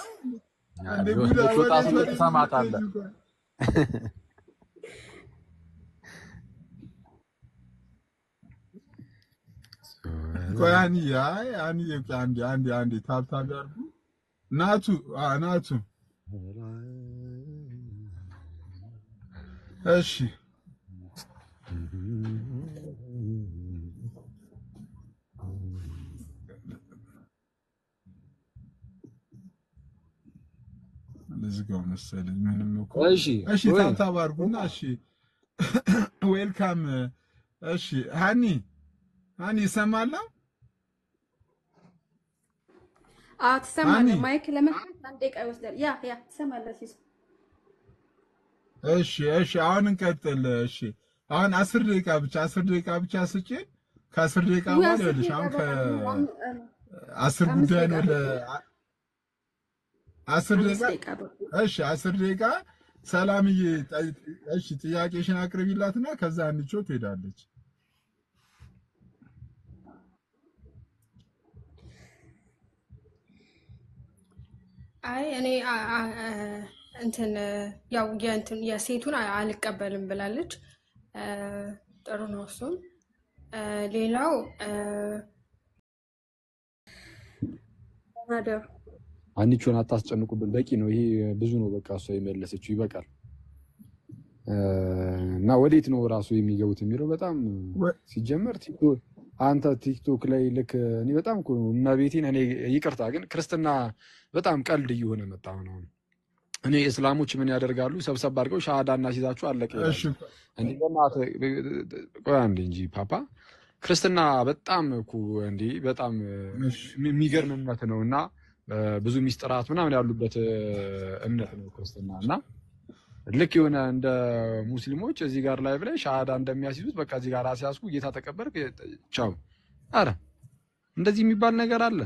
አንዴ ጉዳ ወዴት ትሰማታለህ? ቆይ አንዴ ታብታብ ያርጉ። ናቱ እሺ ለዝጋው መሰለኝ። ምንም እኮ እሺ ታብታብ አርጉና እሺ ዌልካም። እሺ ሃኒ ይሰማል? ትሰማለህ? ማይክ ለመክፈት አንድ ደቂቃ ይወስዳል። ያ ትሰማለህ? እሺ አሁን እንቀጥል። እሺ አሁን 10 ደቂቃ ብቻ ስጪን። ከ10 ደቂቃ በኋላ ይኸውልሽ አሁን ከ10 ጉዳይ ነው ለ10 ደቂቃ። እሺ 10 ደቂቃ ሰላምዬ፣ እሺ ጥያቄሽን አቅርቢላትና ከዛ አንቾ ትሄዳለች። አይ እኔ እንትን ያው የሴቱን አልቀበልም ብላለች። ጥሩ ነው እሱም። ሌላው ማደር አንቺውን አታስጨንቁብን፣ በቂ ነው ይሄ፣ ብዙ ነው። በቃ እሷ የመለሰችው ይበቃል። እና ወዴት ነው ራሱ የሚገቡት የሚለው በጣም ሲጀመር አንተ ቲክቶክ ላይ ልክ እኔ በጣም እኮ እመቤቴን እኔ ይቅርታ ግን ክርስትና በጣም ቀልድ እየሆነ መጣ ነው። እኔ እስላሞች ምን ያደርጋሉ? ሰብሰብ አድርገው ሻሃዳ እናስይዛችሁ አለቀ ይላሉ። እንዴ ቆይ አንዴ እንጂ ፓፓ፣ ክርስትና በጣም እኮ እንዴ በጣም የሚገርም እምነት ነው እና ብዙ ሚስጥራት ምናምን ያሉበት እምነት ነው ክርስትና። እና ልክ የሆነ እንደ ሙስሊሞች እዚህ ጋር ላይ ብለ ሻሃዳ እንደሚያስይዙት በቃ እዚህ ጋር አስያዝኩ ጌታ ተቀበልክ ቻው። አረ እንደዚህ የሚባል ነገር አለ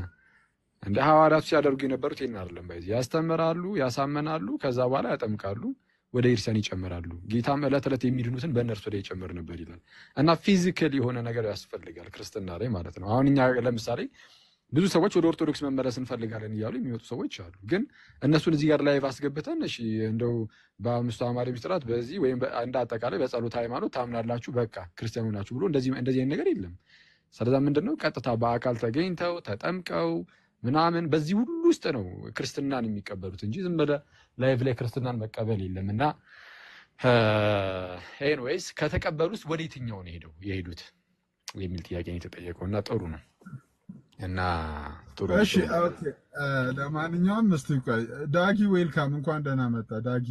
እንደ ሐዋርያቱ ሲያደርጉ የነበሩት ይሄን አይደለም። በዚህ ያስተምራሉ፣ ያሳመናሉ፣ ከዛ በኋላ ያጠምቃሉ፣ ወደ ኢርሰን ይጨምራሉ። ጌታም ዕለት ዕለት የሚድኑትን በእነርሱ ላይ ይጨምር ነበር ይላል። እና ፊዚካል የሆነ ነገር ያስፈልጋል ክርስትና ላይ ማለት ነው። አሁን እኛ ለምሳሌ ብዙ ሰዎች ወደ ኦርቶዶክስ መመለስ እንፈልጋለን እያሉ የሚመጡ ሰዎች አሉ። ግን እነሱን እዚህ ጋር ላይቭ አስገብተን እሺ እንደው በአምስቱ አዕማደ ምስጢራት በዚህ ወይም እንደ አጠቃላይ በጸሎት ሃይማኖት ታምናላችሁ በቃ ክርስቲያኑ ናችሁ ብሎ እንደዚህ አይነት ነገር የለም። ስለዛ ምንድነው ቀጥታ በአካል ተገኝተው ተጠምቀው ምናምን በዚህ ሁሉ ውስጥ ነው ክርስትናን የሚቀበሉት እንጂ ዝም ብለህ ላይቭ ላይ ክርስትናን መቀበል የለም። እና ኤኒዌይስ ከተቀበሉት ወደ የትኛው ነው የሄዱት የሚል ጥያቄ ነው የተጠየቀው። እና ጥሩ ነው እና ጥሩ። እሺ ኦኬ። ለማንኛውም እስቲ ቆይ ዳጊ ዌልካም፣ እንኳን ደህና መጣ ዳጊ።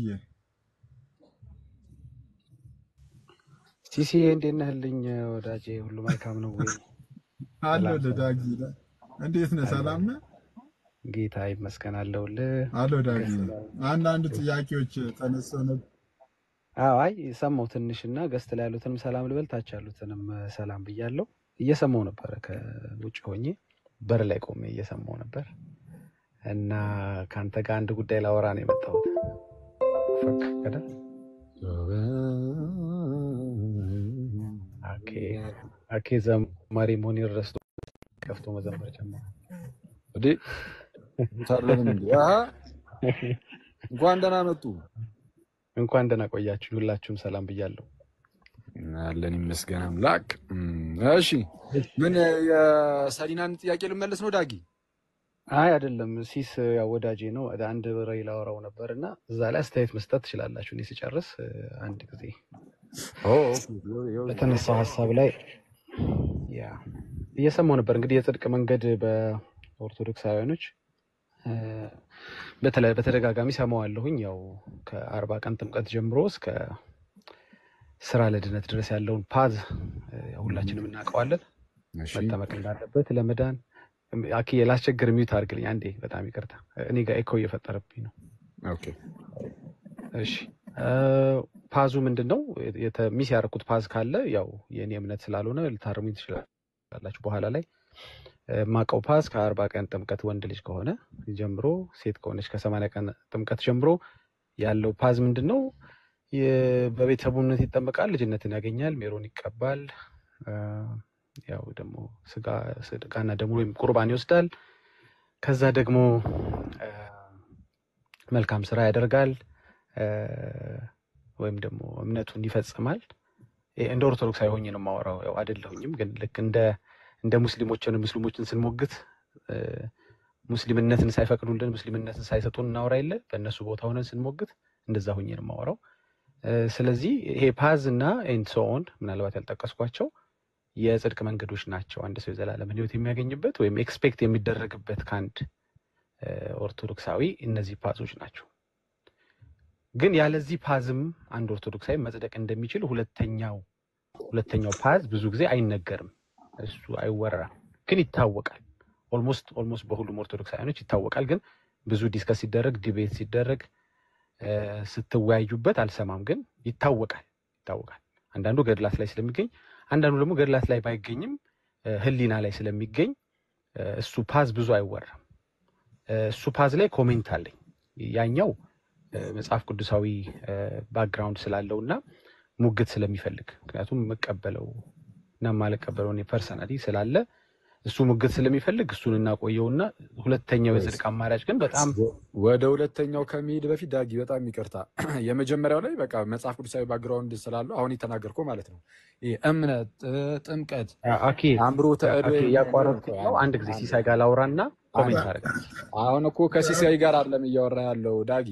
ሲሲ እንዴት ነህልኝ ወዳጄ? ሁሉ መልካም ነው ወይ? አለ ዳጊ እንዴት ነህ? ሰላም ነህ? ጌታ ይመስገን አለሁልህ። አሎ ዳጊ፣ አንዳንድ ጥያቄዎች ተነስተው ነበር። አይ ሰማሁ ትንሽና ገስት ላይ ያሉትንም ሰላም ልበል፣ ታች ያሉትንም ሰላም ብያለሁ። እየሰማሁ ነበር ከውጭ ሆኜ በር ላይ ቆሜ እየሰማሁ ነበር እና ካንተ ጋር አንድ ጉዳይ ላወራ ነው የመጣሁት። ፈቀደ? ኦኬ ዘማሪ መሆኔን ረስቶ ከፍቶ መዘመር ጀመረ። እንዴ ታረም እንዴ? እንኳን ደህና መጡ። እንኳን ደህና ቆያችሁ። ሁላችሁም ሰላም ብያለሁ። አለን ይመስገን አምላክ። እሺ ምን የሰሊናን ጥያቄ ልመለስ ነው ዳጊ? አይ አይደለም፣ ሲስ ያው ወዳጄ ነው። አንድ ራይ ላወራው ነበርና እዛ ላይ አስተያየት መስጠት ትችላላችሁ። እኔ ስጨርስ አንድ ጊዜ በተነሳው ሐሳብ ላይ ያ እየሰማሁ ነበር። እንግዲህ የጽድቅ መንገድ በኦርቶዶክሳውያኖች በተደጋጋሚ ሰማዋለሁኝ። ያው ከ40 ቀን ጥምቀት ጀምሮ እስከ ስራ ለድነት ድረስ ያለውን ፓዝ ሁላችንም እናውቀዋለን። መጠመቅ እንዳለበት ለመዳን አኪ ላስቸግር ሚዩት አድርግልኝ አንዴ፣ በጣም ይቅርታ እኔ ጋር ኤኮ እየፈጠረብኝ ነው። ኦኬ እሺ ፓዙ ምንድነው? ሚስ ያደረኩት ፓዝ ካለ ያው የኔ እምነት ስላልሆነ ልታርሙኝ ትችላላችሁ በኋላ ላይ። ማቀው ፓዝ ከ40 ቀን ጥምቀት ወንድ ልጅ ከሆነ ጀምሮ፣ ሴት ከሆነች ከ80 ቀን ጥምቀት ጀምሮ ያለው ፓዝ ምንድነው? በቤተሰቡነት ይጠመቃል፣ ልጅነትን ያገኛል፣ ሜሮን ይቀባል፣ ያው ደግሞ ስጋና ደሙ ወይም ቁርባን ይወስዳል። ከዛ ደግሞ መልካም ስራ ያደርጋል ወይም ደግሞ እምነቱን ይፈጽማል። እንደ ኦርቶዶክስ አይሆኝ ነው የማወራው፣ ያው አይደለሁኝም። ግን ልክ እንደ ሙስሊሞችን ስንሞግት ሙስሊምነትን ሳይፈቅዱልን ሙስሊምነትን ሳይሰጡን እናወራ የለ በእነሱ ቦታ ሆነን ስንሞግት እንደዛ ሆኜ ነው የማወራው። ስለዚህ ይሄ ፓዝ እና ኤንሶን ምናልባት ያልጠቀስኳቸው የጽድቅ መንገዶች ናቸው። አንድ ሰው የዘላለም ሕይወት የሚያገኝበት ወይም ኤክስፔክት የሚደረግበት ከአንድ ኦርቶዶክሳዊ እነዚህ ፓዞች ናቸው። ግን ያለዚህ ፓዝም አንድ ኦርቶዶክሳዊ መጽደቅ እንደሚችል ሁለተኛው ፓዝ ብዙ ጊዜ አይነገርም፣ እሱ አይወራም፣ ግን ይታወቃል። ኦልሞስት በሁሉም ኦርቶዶክሳውያኖች ይታወቃል። ግን ብዙ ዲስከስ ሲደረግ ዲቤት ሲደረግ ስትወያዩበት አልሰማም፣ ግን ይታወቃል። አንዳንዱ ገድላት ላይ ስለሚገኝ፣ አንዳንዱ ደግሞ ገድላት ላይ ባይገኝም ህሊና ላይ ስለሚገኝ እሱ ፓዝ ብዙ አይወራም። እሱ ፓዝ ላይ ኮሜንት አለኝ። ያኛው መጽሐፍ ቅዱሳዊ ባክግራውንድ ስላለውና ሙግት ስለሚፈልግ ምክንያቱም መቀበለው እና ማለቀበለው እኔ ፐርሰናሊ ስላለ እሱ ሙግት ስለሚፈልግ እሱን እናቆየውና ሁለተኛው የጽድቅ አማራጭ ግን በጣም ወደ ሁለተኛው ከመሄድ በፊት ዳጊ በጣም ይቅርታ፣ የመጀመሪያው ላይ በቃ መጽሐፍ ቅዱሳዊ ባክግራውንድ ስላለው አሁን የተናገርከው ማለት ነው እምነት፣ ጥምቀት፣ አምሮተ እድ ያቋረጥኩት ነው። አንድ ጊዜ ሲሳይ ጋር ላውራና ኮሜንት አደርጋለሁ። አሁን እኮ ከሲሳይ ጋር አይደለም እያወራ ያለው ዳጊ።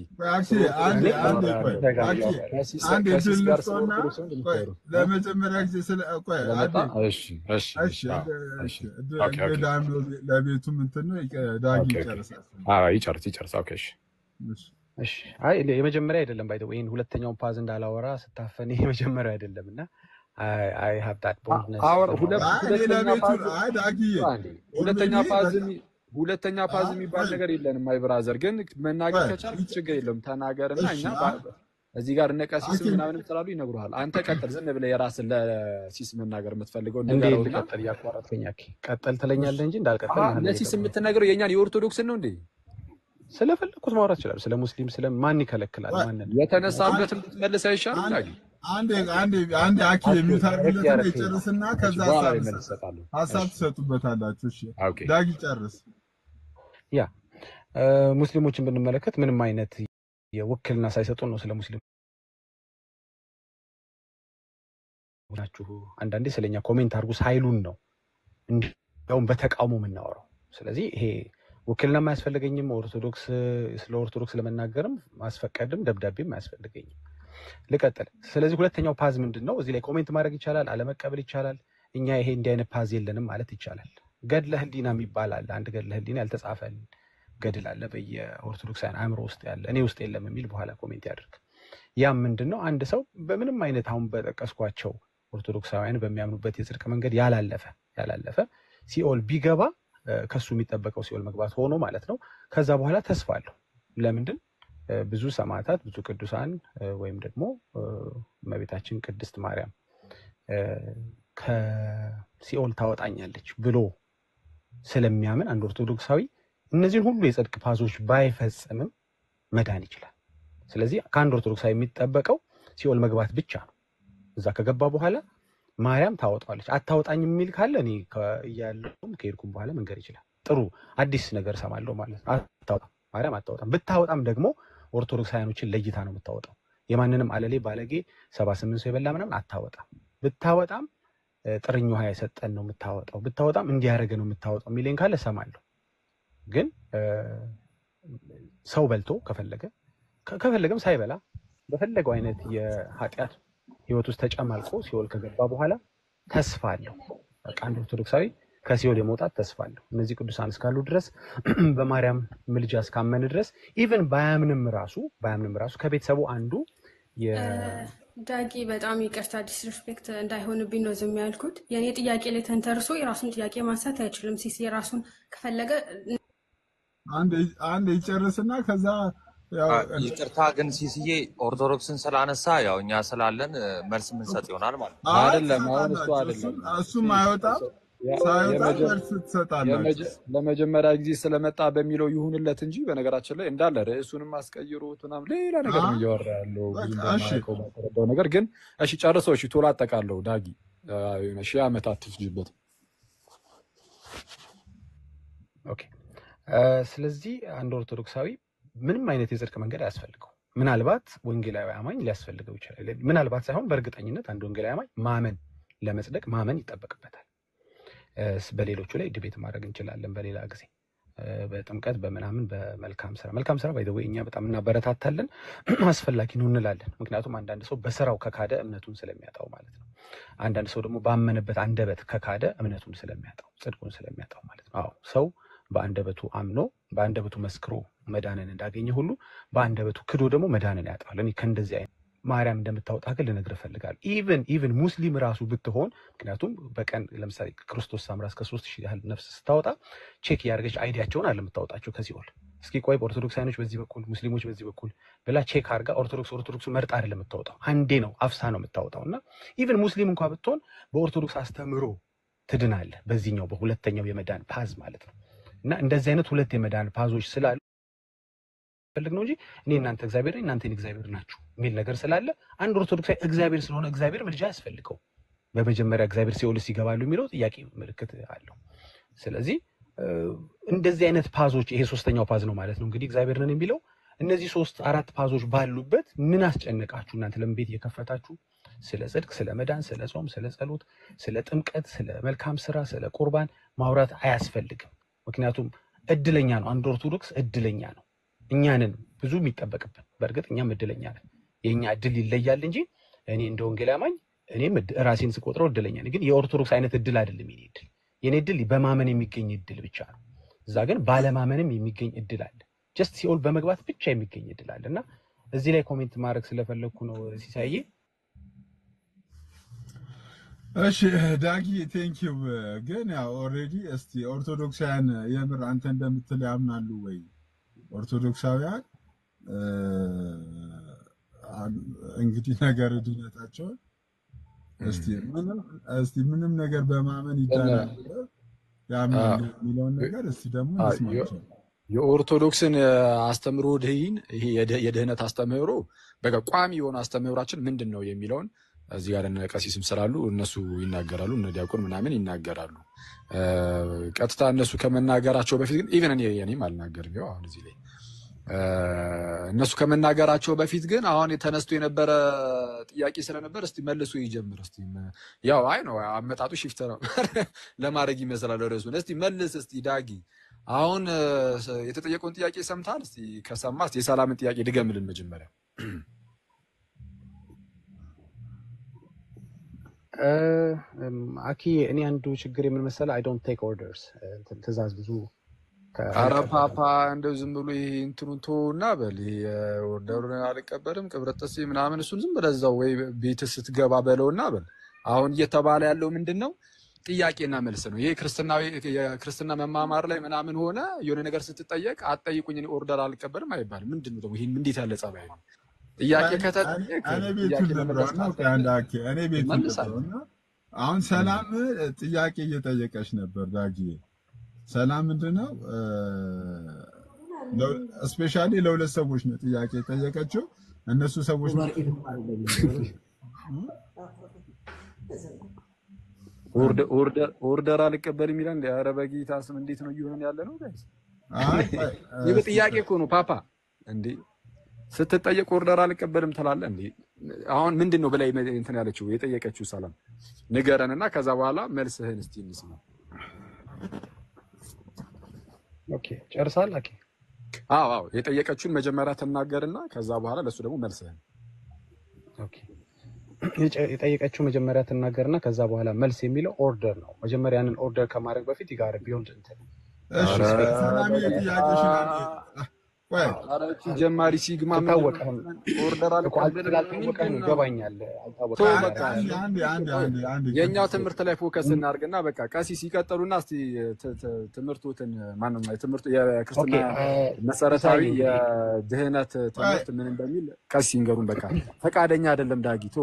ለመጀመሪያ ጊዜ ስለ ቆይ ለቤቱም እንትን ነው ዳጊ ይጨርሳል። ይጨርስ። ኦኬ እሺ። አይ የመጀመሪያ አይደለም ባይተው ይሄን ሁለተኛውን ፓዝ እንዳላወራ ስታፈን የመጀመሪያው አይደለምና አይ ሃቭ ዳት ቦልድነስ ሁለተኛ ፓዝ የሚባል ነገር የለንም። ማይ ብራዘር ግን መናገር ከቻልክ ችግር የለም ተናገርና እኛ እዚህ ጋር እነ ቀሲስ ምናምን ስላሉ ይነግሩሃል። አንተ ቀጥል፣ ዝም ብለህ የራስን ለሲስ መናገር የምትፈልገው እንደው ቀጥል። ያቋረጥከኝ ቀጥል ትለኛለህ እንጂ እንዳልቀጥል ማለት ነው። ለሲስ የምትነግረው የኛን የኦርቶዶክስ ነው እንዴ? ስለፈለኩት ማውራት ይችላል። ስለ ሙስሊም ስለ ማን ይከለክላል? ማን የተነሳበትን ብትመልስ አይሻልም? አንድ አኪ የሚታርግለት ይጨርስና ከዛ ሀሳብ ትሰጡበታላችሁ። እሺ ዳጊ ጨርስ። ያ ሙስሊሞችን ብንመለከት ምንም አይነት የውክልና ሳይሰጡን ነው ስለ ሙስሊም ናችሁ አንዳንዴ ስለኛ ኮሜንት አድርጉ ሳይሉን ነው እንዲያውም በተቃውሞ የምናወራው። ስለዚህ ይሄ ውክልና ማያስፈልገኝም፣ ኦርቶዶክስ ስለ ኦርቶዶክስ ለመናገርም ማስፈቀድም ደብዳቤም ማያስፈልገኝም። ልቀጥል። ስለዚህ ሁለተኛው ፓዝ ምንድነው? እዚህ ላይ ኮሜንት ማድረግ ይቻላል፣ አለመቀበል ይቻላል። እኛ ይሄ እንዲህ አይነት ፓዝ የለንም ማለት ይቻላል። ገድለ ህሊና የሚባል አለ። አንድ ገድለ ህሊና ያልተጻፈ ገድል አለ በየኦርቶዶክሳውያን አእምሮ ውስጥ ያለ፣ እኔ ውስጥ የለም የሚል በኋላ ኮሜንት ያድርግ። ያም ምንድነው? አንድ ሰው በምንም አይነት አሁን በጠቀስኳቸው ኦርቶዶክሳውያን በሚያምኑበት የጽድቅ መንገድ ያላለፈ ሲኦል ቢገባ ከሱ የሚጠበቀው ሲኦል መግባት ሆኖ ማለት ነው። ከዛ በኋላ ተስፋ አለው። ለምንድን ብዙ ሰማዕታት ብዙ ቅዱሳን ወይም ደግሞ እመቤታችን ቅድስት ማርያም ከሲኦል ታወጣኛለች ብሎ ስለሚያምን አንድ ኦርቶዶክሳዊ እነዚህን ሁሉ የጽድቅ ፓዞች ባይፈጽምም መዳን ይችላል። ስለዚህ ከአንድ ኦርቶዶክሳዊ የሚጠበቀው ሲኦል መግባት ብቻ ነው። እዛ ከገባ በኋላ ማርያም ታወጣለች። አታወጣኝ የሚል ካለ እኔ እያለሁም ከሄድኩም በኋላ መንገር ይችላል። ጥሩ አዲስ ነገር ሰማለሁ ማለት ነው። አታወጣም፣ ማርያም አታወጣም። ብታወጣም ደግሞ ኦርቶዶክሳውያኖችን ለይታ ነው የምታወጣው። የማንንም አለሌ ባለጌ 78 ሰው የበላ ምናምን አታወጣም። ብታወጣም ጥርኝ ውሃ የሰጠን ነው የምታወጣው። ብታወጣም እንዲያደርገ ነው የምታወጣው የሚለኝ ካለ ሰማለሁ። ግን ሰው በልቶ ከፈለገም ሳይበላ በፈለገው አይነት የኃጢአት ህይወት ውስጥ ተጨማልቆ ሲኦል ከገባ በኋላ ተስፋ አለው። በቃ አንድ ኦርቶዶክሳዊ ከሲኦል የመውጣት ተስፋ አለው። እነዚህ ቅዱሳን እስካሉ ድረስ በማርያም ምልጃ እስካመን ድረስ ኢቭን ባያምንም ራሱ ከቤተሰቡ አንዱ ዳጊ በጣም ይቅርታ ዲስሪስፔክት እንዳይሆንብኝ ነው ዝም ያልኩት። የኔ ጥያቄ ላይ ተንተርሶ የራሱን ጥያቄ ማንሳት አይችልም። ሲሲ የራሱን ከፈለገ አንድ ይጨርስና ከዛ ይቅርታ ግን ሲሲዬ ኦርቶዶክስን ስላነሳ ያው እኛ ስላለን መልስ የምንሰጥ ይሆናል ማለት ነው። አይደለም አሁን እሱ አይደለም እሱም አይወጣም ለመጀመሪያ ጊዜ ስለመጣ በሚለው ይሁንለት እንጂ በነገራችን ላይ እንዳለ ርዕሱንም አስቀይሩት ምናምን ሌላ ነገር ነው እያወራ ያለው ብዙ ነገር ግን እሺ ጨርሰው እሺ ቶሎ አጠቃለው ዳጊ ሺህ ዓመት አትፍጅበት። ኦኬ ስለዚህ አንድ ኦርቶዶክሳዊ ምንም አይነት የጽድቅ መንገድ አያስፈልገው። ምናልባት ወንጌላዊ አማኝ ሊያስፈልገው ይችላል። ምናልባት ሳይሆን በእርግጠኝነት አንድ ወንጌላዊ አማኝ ማመን ለመጽደቅ ማመን ይጠበቅበታል። በሌሎቹ ላይ ዲቤት ማድረግ እንችላለን በሌላ ጊዜ። በጥምቀት በምናምን መልካም ስራ ባይ ዘ ዌይ እኛ በጣም እናበረታታለን፣ አስፈላጊ ነው እንላለን። ምክንያቱም አንዳንድ ሰው በስራው ከካደ እምነቱን ስለሚያጣው ማለት ነው። አንዳንድ ሰው ደግሞ ባመነበት አንደበት ከካደ እምነቱን ስለሚያጣው ጽድቁን ስለሚያጣው ማለት ነው። አዎ ሰው በአንደበቱ አምኖ በአንደበቱ መስክሮ መዳንን እንዳገኘ ሁሉ በአንደበቱ ክዶ ደግሞ መዳንን ያጣል። እኔ ከእንደዚህ አይነት ማርያም እንደምታወጣ ግን ልነግርህ እፈልጋለሁ። ኢቭን ሙስሊም ራሱ ብትሆን ምክንያቱም በቀን ለምሳሌ ክርስቶስ ሳምራ እስከ 3000 ያህል ነፍስ ስታወጣ ቼክ ያደርገች አይዲያቸውን አለ የምታወጣቸው ከሲኦል እስኪ ቆይ ኦርቶዶክሳውያኖች በዚህ በኩል ሙስሊሞች በዚህ በኩል ብላ ቼክ አድርጋ ኦርቶዶክሱ መርጣ አይደለም የምታወጣው፣ አንዴ ነው አፍሳ ነው የምታወጣው። እና ኢቭን ሙስሊም እንኳን ብትሆን በኦርቶዶክስ አስተምሮ ትድናለህ፣ በዚህኛው በሁለተኛው የመዳን ፓዝ ማለት ነው። እና እንደዚህ አይነት ሁለት የመዳን ፓዞች ስላሉ ፈልግ ነው እንጂ እኔ እናንተ እግዚአብሔር ነኝ እናንተ እግዚአብሔር ናችሁ የሚል ነገር ስላለ አንድ ኦርቶዶክሳዊ እግዚአብሔር ስለሆነ እግዚአብሔር ምልጃ ያስፈልገው በመጀመሪያ እግዚአብሔር ሲኦልስ ይገባሉ የሚለው ጥያቄ ምልክት አለው። ስለዚህ እንደዚህ አይነት ፓዞች ይሄ ሶስተኛው ፓዝ ነው ማለት ነው እንግዲህ እግዚአብሔር ነን የሚለው። እነዚህ 3-4 ፓዞች ባሉበት ምን አስጨነቃችሁ እናንተ? ለምን ቤት እየከፈታችሁ ስለ ጽድቅ፣ ስለ መዳን፣ ስለ ጾም፣ ስለ ጸሎት፣ ስለ ጥምቀት፣ ስለ መልካም ስራ፣ ስለ ቁርባን ማውራት አያስፈልግም። ምክንያቱም እድለኛ ነው አንድ ኦርቶዶክስ እድለኛ ነው። እኛንን ብዙ የሚጠበቅብን በእርግጥ እኛም እድለኛ ነን። የኛ እድል ይለያል እንጂ እኔ እንደ ወንጌል አማኝ እኔም ራሴን ስቆጥረው እድለኛ ነኝ። ግን የኦርቶዶክስ አይነት እድል አይደለም የኔ እድል። የኔ እድል በማመን የሚገኝ እድል ብቻ ነው። እዛ ግን ባለማመንም የሚገኝ እድል አለ። ጀስት ሲኦል በመግባት ብቻ የሚገኝ እድል አለና እዚህ ላይ ኮሜንት ማድረግ ስለፈለኩ ነው ሲሳይዬ። እሺ ዳጊ ቴንክ ዩ። ግን ያው ኦልሬዲ እስቲ ኦርቶዶክሳውያን የምር አንተ እንደምትል ያምናሉ ወይ? ኦርቶዶክሳውያን እንግዲህ ነገር ድነታቸው እስቲ ምንም ነገር በማመን ይዳናል ያምናሉ የሚለውን ነገር እስቲ ደግሞ እንስማቸው። የኦርቶዶክስን አስተምሮ ድህን ይሄ የድህነት አስተምህሮ በቃ ቋሚ የሆነ አስተምህሯችን ምንድን ነው የሚለውን እዚህ ጋር እነ ቀሲስም ስላሉ እነሱ ይናገራሉ፣ እነ ዲያቆን ምናምን ይናገራሉ። ቀጥታ እነሱ ከመናገራቸው በፊት ግን ኢቭን እኔም አልናገርም። ያው አሁን እዚህ ላይ እነሱ ከመናገራቸው በፊት ግን አሁን ተነስቶ የነበረ ጥያቄ ስለነበር እስቲ መልሶ ይጀምር። እስቲ ያው አይ ነው አመጣጡ ሽፍት ነው ለማድረግ ይመስላል ርዕሱን። እስቲ መልስ እስቲ ዳጊ አሁን የተጠየቀውን ጥያቄ ሰምታል? እስቲ ከሰማስ የሰላምን ጥያቄ ድገምልን መጀመሪያ። አኪ እኔ አንዱ ችግር የምን መሰለህ አይ ዶንት ቴክ ኦርደርስ ትእዛዝ ብዙ ኧረ ፓፓ እንደው ዝም ብሎ ይሄ እንትኑን ተውና በል ኦርደሩን አልቀበልም ቅብረጠስ ምናምን እሱን ዝም ብለህ እዛው ወይ ቤት ስትገባ በለውና በል። አሁን እየተባለ ያለው ምንድነው? ጥያቄና መልስ ነው። ይሄ የክርስትና መማማር ላይ ምናምን ሆነ የሆነ ነገር ስትጠየቅ አትጠይቁኝ እኔ ኦርደር አልቀበልም አይባልም። ምንድነው ደግሞ ይሄን እንዴት ያለ ጸባይ ነው? ጥያቄ ከተጠየቀ እኔ ቤቱን ልምራና ከአንዳኪ እኔ ቤቱን ልምራና አሁን ሰላም ጥያቄ እየጠየቀች ነበር ዳጊ። ሰላም ምንድነው? ስፔሻሊ ለሁለት ሰዎች ነው ጥያቄ የጠየቀችው። እነሱ ሰዎች ኦርደር አልቀበልም ይላል። ኧረ በጌታ ስም እንዴት ነው እየሆነ ያለ ነው ጋይስ? ይሄ ጥያቄ እኮ ነው ፓፓ። እንዴ ስትጠየቅ ኦርደር አልቀበልም ትላለህ እንዴ? አሁን ምንድነው በላይ እንትን ያለችው የጠየቀችው ሰላም ንገረንና ከዛ በኋላ መልስህን እስቲ እንስማ። ኦኬ ጨርሳል? ኦኬ አዎ የጠየቀችውን መጀመሪያ ተናገርና ከዛ በኋላ ለሱ ደግሞ መልስህን። ኦኬ የጠየቀችው መጀመሪያ ተናገርና ከዛ በኋላ መልስ የሚለው ኦርደር ነው። መጀመሪያ ያንን ኦርደር ከማድረግ በፊት ይጋር ቢዮንድ እንትን እሺ ሰላም የጥያቄሽን ቆይ አራቺ ጀማሪ ሲግማ ታወቀህ ኦርደር አልቀበልም ይገባኛል። አንድ የኛው ትምህርት ላይ ፎከስ እናድርግና በቃ ቀሲስ ይቀጥሉና እስቲ ትምህርቱን ማንንም ትምህርቱ የክርስትና መሰረታዊ የድህነት ትምህርት ምን እንደሚል ቀሲስ ይንገሩን። በቃ ፈቃደኛ አይደለም ዳጊቶ።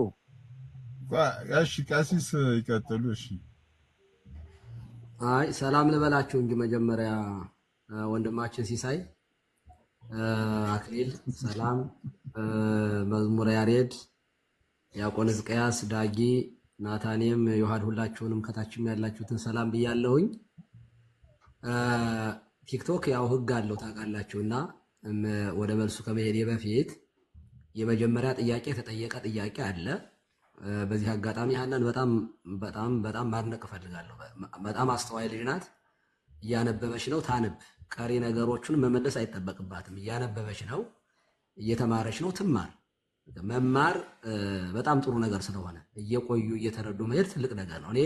እሺ ቀሲስ ይቀጥሉ። እሺ አይ ሰላም ልበላችሁ እንጂ መጀመሪያ ወንድማችን ሲሳይ አክሊል ሰላም፣ መዝሙረ ያሬድ፣ ዲያቆን ሕዝቅያስ፣ ዳጊ፣ ናታኔም፣ ዮሐድ ሁላችሁንም ከታችም ያላችሁትን ሰላም ብያለሁኝ። ቲክቶክ ያው ህግ አለው ታውቃላችሁና ወደ መልሱ ከመሄዴ በፊት የመጀመሪያ ጥያቄ የተጠየቀ ጥያቄ አለ። በዚህ አጋጣሚ ሀናን በጣም ማድነቅ እፈልጋለሁ። በጣም አስተዋይ ልጅ ናት። እያነበበች ነው፣ ታንብ። ቀሪ ነገሮችን መመለስ አይጠበቅባትም። እያነበበች ነው፣ እየተማረች ነው፣ ትማር። መማር በጣም ጥሩ ነገር ስለሆነ እየቆዩ እየተረዱ መሄድ ትልቅ ነገር ነው። እኔ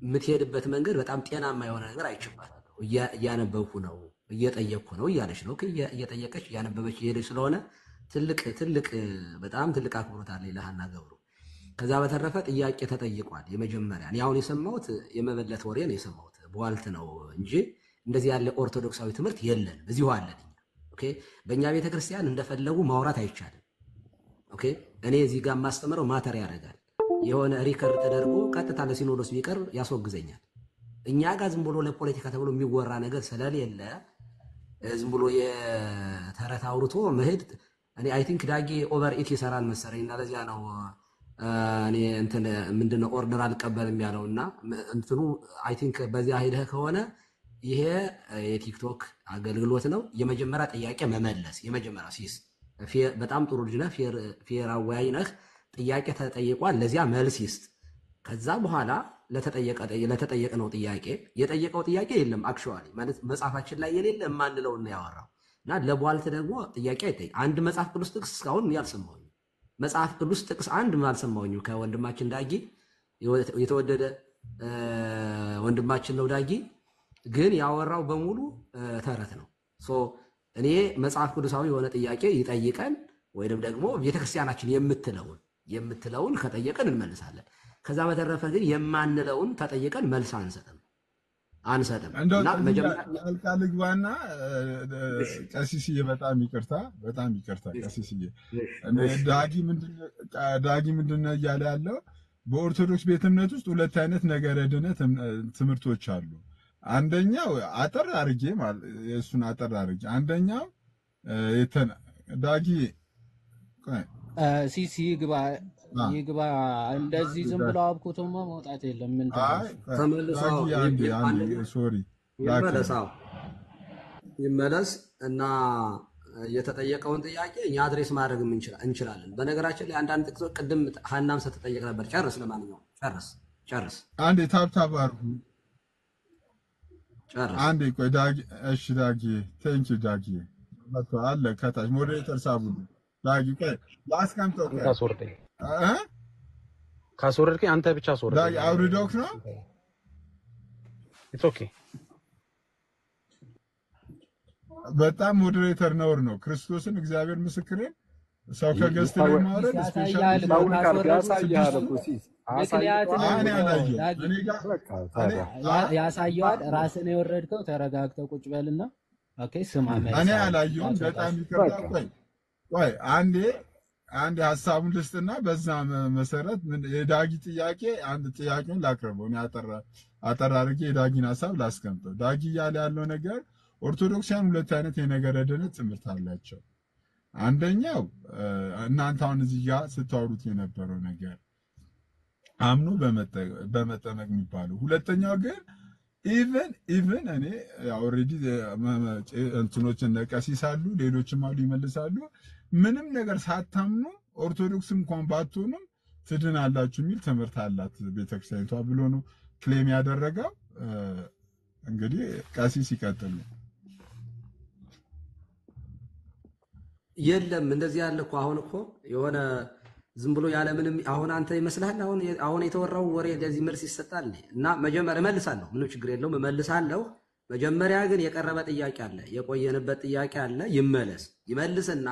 የምትሄድበት መንገድ በጣም ጤናማ የሆነ ነገር አይችባታለሁ። እያነበብኩ ነው፣ እየጠየቅኩ ነው እያለች ነው። እየጠየቀች እያነበበች እየሄደች ስለሆነ ትልቅ በጣም ትልቅ አክብሮት አለኝ ለሀና ገብሩ። ከዛ በተረፈ ጥያቄ ተጠይቋል። የመጀመሪያ እኔ አሁን የሰማሁት የመበለት ወሬ ነው የሰማሁት፣ በዋልት ነው እንጂ እንደዚህ ያለ ኦርቶዶክሳዊ ትምህርት የለንም። እዚሁ አለን እኛ ኦኬ በእኛ ቤተክርስቲያን እንደፈለጉ ማውራት አይቻልም። ኦኬ እኔ እዚህ ጋር ማስተምረው ማተር ያደርጋል። የሆነ ሪከርድ ተደርጎ ቀጥታ ለሲኖዶስ ቢቀርብ ያስወግዘኛል። እኛ ጋር ዝም ብሎ ለፖለቲካ ተብሎ የሚወራ ነገር ስለሌለ ዝም ብሎ የተረት አውርቶ መሄድ እኔ አይ ቲንክ ዳጊ ኦቨር ኢት ይሰራል መሰለኝ እና ለዚያ ነው እኔ እንትን ምንድነው ኦርደር አልቀበልም ያለውና እንትኑ አይ ቲንክ በዚያ ሄደህ ከሆነ ይሄ የቲክቶክ አገልግሎት ነው። የመጀመሪያ ጥያቄ መመለስ የመጀመሪያ ሲስ በጣም ጥሩ ልጅ ነህ፣ ፌር አወያይ ነህ። ጥያቄ ተጠይቋል፣ ለዚያ መልስ ይስጥ። ከዛ በኋላ ለተጠየቀው ጥያቄ የጠየቀው ጥያቄ የለም አክቹዋሊ ማለት መጽሐፋችን ላይ የሌለ የማንለው ነው ያወራው እና ለቧልት ደግሞ ጥያቄ አይጠይቅ። አንድ መጽሐፍ ቅዱስ ጥቅስ እስካሁን ያልሰማሁኝ መጽሐፍ ቅዱስ ጥቅስ አንድ አልሰማሁኝም ከወንድማችን ዳጊ። የተወደደ ወንድማችን ነው ዳጊ፣ ግን ያወራው በሙሉ ተረት ነው። ሶ እኔ መጽሐፍ ቅዱሳዊ የሆነ ጥያቄ ይጠይቀን ወይንም ደግሞ ቤተክርስቲያናችን የምትለውን ከጠየቀን እንመልሳለን። ከዛ በተረፈ ግን የማንለውን ተጠይቀን መልስ አንሰጥም። እና መጀመሪያ ልግባና ቀሲስዬ በጣም ይቅርታ ቀሲስዬ ዳጊ ምንድነው እያለ ያለው? በኦርቶዶክስ ቤተ እምነት ውስጥ ሁለት አይነት ነገረ ድነት ትምህርቶች አሉ። አንደኛው አጠር አርጌ ማለት እሱን አጠር አርጌ አንደኛው ዳጊ ሲሲ ይግባ እንደዚህ ዝም ብለው አብኩቶማ መውጣት የለም። ምን ተመልሰው ሶሪ ይመለስ እና የተጠየቀውን ጥያቄ እኛ አድሬስ ማድረግ እንችላለን። በነገራችን ላይ አንዳንድ ጥቅሶች ቅድም ሀናም ስትጠየቅ ነበር። ጨርስ፣ ለማንኛውም ጨርስ። አንዴ ታብታብ አድርጉ። ጨርስ አንዴ ቆይ ዳጊ። እሺ ዳጊ ቴንክ ዩ ዳጊ መጥቶ አለ ከታች ሞዴሬተር ሳቡሉ ዳጊ ቆይ ላስቀምጠው ካስወረድከኝ አንተ ብቻ አስወርድ። ዳጊ አውርዶክ ነው ኢትስ ኦኬ። በጣም ሞዴሬተር ነውር ነው። ክርስቶስን እግዚአብሔር ምስክሬን ሰው ከገስት ላይ ማውረድ ስፔሻሊ ያሳየዋል። ራስን የወረድከው ተረጋግተው ቁጭ በልና ኦኬ ስማ። እኔ አላየሁም። በጣም ይቅርታ። ቆይ አንዴ ሀሳቡን ልስጥና በዛ መሰረት የዳጊ ጥያቄ አንድ ጥያቄውን ላቅርበው። እኔ አጠር አድርጌ የዳጊን ሀሳብ ላስቀምጠው። ዳጊ እያለ ያለው ነገር ኦርቶዶክሳውያን ሁለት አይነት የነገረ ድነት ትምህርት አላቸው። አንደኛው እናንተ አሁን እዚህ ጋር ስታወሩት የነበረው ነገር አምኖ በመጠመቅ የሚባለው። ሁለተኛው ግን ኢቭን እኔ ኦልሬዲ እንትኖችን ነቀሲሳሉ ሌሎችም አሉ ይመልሳሉ። ምንም ነገር ሳታምኑ ኦርቶዶክስ እንኳን ባትሆኑም ትድናላችሁ የሚል ትምህርት አላት ቤተክርስቲያኒቷ ብሎ ነው ክሌም ያደረገው። እንግዲህ ቀሲስ ይቀጥሉ። የለም እንደዚህ ያለ እኮ አሁን እኮ የሆነ ዝም ብሎ ያለ ምንም አሁን አንተ ይመስልሃል አሁን የተወራው ወሬ እንደዚህ መልስ ይሰጣል እና መጀመሪያ እመልሳለሁ። ምንም ችግር የለውም እመልሳለሁ። መጀመሪያ ግን የቀረበ ጥያቄ አለ፣ የቆየንበት ጥያቄ አለ። ይመልስና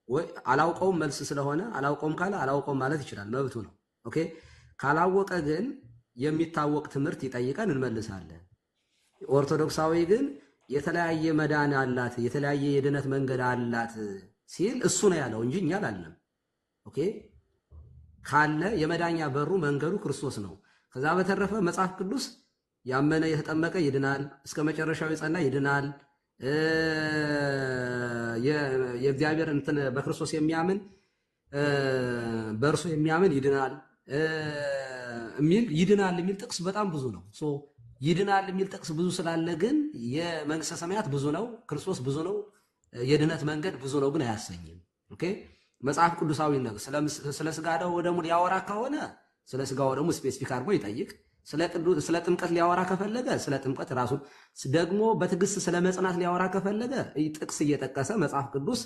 ወይ አላውቀውም መልስ ስለሆነ አላውቀውም ካለ አላውቀውም ማለት ይችላል፣ መብቱ ነው። ኦኬ ካላወቀ ግን የሚታወቅ ትምህርት ይጠይቀን እንመልሳለን። ኦርቶዶክሳዊ ግን የተለያየ መዳን አላት፣ የተለያየ የድነት መንገድ አላት ሲል እሱ ነው ያለው እንጂ እኛ አላልንም። ኦኬ ካለ የመዳኛ በሩ መንገዱ ክርስቶስ ነው። ከዛ በተረፈ መጽሐፍ ቅዱስ ያመነ የተጠመቀ ይድናል፣ እስከ መጨረሻው የጸና ይድናል፣ የእግዚአብሔር እንትን በክርስቶስ የሚያምን በእርሱ የሚያምን ይድናል የሚል ጥቅስ በጣም ብዙ ነው። ሶ ይድናል የሚል ጥቅስ ብዙ ስላለ ግን የመንግስተ ሰማያት ብዙ ነው፣ ክርስቶስ ብዙ ነው፣ የድነት መንገድ ብዙ ነው ግን አያሰኝም። ኦኬ መጽሐፍ ቅዱሳዊ ነው። ስለ ስጋ ወደሙ ሊያወራ ከሆነ ስለ ስጋው ደግሞ ስፔሲፊክ አድርጎ ይጠይቅ። ስለ ጥምቀት ሊያወራ ከፈለገ ስለ ጥምቀት ራሱ ደግሞ በትዕግስት ስለ መጽናት ሊያወራ ከፈለገ ጥቅስ እየጠቀሰ መጽሐፍ ቅዱስ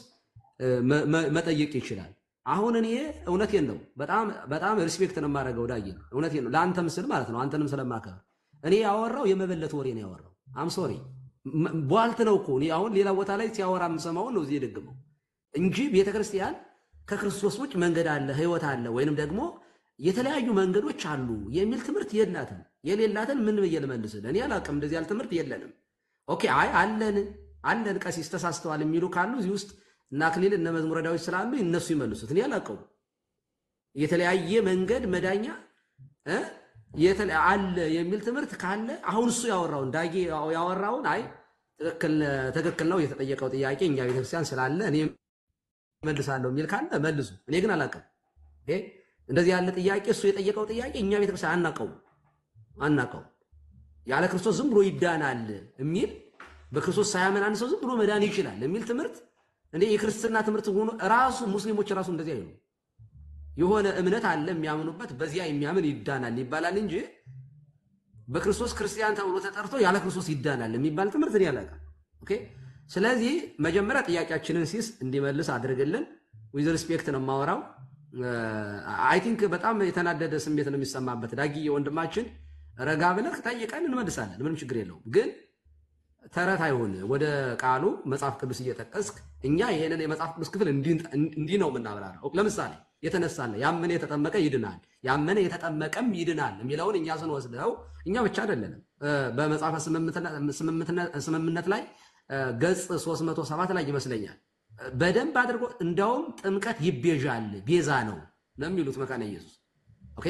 መጠየቅ ይችላል። አሁን እኔ እውነቴን ነው በጣም ሪስፔክት ነው የማደርገው ዳጊ፣ እውነቴን ነው ለአንተ ምስል ማለት ነው፣ አንተንም ስለማከብር እኔ ያወራው የመበለት ወሬ ነው ያወራው። አም ሶሪ ቧልት ነው እኮ እኔ አሁን ሌላ ቦታ ላይ ሲያወራ የምሰማውን ነው እዚህ የደግመው እንጂ ቤተክርስቲያን ከክርስቶስ ውጭ መንገድ አለ ህይወት አለ ወይንም ደግሞ የተለያዩ መንገዶች አሉ የሚል ትምህርት የላትም። የሌላትን ምን ብዬ ልመልስልህ? እኔ አላውቅም። እንደዚህ ያለ ትምህርት የለንም። ኦኬ አይ አንደን ቀሲስ ተሳስተዋል የሚሉ ካሉ እዚህ ውስጥ እና አክሊል እነ መዝሙረ ዳዊት ስላሉ እነሱ ይመልሱት። እኔ አላውቀውም። የተለያየ መንገድ መዳኛ አለ የሚል ትምህርት ካለ አሁን እሱ ያወራውን ዳጊ ያወራውን አይ ትክክል ነው የተጠየቀው ጥያቄ እኛ ቤተክርስቲያን ስላለ እኔ መልሳለሁ የሚል ካለ መልሱ። እኔ ግን አላውቅም። እንደዚህ ያለ ጥያቄ እሱ የጠየቀው ጥያቄ እኛ ቤተክርስቲያን አናውቀው። ያለ ክርስቶስ ዝም ብሎ ይዳናል የሚል በክርስቶስ ሳያመን አንድ ሰው ዝም ብሎ መዳን ይችላል የሚል ትምህርት እንዴ የክርስትና ትምህርት ሆኖ ራሱ ሙስሊሞች ራሱ እንደዚህ አይሉ። የሆነ እምነት አለ የሚያምኑበት በዚያ የሚያምን ይዳናል ይባላል እንጂ በክርስቶስ ክርስቲያን ተብሎ ተጠርቶ ያለ ክርስቶስ ይዳናል የሚባል ትምህርት ነው ያላቀ። ኦኬ ስለዚህ መጀመሪያ ጥያቄያችንን ሲስ እንዲመልስ አድርገልን ዊዝ ሪስፔክት ነው ማወራው። አይ ቲንክ በጣም የተናደደ ስሜት ነው የሚሰማበት። ዳጊዬ ወንድማችን ረጋ ብለህ ጠይቀን እንመልሳለን፣ ምንም ችግር የለውም። ግን ተረት አይሆን ወደ ቃሉ መጽሐፍ ቅዱስ እየጠቀስክ እኛ ይሄንን የመጽሐፍ ቅዱስ ክፍል እንዲህ ነው የምናብራራው። ለምሳሌ የተነሳለ ያመነ የተጠመቀ ይድናል፣ ያመነ የተጠመቀም ይድናል የሚለውን እኛ ስንወስደው እኛ ብቻ አይደለንም። በመጽሐፈ ስምምነት ላይ ገጽ 307 ላይ ይመስለኛል በደንብ አድርጎ እንደውም ጥምቀት ይቤዣል ቤዛ ነው የሚሉት መካነ ኢየሱስ። ኦኬ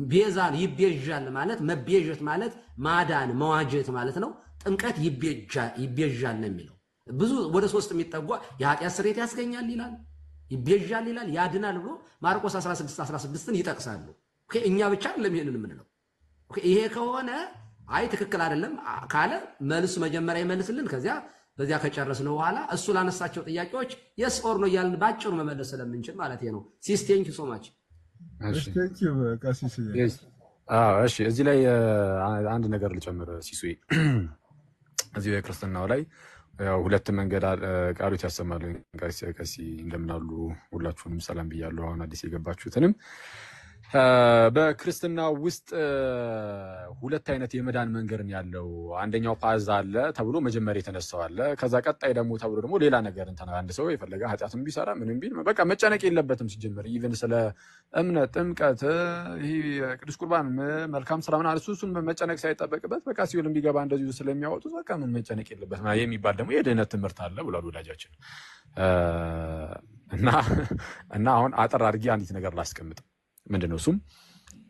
ቤዛን ይቤዣል ማለት መቤዠት ማለት ማዳን መዋጀት ማለት ነው። ጥምቀት ይቤዣል ነው የሚለው። ብዙ ወደ 3 የሚጠጓ የኃጢአት ስርየት ያስገኛል ይላል፣ ይቤዣል ይላል፣ ያድናል ብሎ ማርቆስ 16:16ን ይጠቅሳሉ። ኦኬ እኛ ብቻ አይደለም ይሄንን የምንለው። ኦኬ ይሄ ከሆነ አይ ትክክል አይደለም ካለ መልሱ መጀመሪያ ይመልስልን። ከዚያ በዚያ ከጨረስነው በኋላ እሱ ላነሳቸው ጥያቄዎች የስ ኦር ነው እያልን ባጭሩ መመለስ ስለምንችል ማለት ነው። ሲስ ቴንክ ዩ ሶ ማች። እሺ እዚህ ላይ አንድ ነገር ልጨምር ሲሱይ። እዚህ የክርስትናው ላይ ያው ሁለት መንገድ ቃሎት ያሰማሉ። ቀሲ እንደምናሉ ሁላችሁንም ሰላም ብያለሁ። አሁን አዲስ የገባችሁትንም በክርስትና ውስጥ ሁለት አይነት የመዳን መንገድ ያለው አንደኛው ፓዝ አለ ተብሎ መጀመሪያ የተነሳው አለ። ከዛ ቀጣይ ደግሞ ሌላ ነገር እንተና አንድ ሰው የፈለገ ኃጢአቱን ቢሰራ ምንም ቢል በቃ መጨነቅ የለበትም። ሲጀመር ኢቭን ስለ እምነት ጥምቀት፣ ይሄ ቅዱስ ቁርባን፣ መልካም ስራ ምናምን እሱን መጨነቅ ሳይጠበቅበት በቃ ሲሆን ቢገባ እንደዚሁ ስለሚያወጡት በቃ ምን መጨነቅ የለበትም የሚባል ደግሞ የድህነት ትምህርት አለ ብሏል ወዳጃችን። እና አሁን አጠር አድርጌ አንዲት ነገር ላስቀምጥ። ምንድነው እሱም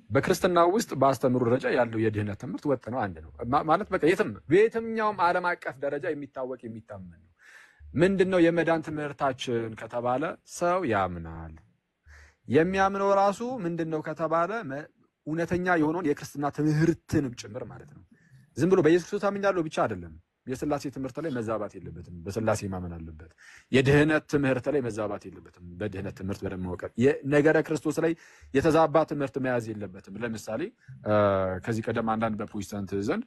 በክርስትና ውስጥ በአስተምሮ ደረጃ ያለው የድህነት ትምህርት ወጥ ነው፣ አንድ ነው ማለት በቃ በየትኛውም ዓለም አቀፍ ደረጃ የሚታወቅ የሚታመን ነው። ምንድነው የመዳን ትምህርታችን ከተባለ ሰው ያምናል። የሚያምነው ራሱ ምንድነው ከተባለ እውነተኛ የሆነውን የክርስትና ትምህርትን ጭምር ማለት ነው። ዝም ብሎ በኢየሱስ ክርስቶስ አምኛለሁ ብቻ አይደለም። የሥላሴ ትምህርት ላይ መዛባት የለበትም፣ በሥላሴ ማመን አለበት። የድህነት ትምህርት ላይ መዛባት የለበትም፣ በድህነት ትምህርት በደንብ ማወቅ። የነገረ ክርስቶስ ላይ የተዛባ ትምህርት መያዝ የለበትም። ለምሳሌ ከዚህ ቀደም አንዳንድ በፕሮቴስታንት ዘንድ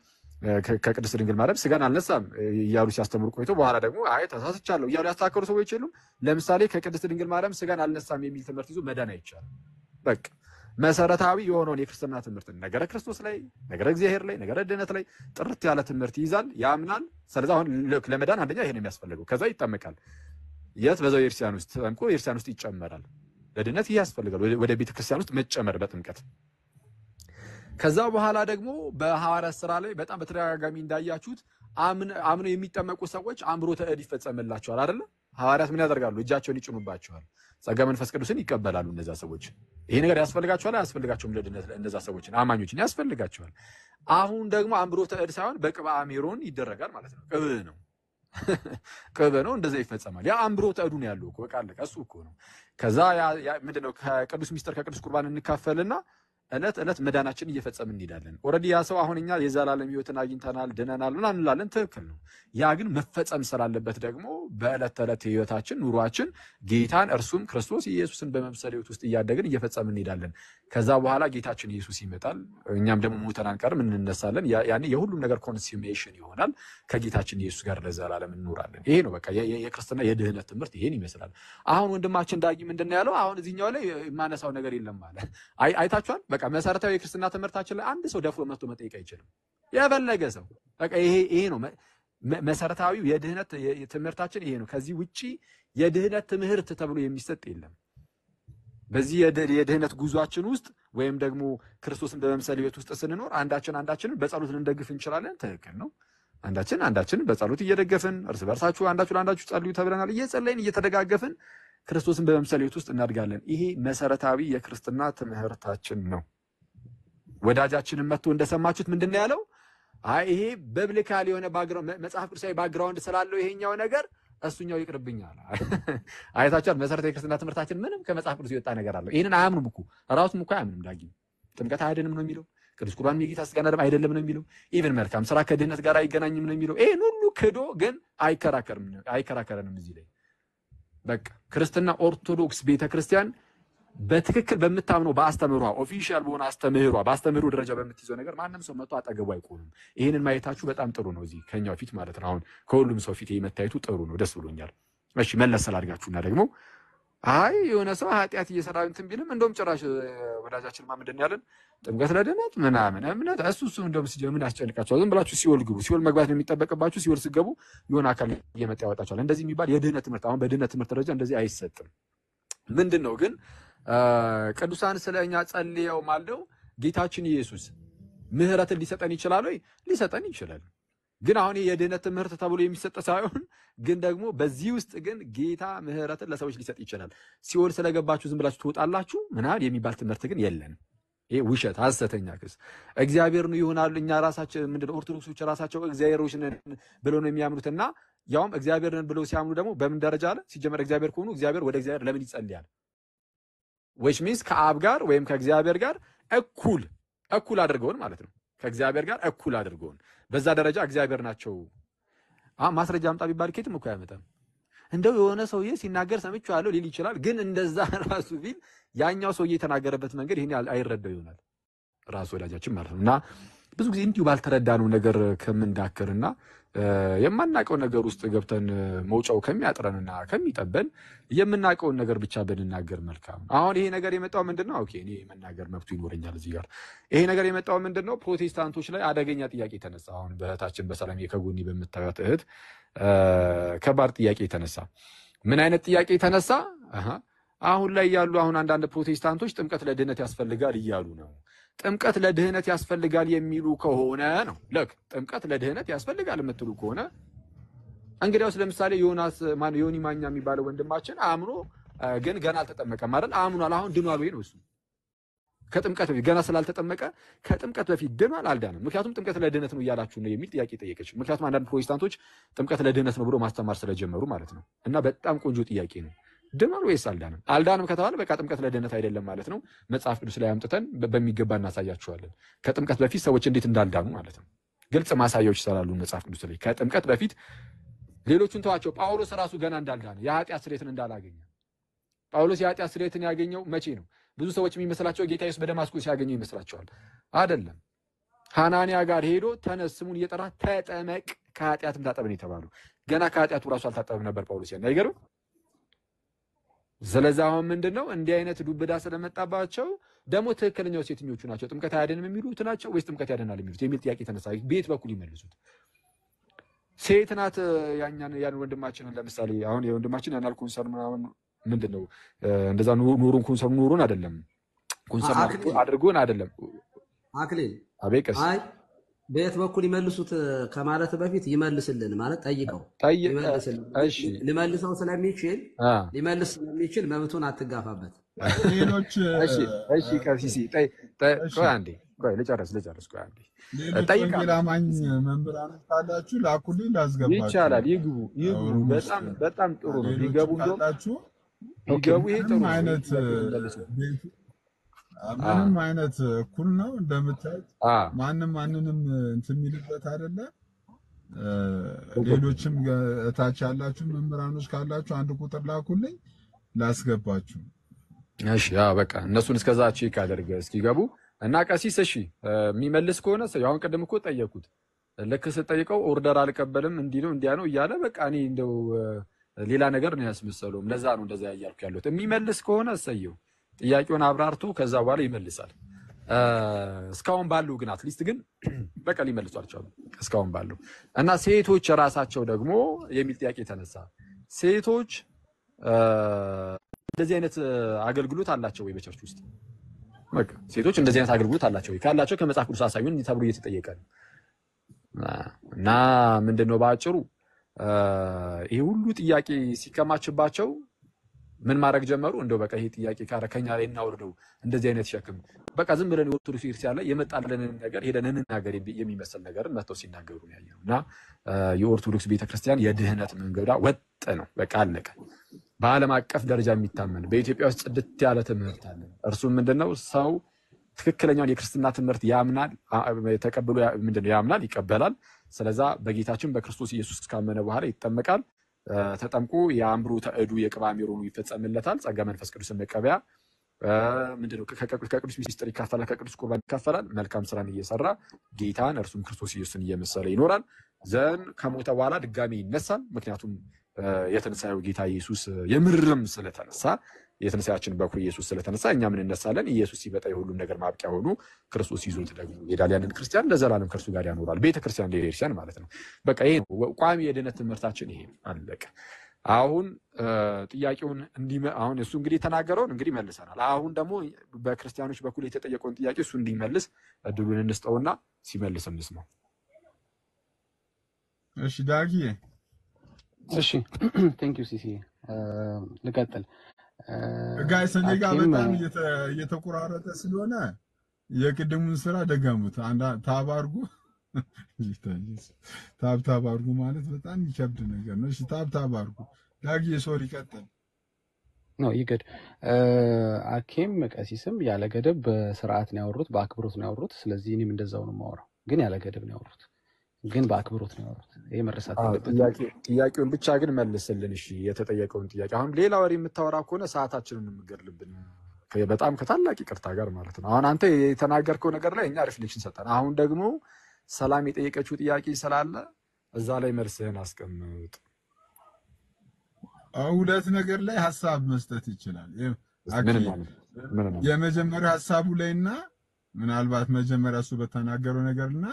ከቅድስት ድንግል ማርያም ስጋን አልነሳም እያሉ ሲያስተምሩ ቆይቶ በኋላ ደግሞ አይ ተሳስቻለሁ እያሉ ያስተካከሉ ሰዎች የሉም። ለምሳሌ ከቅድስት ድንግል ማርያም ስጋን አልነሳም የሚል ትምህርት ይዞ መዳን አይቻልም። በቃ መሰረታዊ የሆነውን የክርስትና ትምህርት ነገረ ክርስቶስ ላይ፣ ነገረ እግዚአብሔር ላይ፣ ነገረ ድህነት ላይ ጥርት ያለ ትምህርት ይይዛል፣ ያምናል። ስለዚህ አሁን ለመዳን አንደኛ ይሄን የሚያስፈልገው ከዛ ይጠመቃል። በዛው የክርስቲያን ውስጥ ተጠምቆ የክርስቲያን ውስጥ ይጨመራል። ለድህነት ይሄ ያስፈልጋል፣ ወደ ቤተ ክርስቲያን ውስጥ መጨመር በጥምቀት። ከዛ በኋላ ደግሞ በሐዋርያት ሥራ ላይ በጣም በተደጋጋሚ እንዳያችሁት አምነው የሚጠመቁ ሰዎች አምሮተ እድ ይፈጸምላቸዋል አይደለ? ሐዋርያት ምን ያደርጋሉ? እጃቸውን ይጭኑባቸዋል፣ ጸጋ መንፈስ ቅዱስን ይቀበላሉ። እነዛ ሰዎች ይሄ ነገር ያስፈልጋቸዋል አያስፈልጋቸውም? ለድነት እነዛ ሰዎችን አማኞችን ያስፈልጋቸዋል። አሁን ደግሞ አምሮተ እድ ሳይሆን በቅብአ ሜሮን ይደረጋል ማለት ነው። ቅብ ነው፣ እንደዛ ይፈጸማል። ያ አምሮተ እዱ ነው ያለው እኮ በቃ አለቀ። እሱ እኮ ነው። ከዛ ምንድነው ከቅዱስ ሚስጥር ከቅዱስ ቁርባን እንካፈልና እለት እለት መዳናችን እየፈጸምን እንሄዳለን። ኦልሬዲ ያ ሰው አሁን እኛ የዘላለም ሕይወትን አግኝተናል ድነናል ምናምን እንላለን። ትክክል ነው። ያ ግን መፈጸም ስላለበት ደግሞ በእለት ተዕለት ሕይወታችን ኑሯችን ጌታን እርሱም ክርስቶስ ኢየሱስን በመምሰል ሕይወት ውስጥ እያደግን እየፈጸምን እንሄዳለን። ከዛ በኋላ ጌታችን ኢየሱስ ይመጣል፣ እኛም ደግሞ ሞተን አንቀርም፣ እንነሳለን። ያኔ የሁሉም ነገር ኮንሱሜሽን ይሆናል። ከጌታችን ኢየሱስ ጋር ለዘላለም እንኖራለን። ይሄ ነው በቃ የክርስትና የድህነት ትምህርት ይሄን ይመስላል። አሁን ወንድማችን ዳጊ ምንድነው ያለው? አሁን እዚህኛው ላይ የማነሳው ነገር የለም ማለት አይታችኋል። በቃ መሰረታዊ የክርስትና ትምህርታችን ላይ አንድ ሰው ደፍሮ መጥቶ መጠየቅ አይችልም። የፈለገ ሰው በቃ ይሄ ነው መሰረታዊው የድህነት ትምህርታችን ይሄ ነው። ከዚህ ውጪ የድህነት ትምህርት ተብሎ የሚሰጥ የለም። በዚህ የድህነት ጉዟችን ውስጥ ወይም ደግሞ ክርስቶስን በመምሰል ሕይወት ውስጥ ስንኖር አንዳችንን በጸሎት ልንደግፍ እንችላለን። ትክክል ነው። አንዳችን በጸሎት እየደገፍን እርስ በርሳችሁ አንዳችሁ ለአንዳችሁ ጸልዩ ተብለናል። እየጸለይን እየተደጋገፍን ክርስቶስን በመምሰል ሕይወት ውስጥ እናድጋለን። ይሄ መሰረታዊ የክርስትና ትምህርታችን ነው። ወዳጃችንን መጥቶ እንደሰማችሁት ምንድነው ያለው? አይ ይሄ በብሊካል የሆነ መጽሐፍ ቅዱሳዊ ባክግራውንድ ስላለው ይሄኛው ነገር እሱኛው ይቅርብኛል። አይታችኋል። መሰረታዊ የክርስትና ትምህርታችን ምንም ከመጽሐፍ ቅዱስ የወጣ ነገር አለው። ይሄንን አያምኑም እኮ ራሱም እኮ አያምንም። ዳጊ ጥምቀት አይደለም ነው የሚለው። ቅዱስ ቁርባን የጌታ ሥጋና ደም አይደለም ነው የሚለው። ኢቭን መልካም ስራ ከድህነት ጋር አይገናኝም ነው የሚለው። ይሄን ሁሉ ክዶ ግን አይከራከርንም እዚህ ላይ። በቃ ክርስትና ኦርቶዶክስ ቤተክርስቲያን በትክክል በምታምነው በአስተምህሯ ኦፊሻል በሆነ በአስተምህሮ ደረጃ በምትይዘው ነገር ማንም ሰው መጥቶ አጠገቡ አይቆምም። ይሄንን ማየታችሁ በጣም ጥሩ ነው። እዚህ ከኛው ፊት ማለት ነው። አሁን ከሁሉም ሰው ፊት መታየቱ ጥሩ ነው። ደስ ብሎኛል። እሺ መለስ ስላድርጋችሁና ደግሞ አይ የሆነ ሰው ኃጢአት እየሰራ እንትን ቢልም እንደውም ጭራሽ ወዳጃችን ምንድን ነው ያለን? ጥምቀት ለድህነት ምናምን እምነት እሱ እንደውም ምን ያስጨንቃችኋል? ዝም ብላችሁ ሲኦል ግቡ። ሲኦል መግባት ነው የሚጠበቅባችሁ። ሲኦል ስገቡ የሆነ አካል እየመጣ ያወጣችኋል። እንደዚህ የሚባል የድህነት ትምህርት አሁን በድህነት ትምህርት ደረጃ እንደዚህ አይሰጥም። ምንድን ነው ግን ቅዱሳን ስለኛ ጸልየው ማልደው ጌታችን ኢየሱስ ምህረትን ሊሰጠን ይችላል ወይ? ሊሰጠን ይችላል። ግን አሁን የድህነት ትምህርት ተብሎ የሚሰጥ ሳይሆን ግን ደግሞ በዚህ ውስጥ ግን ጌታ ምህረትን ለሰዎች ሊሰጥ ይችላል። ሲኦል ስለገባችሁ ዝም ብላችሁ ትወጣላችሁ ምናምን የሚባል ትምህርት ግን የለንም። ይሄ ውሸት፣ ሐሰተኛ ክስ። እግዚአብሔር ነው ይሆናል። እኛ ራሳችን ምንድነው ኦርቶዶክሶች ራሳቸው እግዚአብሔሮች ነን ብለው ነው የሚያምኑትና ያውም እግዚአብሔር ነን ብለው ሲያምኑ ደግሞ በምን ደረጃ አለ? ሲጀመር እግዚአብሔር ከሆኑ እግዚአብሔር ወደ እግዚአብሔር ለምን ይጸልያል? which means ከአብ ጋር ወይም ከእግዚአብሔር ጋር እኩል አድርገውን ማለት ነው። ከእግዚአብሔር ጋር እኩል አድርገውን በዛ ደረጃ እግዚአብሔር ናቸው። ማስረጃ አምጣ ቢባል ከየትም እኮ አያመጣም። እንደው የሆነ ሰውዬ ሲናገር ሰምቼዋለሁ ሊል ይችላል። ግን እንደዛ ራሱ ቢል ያኛው ሰውዬ የተናገረበት መንገድ ይሄን አይረዳው ይሆናል ራሱ ወዳጃችን ማለት ነው። እና ብዙ ጊዜ እንዲሁ ባልተረዳነው ነገር ከምንዳከርና የማናውቀው ነገር ውስጥ ገብተን መውጫው ከሚያጥረንና ከሚጠበን የምናውቀውን ነገር ብቻ ብንናገር መልካም ነው። አሁን ይሄ ነገር የመጣው ምንድነው? ኦኬ እኔ መናገር መብቱ ይኖረኛል እዚህ ጋር። ይሄ ነገር የመጣው ምንድነው? ፕሮቴስታንቶች ላይ አደገኛ ጥያቄ ተነሳ። አሁን በእህታችን በሰላም ከጎኒ በምታዩት እህት ከባድ ጥያቄ ተነሳ። ምን አይነት ጥያቄ ተነሳ? አሁን ላይ ያሉ አንዳንድ ፕሮቴስታንቶች ጥምቀት ለድህነት ያስፈልጋል እያሉ ነው። ጥምቀት ለድህነት ያስፈልጋል የሚሉ ከሆነ ነው ለክ ጥምቀት ለድህነት ያስፈልጋል የምትሉ ከሆነ እንግዲያውስ ለምሳሌ ዮኒ ማኛ የሚባለው ወንድማችን አምኖ ግን ገና አልተጠመቀም አይደል? አምኗል። አሁን ድኗል ወይ ነው እሱ? ከጥምቀት በፊት ገና ስላልተጠመቀ ከጥምቀት በፊት ድኗል አልዳንም? ምክንያቱም ጥምቀት ለድህነት ነው እያላችሁ ነው የሚል ጥያቄ ጠየቀች። ምክንያቱም አንዳንድ ፕሮቴስታንቶች ጥምቀት ለድህነት ነው ብሎ ማስተማር ስለጀመሩ ማለት ነው። እና በጣም ቆንጆ ጥያቄ ነው። ድኗል ወይስ አልዳንም? አልዳንም ከተባለ በቃ ጥምቀት ለድህነት አይደለም ማለት ነው። መጽሐፍ ቅዱስ ላይ አምጥተን በሚገባ እናሳያቸዋለን። ከጥምቀት በፊት ሰዎች እንዴት እንዳልዳኑ ማለት ነው። ግልጽ ማሳያዎች ስላሉ መጽሐፍ ቅዱስ ላይ ከጥምቀት በፊት ሌሎቹን ተዋቸው። ጳውሎስ ራሱ ገና እንዳልዳነ የኃጢአት ስርየትን እንዳላገኘ። ጳውሎስ የኃጢአት ስርየትን ያገኘው መቼ ነው? ብዙ ሰዎች የሚመስላቸው ጌታ ኢየሱስ በደማስቆ ሲያገኘው ይመስላቸዋል። አይደለም። ሐናንያ ጋር ሄዶ ተነስ ስሙን እየጠራ ተጠመቅ ከኃጢአትም ታጠብን የተባሉ ገና ከኃጢአቱ ራሱ አልታጠብም ነበር ጳውሎስ። ያን አይገርም? ስለዚህ አሁን ምንድነው እንዲህ አይነት ዱብዳ ስለመጣባቸው ደግሞ ትክክለኛው የትኞቹ ናቸው? ጥምቀት አያድንም የሚሉት ናቸው ወይስ ጥምቀት ያድናል የሚሉት የሚል ጥያቄ ተነሳ። ቤት በኩል ይመልሱት። ሴት ናት ያን ወንድማችንን ለምሳሌ አሁን የወንድማችን ያናል ኮንሰርን ምናምን ምንድነው እንደዛ ኑሩን አይደለም ኮንሰርን አድርጎን አይደለም አክሊል አቤቀስ በየት በኩል ይመልሱት ከማለት በፊት ይመልስልን ማለት ጠይቀው ሊመልሰው ስለሚችል መብቱን አትጋፋበት። ሌሎች እሺ ከሲሲ ቆይ አንዴ ልጨርስ ቆይ አንዴ ወንጌላማኝ መምህራን ካላችሁ ላኩልኝ ላስገባችሁ። ይቻላል። ይግቡ በጣም ጥሩ ነው። ይገቡ ይሄ ጥሩ አይነት ምንም አይነት እኩል ነው እንደምታዩት። ማንንም እንትን የሚልበት አይደለ። ሌሎችም እታች ያላችሁ መምህራኖች ካላችሁ አንድ ቁጥር ላኩልኝ ላስገባችሁ። እሺ በቃ እነሱን እስከዛ ቼክ አድርገ እስኪገቡ እና ቀሲስ እሺ የሚመልስ ከሆነ አሁን ቀደም እኮ ጠየቁት። ልክ ስጠይቀው ኦርደር አልቀበልም እንዲህ ነው እንዲያ ነው እያለ በቃ እኔ እንደው ሌላ ነገር ነው ያስመሰለው። ለዛ ነው እንደዛ ያያልኩ ያሉት። የሚመልስ ከሆነ እሰየው ጥያቄውን አብራርቶ ከዛ በኋላ ይመልሳል። እስካሁን ባለው ግን አትሊስት ግን በቃ ሊመልሱ አልቻሉም እስካሁን ባለው። እና ሴቶች ራሳቸው ደግሞ የሚል ጥያቄ ተነሳ። ሴቶች እንደዚህ አይነት አገልግሎት አላቸው ወይ በቸርች ውስጥ? በቃ ሴቶች እንደዚህ አይነት አገልግሎት አላቸው ወይ? ካላቸው ከመጽሐፍ ቅዱስ አሳዩን ተብሎ እየተጠየቀ ነው። እና ምንድነው ባጭሩ ይሄ ሁሉ ጥያቄ ሲከማችባቸው ምን ማድረግ ጀመሩ? እንደው በቃ ይሄ ጥያቄ ከኛ ላይ እናወርደው፣ እንደዚህ አይነት ሸክም በቃ ዝም ብለን የኦርቶዶክስ ክርስቲያን ላይ የመጣልንን ነገር ሄደን እንናገር የሚመስል ነገርን መጥተው ሲናገሩ ነው ያየነው። እና የኦርቶዶክስ ቤተክርስቲያን የድህነት መንገዷ ወጥ ነው፣ በቃ አለቀ። በዓለም አቀፍ ደረጃ የሚታመን በኢትዮጵያ ውስጥ ጽድት ያለ ትምህርት አለ። እርሱም ምንድነው? ሰው ትክክለኛውን የክርስትና ትምህርት ያምናል፣ ተቀብሎ ምንድነው ያምናል፣ ይቀበላል። ስለዛ በጌታችን በክርስቶስ ኢየሱስ ካመነ በኋላ ይጠመቃል። ተጠምቆ የአምብሮተ እዱ የቅባ ሜሮኑ ይፈጸምለታል። ጸጋ መንፈስ ቅዱስን መቀበያ ምንድነው? ከቅዱስ ሚስጥር ይካፈላል፣ ከቅዱስ ቁርባን ይካፈላል። መልካም ስራን እየሰራ ጌታን እርሱም ክርስቶስ ኢየሱስን እየመሰለ ይኖራል። ዘን ከሞተ በኋላ ድጋሚ ይነሳል። ምክንያቱም የትንሣኤው ጌታ ኢየሱስ የምርም ስለተነሳ የትንሣኤያችን በኩር ኢየሱስ ስለተነሳ እኛም እንነሳለን። ኢየሱስ ሲመጣ የሁሉም ነገር ማብቂያ ሆኖ ክርስቶስ ይዞት ደግሞ ይሄዳል። ያንን ክርስቲያን ለዘላለም ከእርሱ ጋር ያኖራል። ቤተክርስቲያን ለቤተክርስቲያን ማለት ነው። በቃ ይሄ ነው ቋሚ የድነት ትምህርታችን፣ ይሄ አለቀ። አሁን ጥያቄውን አሁን እሱ እንግዲህ የተናገረውን እንግዲህ መልሰናል። አሁን ደግሞ በክርስቲያኖች በኩል የተጠየቀውን ጥያቄ እሱ እንዲመልስ እድሉን እንስጠውና ሲመልስ እንስማው። እሺ ዳጊ። እሺ ቴንክ ዩ ሲሲ። ልቀጥል ጋይስ። እኔ ጋር በጣም እየተቆራረጠ ስለሆነ የቅድሙን ስራ ደገሙት። ታብ አድርጉ። ታብ አድርጉ ማለት በጣም ይከብድ ነገር ነው። እሺ ታብ አድርጉ። ዳጊ ሶሪ ቀጥል። ነው ይገድ አኬም ቀሲስም ያለ ገደብ በስርዓት ነው ያወሩት፣ በአክብሮት ነው ያወሩት። ስለዚህ እኔም እንደዛው ነው የማወራው፣ ግን ያለ ገደብ ነው ያወሩት፣ ግን በአክብሮት ነው ያወሩት። ይሄ መረሳት የለበትም። ጥያቄውን ብቻ ግን መልስልን። እሺ የተጠየቀውን ጥያቄ አሁን ሌላ ወሬ የምታወራ ከሆነ ሰዓታችንን የምገድልብን በጣም ከታላቅ ይቅርታ ጋር ማለት ነው። አሁን አንተ የተናገርከው ነገር ላይ እኛ ሪፍሌክሽን ሰጠን። አሁን ደግሞ ሰላም የጠየቀችው ጥያቄ ስላለ እዛ ላይ መልስህን አስቀምጥ። ሁለት ነገር ላይ ሐሳብ መስጠት ይችላል። የመጀመሪያው ሐሳቡ ላይና ምናልባት መጀመሪያ እሱ በተናገረው ነገርና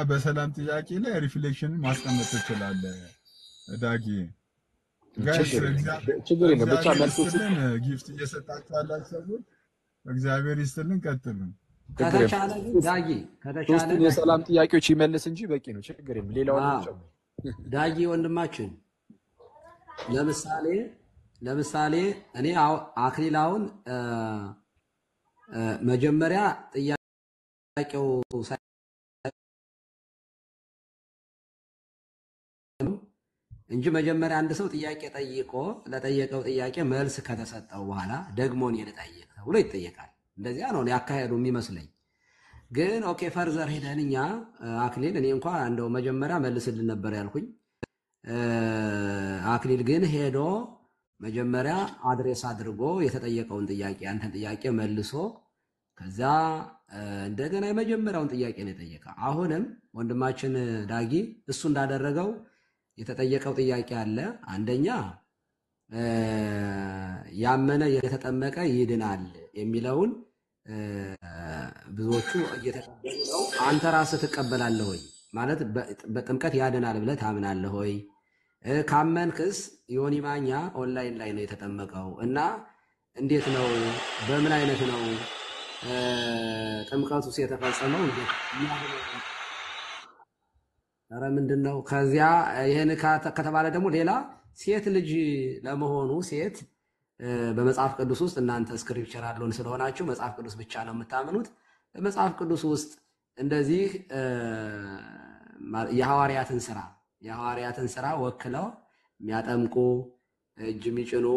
በሰላም ጥያቄ ላይ ሪፍሌክሽን ማስቀመጥ ትችላለህ ዳጊ። ጋይስ ችግር የለም ብቻ መልሶችን ጊፍት እየሰጣችሁ ያላችሁ ሰዎች እግዚአብሔር ይስጥልን። ቀጥሉ። ከተቻለ ዳጊ ከተቻለ የሰላም ጥያቄዎች ይመልስ እንጂ በቂ ነው። ችግር የለም። ሌላውን ጨምር ዳጊ ወንድማችን። ለምሳሌ እኔ አክሊላውን መጀመሪያ ጥያቄው እንጂ መጀመሪያ አንድ ሰው ጥያቄ ጠይቆ ለጠየቀው ጥያቄ መልስ ከተሰጠው በኋላ ደግሞ እኔ ልጠይቅ ተብሎ ይጠየቃል። እንደዚያ ነው ያካሄዱ የሚመስለኝ። ግን ኦኬ ፈርዘር ሄደን እኛ አክሊል እኔ እንኳን እንደው መጀመሪያ መልስልን ነበር ያልኩኝ። አክሊል ግን ሄዶ መጀመሪያ አድሬስ አድርጎ የተጠየቀውን ጥያቄ አንተን ጥያቄ መልሶ ከዛ እንደገና የመጀመሪያውን ጥያቄ ነው የጠየቀ። አሁንም ወንድማችን ዳጊ እሱ እንዳደረገው የተጠየቀው ጥያቄ አለ። አንደኛ ያመነ የተጠመቀ ይድናል የሚለውን ብዙዎቹ እየተቀበሉ ነው። አንተ ራስህ ትቀበላለህ ወይ? ማለት በጥምቀት ያድናል ብለህ ታምናለህ ወይ? ካመንክስ ዮኒ ማኛ ኦንላይን ላይ ነው የተጠመቀው እና እንዴት ነው? በምን አይነት ነው ጥምቀቱስ የተፈጸመው? እንዴት ኧረ ምንድን ነው? ከዚያ ይሄን ከተባለ ደግሞ ሌላ ሴት ልጅ ለመሆኑ ሴት በመጽሐፍ ቅዱስ ውስጥ እናንተ ስክሪፕቸር አለውን ስለሆናችሁ መጽሐፍ ቅዱስ ብቻ ነው የምታምኑት። በመጽሐፍ ቅዱስ ውስጥ እንደዚህ የሐዋርያትን ስራ ወክለው የሚያጠምቁ እጅ የሚጭኑ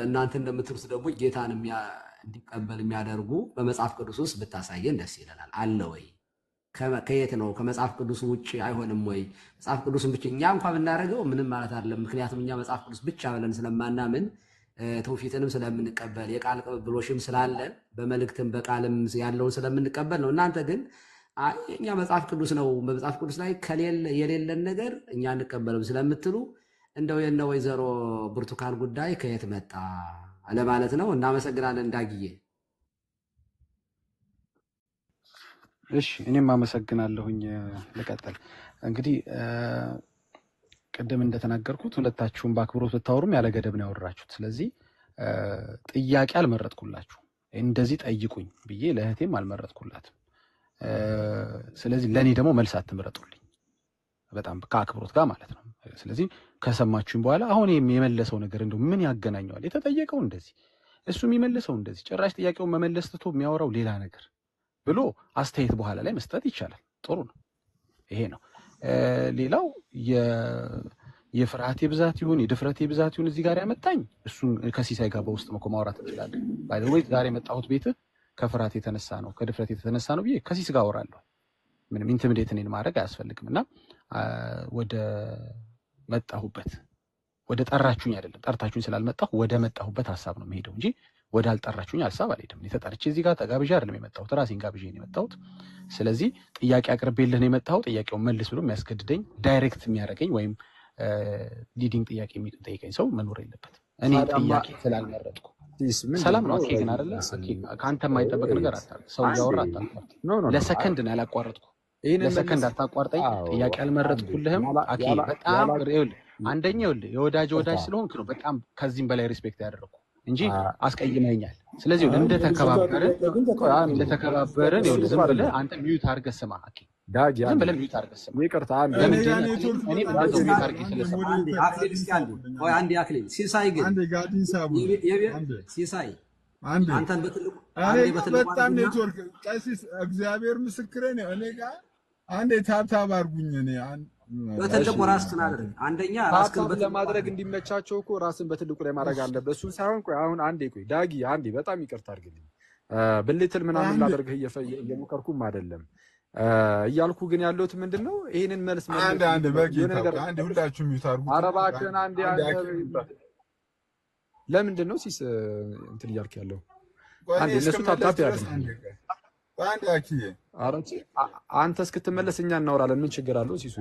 እናንተ እንደምትሉት ደግሞ ጌታን እንዲቀበል የሚያደርጉ በመጽሐፍ ቅዱስ ውስጥ ብታሳየን ደስ ይለናል። አለ ወይ? ከየት ነው? ከመጽሐፍ ቅዱስ ውጭ አይሆንም ወይ? መጽሐፍ ቅዱስን ብቻ እኛ እንኳን ብናደርገው ምንም ማለት አይደለም። ምክንያቱም እኛ መጽሐፍ ቅዱስ ብቻ ብለን ስለማናምን ትውፊትንም ስለምንቀበል የቃል ቅብብሎሽም ስላለን በመልእክትም በቃልም ያለውን ስለምንቀበል ነው። እናንተ ግን እኛ መጽሐፍ ቅዱስ ነው፣ በመጽሐፍ ቅዱስ ላይ የሌለን ነገር እኛ እንቀበልም ስለምትሉ እንደው የነ ወይዘሮ ብርቱካን ጉዳይ ከየት መጣ ለማለት ነው። እናመሰግናለን ዳጊዬ። እሺ እኔም አመሰግናለሁኝ። ልቀጥል እንግዲህ ቅድም እንደተናገርኩት ሁለታችሁም በአክብሮት ብታወሩም ያለ ገደብ ነው ያወራችሁት። ስለዚህ ጥያቄ አልመረጥኩላችሁ። እንደዚህ ጠይቁኝ ብዬ ለእህቴም አልመረጥኩላትም። ስለዚህ ለኔ ደግሞ መልስ አትምረጡልኝ በጣም ከአክብሮት ጋር ማለት ነው። ስለዚህ ከሰማችሁኝ በኋላ አሁን የመለሰው ነገር እንደው ምን ያገናኘዋል? የተጠየቀው እንደዚህ እሱ የሚመልሰው እንደዚህ ጭራሽ ጥያቄውን መመለስ ትቶ የሚያወራው ሌላ ነገር ብሎ አስተያየት በኋላ ላይ መስጠት ይቻላል። ጥሩ ነው። ይሄ ነው። ሌላው የፍርሃቴ ብዛት ይሁን የድፍረቴ ብዛት ይሁን እዚህ ጋር ያመጣኝ እሱን ከሲሳይ ጋር በውስጥ መኮ ማውራት እንችላለን። ባይ ዘ ወይ ዛሬ የመጣሁት ቤት ከፍርሃት የተነሳ ነው ከድፍረት የተነሳ ነው ብዬ ከሲስ ጋር አወራለሁ። ምንም ኢንቲሚዴት እኔን ማድረግ አያስፈልግም። እና ወደ መጣሁበት ወደ ጠራችሁኝ አይደለም ጠርታችሁኝ ስላልመጣሁ ወደ መጣሁበት ሐሳብ ነው የምሄደው እንጂ ወደ አልጠራችሁኝ ሐሳብ አልሄድም። ተጠርቼ እዚህ ጋር ተጋብዤ አይደለም የመጣሁት ራሴን ጋብዤ ነው የመጣሁት። ስለዚህ ጥያቄ አቅርቤልህ ነው የመጣሁት። ጥያቄውን መልስ ብሎ የሚያስገድደኝ ዳይሬክት የሚያደርገኝ ወይም ሊዲንግ ጥያቄ የሚጠይቀኝ ሰው መኖር የለበትም። እኔ ጥያቄ ስላልመረጥኩ ሰላም ነው። ኦኬ ግን አይደለ ከአንተ የማይጠበቅ ነገር አታርግ። ሰው ያወራ አታቋርጥ። ለሰከንድ ነው ያላቋረጥኩ። ለሰከንድ አታቋርጠኝ። ጥያቄ አልመረጥኩልህም። ኦኬ በጣም አንደኛው የወዳጅ ስለሆንክ ነው በጣም ከዚህም በላይ ሪስፔክት ያደረኩ እንጂ አስቀይመኛል። ስለዚህ እንደተከባበርን ዝም ብለህ አንተ ሚዩት አድርገህ ስማ። ኦኬ ዳጊ ዝም ብለህ ሚዩት አድርገህ ስማ። ይቅርታ አንዴ እኔ እንደዚህ ሚዩት አድርገህ ስለሰማ አክሊል እስኪ አንዴ አክሊል ሲሳይ ግን አንዴ ጋዲን ሳቡ ሲሳይ አንተን በጣም ኔትወርክ ቀሲስ እግዚአብሔር ምስክሬ ነው። እኔ ጋር አንዴ ታብታብ አድርጉኝ። እኔ በትልቁ ራስህን አድርግ። አንደኛ ራስህን ለማድረግ እንዲመቻቸው እኮ ራስን በትልቁ ላይ ማድረግ አለበት። እሱን ሳይሆን ቆይ አሁን አንዴ ዳጊ አንዴ በጣም ይቅርታ አድርግልኝ። ብልትል ምናምን ላደርግህ እየሞከርኩም አይደለም እያልኩ ግን ያለሁት ምንድነው ይሄንን መልስ አንዴ በጌታ አንዴ ሁላችሁም ይታርጉ። ኧረ እባክህን አንዴ ለምንድን ነው ሲስ እንትን እያልክ ያለው? አንዴ እነሱ ታፕታፕ ያድርጉ። አንዴ አኪዬ አረንቺ አንተ እስክትመለስ እኛ እናወራለን። ምን ችግር አለው ሲሱ?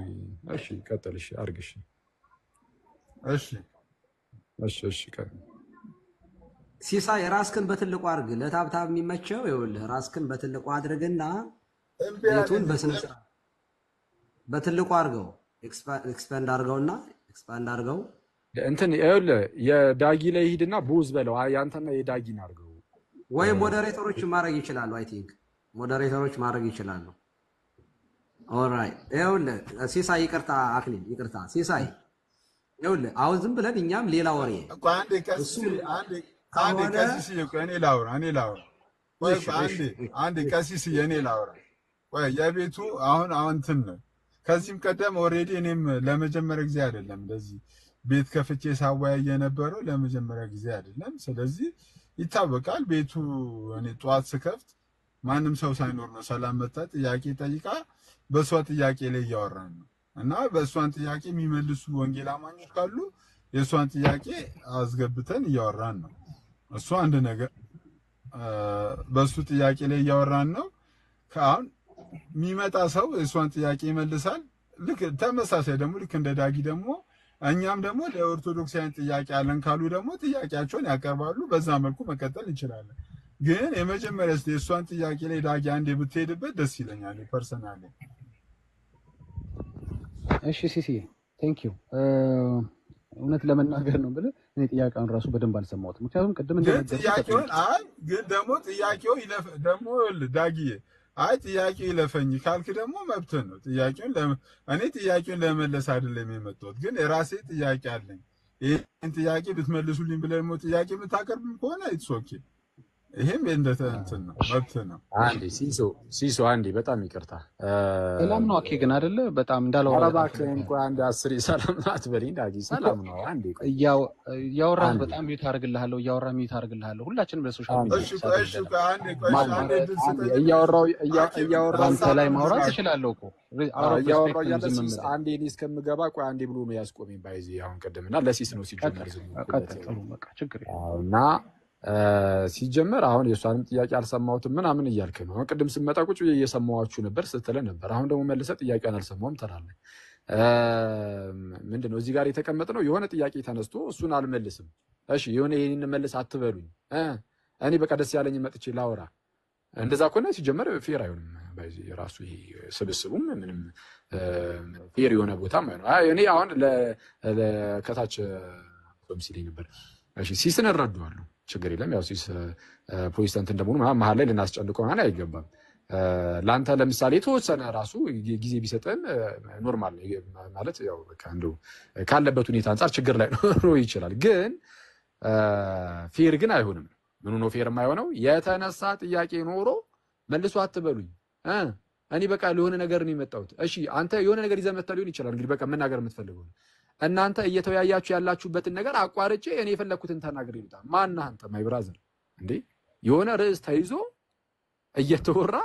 እሺ ቀጥል። እሺ አድርግ። እሺ ሲሳይ ራስህን በትልቁ አድርግ። ለታብታብ የሚመቸው ይኸውልህ ራስህን በትልቁ አድርግና ቤቱን በስነ ስርዓት በትልቁ አድርገው ኤክስፓንድ አድርገው እንትን ይኸውልህ የዳጊ ላይ ሂድና ቡዝ በለው ያንተና የዳጊን አድርገው ወይ ሞዴሬተሮች ማድረግ ይችላሉ። አይ ቲንክ ሞዴሬተሮች ማድረግ ይችላሉ። ኦልራይት ይኸውልህ ሲሳይ ይቅርታ፣ አክሊል ይቅርታ። ሲሳይ ይኸውልህ አሁን ዝም ብለን እኛም ሌላ ወሬ አንዴ ቀሲስ የኔ ላውራ ወይ የቤቱ አሁን እንትን ነው። ከዚህም ቀደም ኦልሬዲ እኔም ለመጀመሪያ ጊዜ አይደለም እንደዚህ ቤት ከፍቼ ሳወያይ የነበረው ለመጀመሪያ ጊዜ አይደለም። ስለዚህ ይታወቃል ቤቱ እኔ ጧት ስከፍት ማንም ሰው ሳይኖር ነው ሰላም መጣ ጥያቄ ጠይቃ በሷ ጥያቄ ላይ እያወራን ነው እና በሷን ጥያቄ የሚመልሱ ወንጌል አማኞች ካሉ የሷን ጥያቄ አስገብተን እያወራን ነው። እሱ አንድ ነገር በሱ ጥያቄ ላይ እያወራን ነው። ከአሁን የሚመጣ ሰው የሷን ጥያቄ ይመልሳል። ልክ ተመሳሳይ ደግሞ ልክ እንደ ዳጊ ደግሞ እኛም ደግሞ ለኦርቶዶክሳውያን ጥያቄ አለን ካሉ ደግሞ ጥያቄያቸውን ያቀርባሉ። በዛ መልኩ መቀጠል እንችላለን። ግን የመጀመሪያ የእሷን ጥያቄ ላይ ዳጊ አንዴ ብትሄድበት ደስ ይለኛል ፐርሰናሊ። እሺ ሲሲ ቴንክ ዩ። እውነት ለመናገር ነው ብለህ እኔ ጥያቄውን ራሱ በደንብ አልሰማሁትም። ምክንያቱም ቅድም ጥያቄውን ግን ደግሞ ጥያቄው ደግሞ ዳጊዬ ጥያቄው ይለፈኝ ካልክ ደግሞ መብትህ ነው። እኔ ጥያቄውን ለመመለስ አይደለም የመጣሁት፣ ግን የራሴ ጥያቄ አለኝ። ይሄን ጥያቄ ብትመልሱልኝ ብለህ ደግሞ ጥያቄ የምታቀርብ ከሆነ ኢትስ ኦኬ። ይሄም እንትን ነው መብትህ ነው። አንዴ ሲሶ አንዴ በጣም ይቅርታ ሰላም ነው። ኦኬ ግን አይደለ በጣም እንዳልወራ እባክህ እንኳን አንድ 10 ሰላም አትበለኝ ዳጊ። ሰላም ነው። አንዴ እያወራህ በጣም ሚውት አድርግልሃለሁ። ሁላችንም በሶሻል ሚዲያ እያወራሁ አንተ ላይ ማውራት እችላለሁ እኮ እያወራሁ እያለ አንዴ እኔ እስከምገባ ቆይ አንዴ ብሎ ነው ያስቆመኝ። ባይዚ አሁን ቅድምና ለሲስ ነው ሲጀመር ቀጥሉ በቃ ችግር የለም እና ሲጀመር አሁን የሷንም ጥያቄ አልሰማሁትም ምናምን እያልክ ነው። አሁን ቅድም ስመጣ ቁጭ ብዬ እየሰማኋችሁ ነበር ስትለ ነበር። አሁን ደግሞ መልሰህ ጥያቄውን አልሰማሁም ትላለህ። ምንድነው እዚህ ጋር የተቀመጥነው? የሆነ ጥያቄ ተነስቶ እሱን አልመልስም። እሺ የሆነ ይሄንን መልስ አትበሉኝ። እኔ በቃ ደስ ያለኝ መጥቼ ላውራ። እንደዛ ከሆነ ሲጀመር ፌር አይሆንም። በዚህ ራሱ ይሄ ስብስቡም ምንም ፌር የሆነ ቦታም አይሆንም። እኔ አሁን ለከታች ሲለኝ ነበር። እሺ ሲስን እረዳዋለሁ፣ ችግር የለም። ያው ሲስ ፕሮቴስታንት እንደመሆኑ መሀል ላይ ልናስጨንቀው አይገባም። ላንተ ለምሳሌ የተወሰነ ራሱ ጊዜ ቢሰጠን ኖርማል ማለት ያው በቃ እንደው ካለበት ሁኔታ አንፃር ችግር ላይ ነው ይችላል። ግን ፌር ግን አይሆንም። ምኑ ነው ፌር የማይሆነው? የተነሳ ጥያቄ ኖሮ መልሶ አትበሉኝ እኔ በቃ ለሆነ ነገር ነው የመጣሁት። እሺ አንተ የሆነ ነገር ይዘህ መጥተህ ሊሆን ይችላል። እንግዲህ በቃ መናገር የምትፈልገው እናንተ እየተወያያችሁ ያላችሁበትን ነገር አቋርጬ እኔ የፈለኩትን ተናግሬ ልጣ። ማን አንተ ማይ ብራዘር እንዴ? የሆነ ርዕስ ተይዞ እየተወራ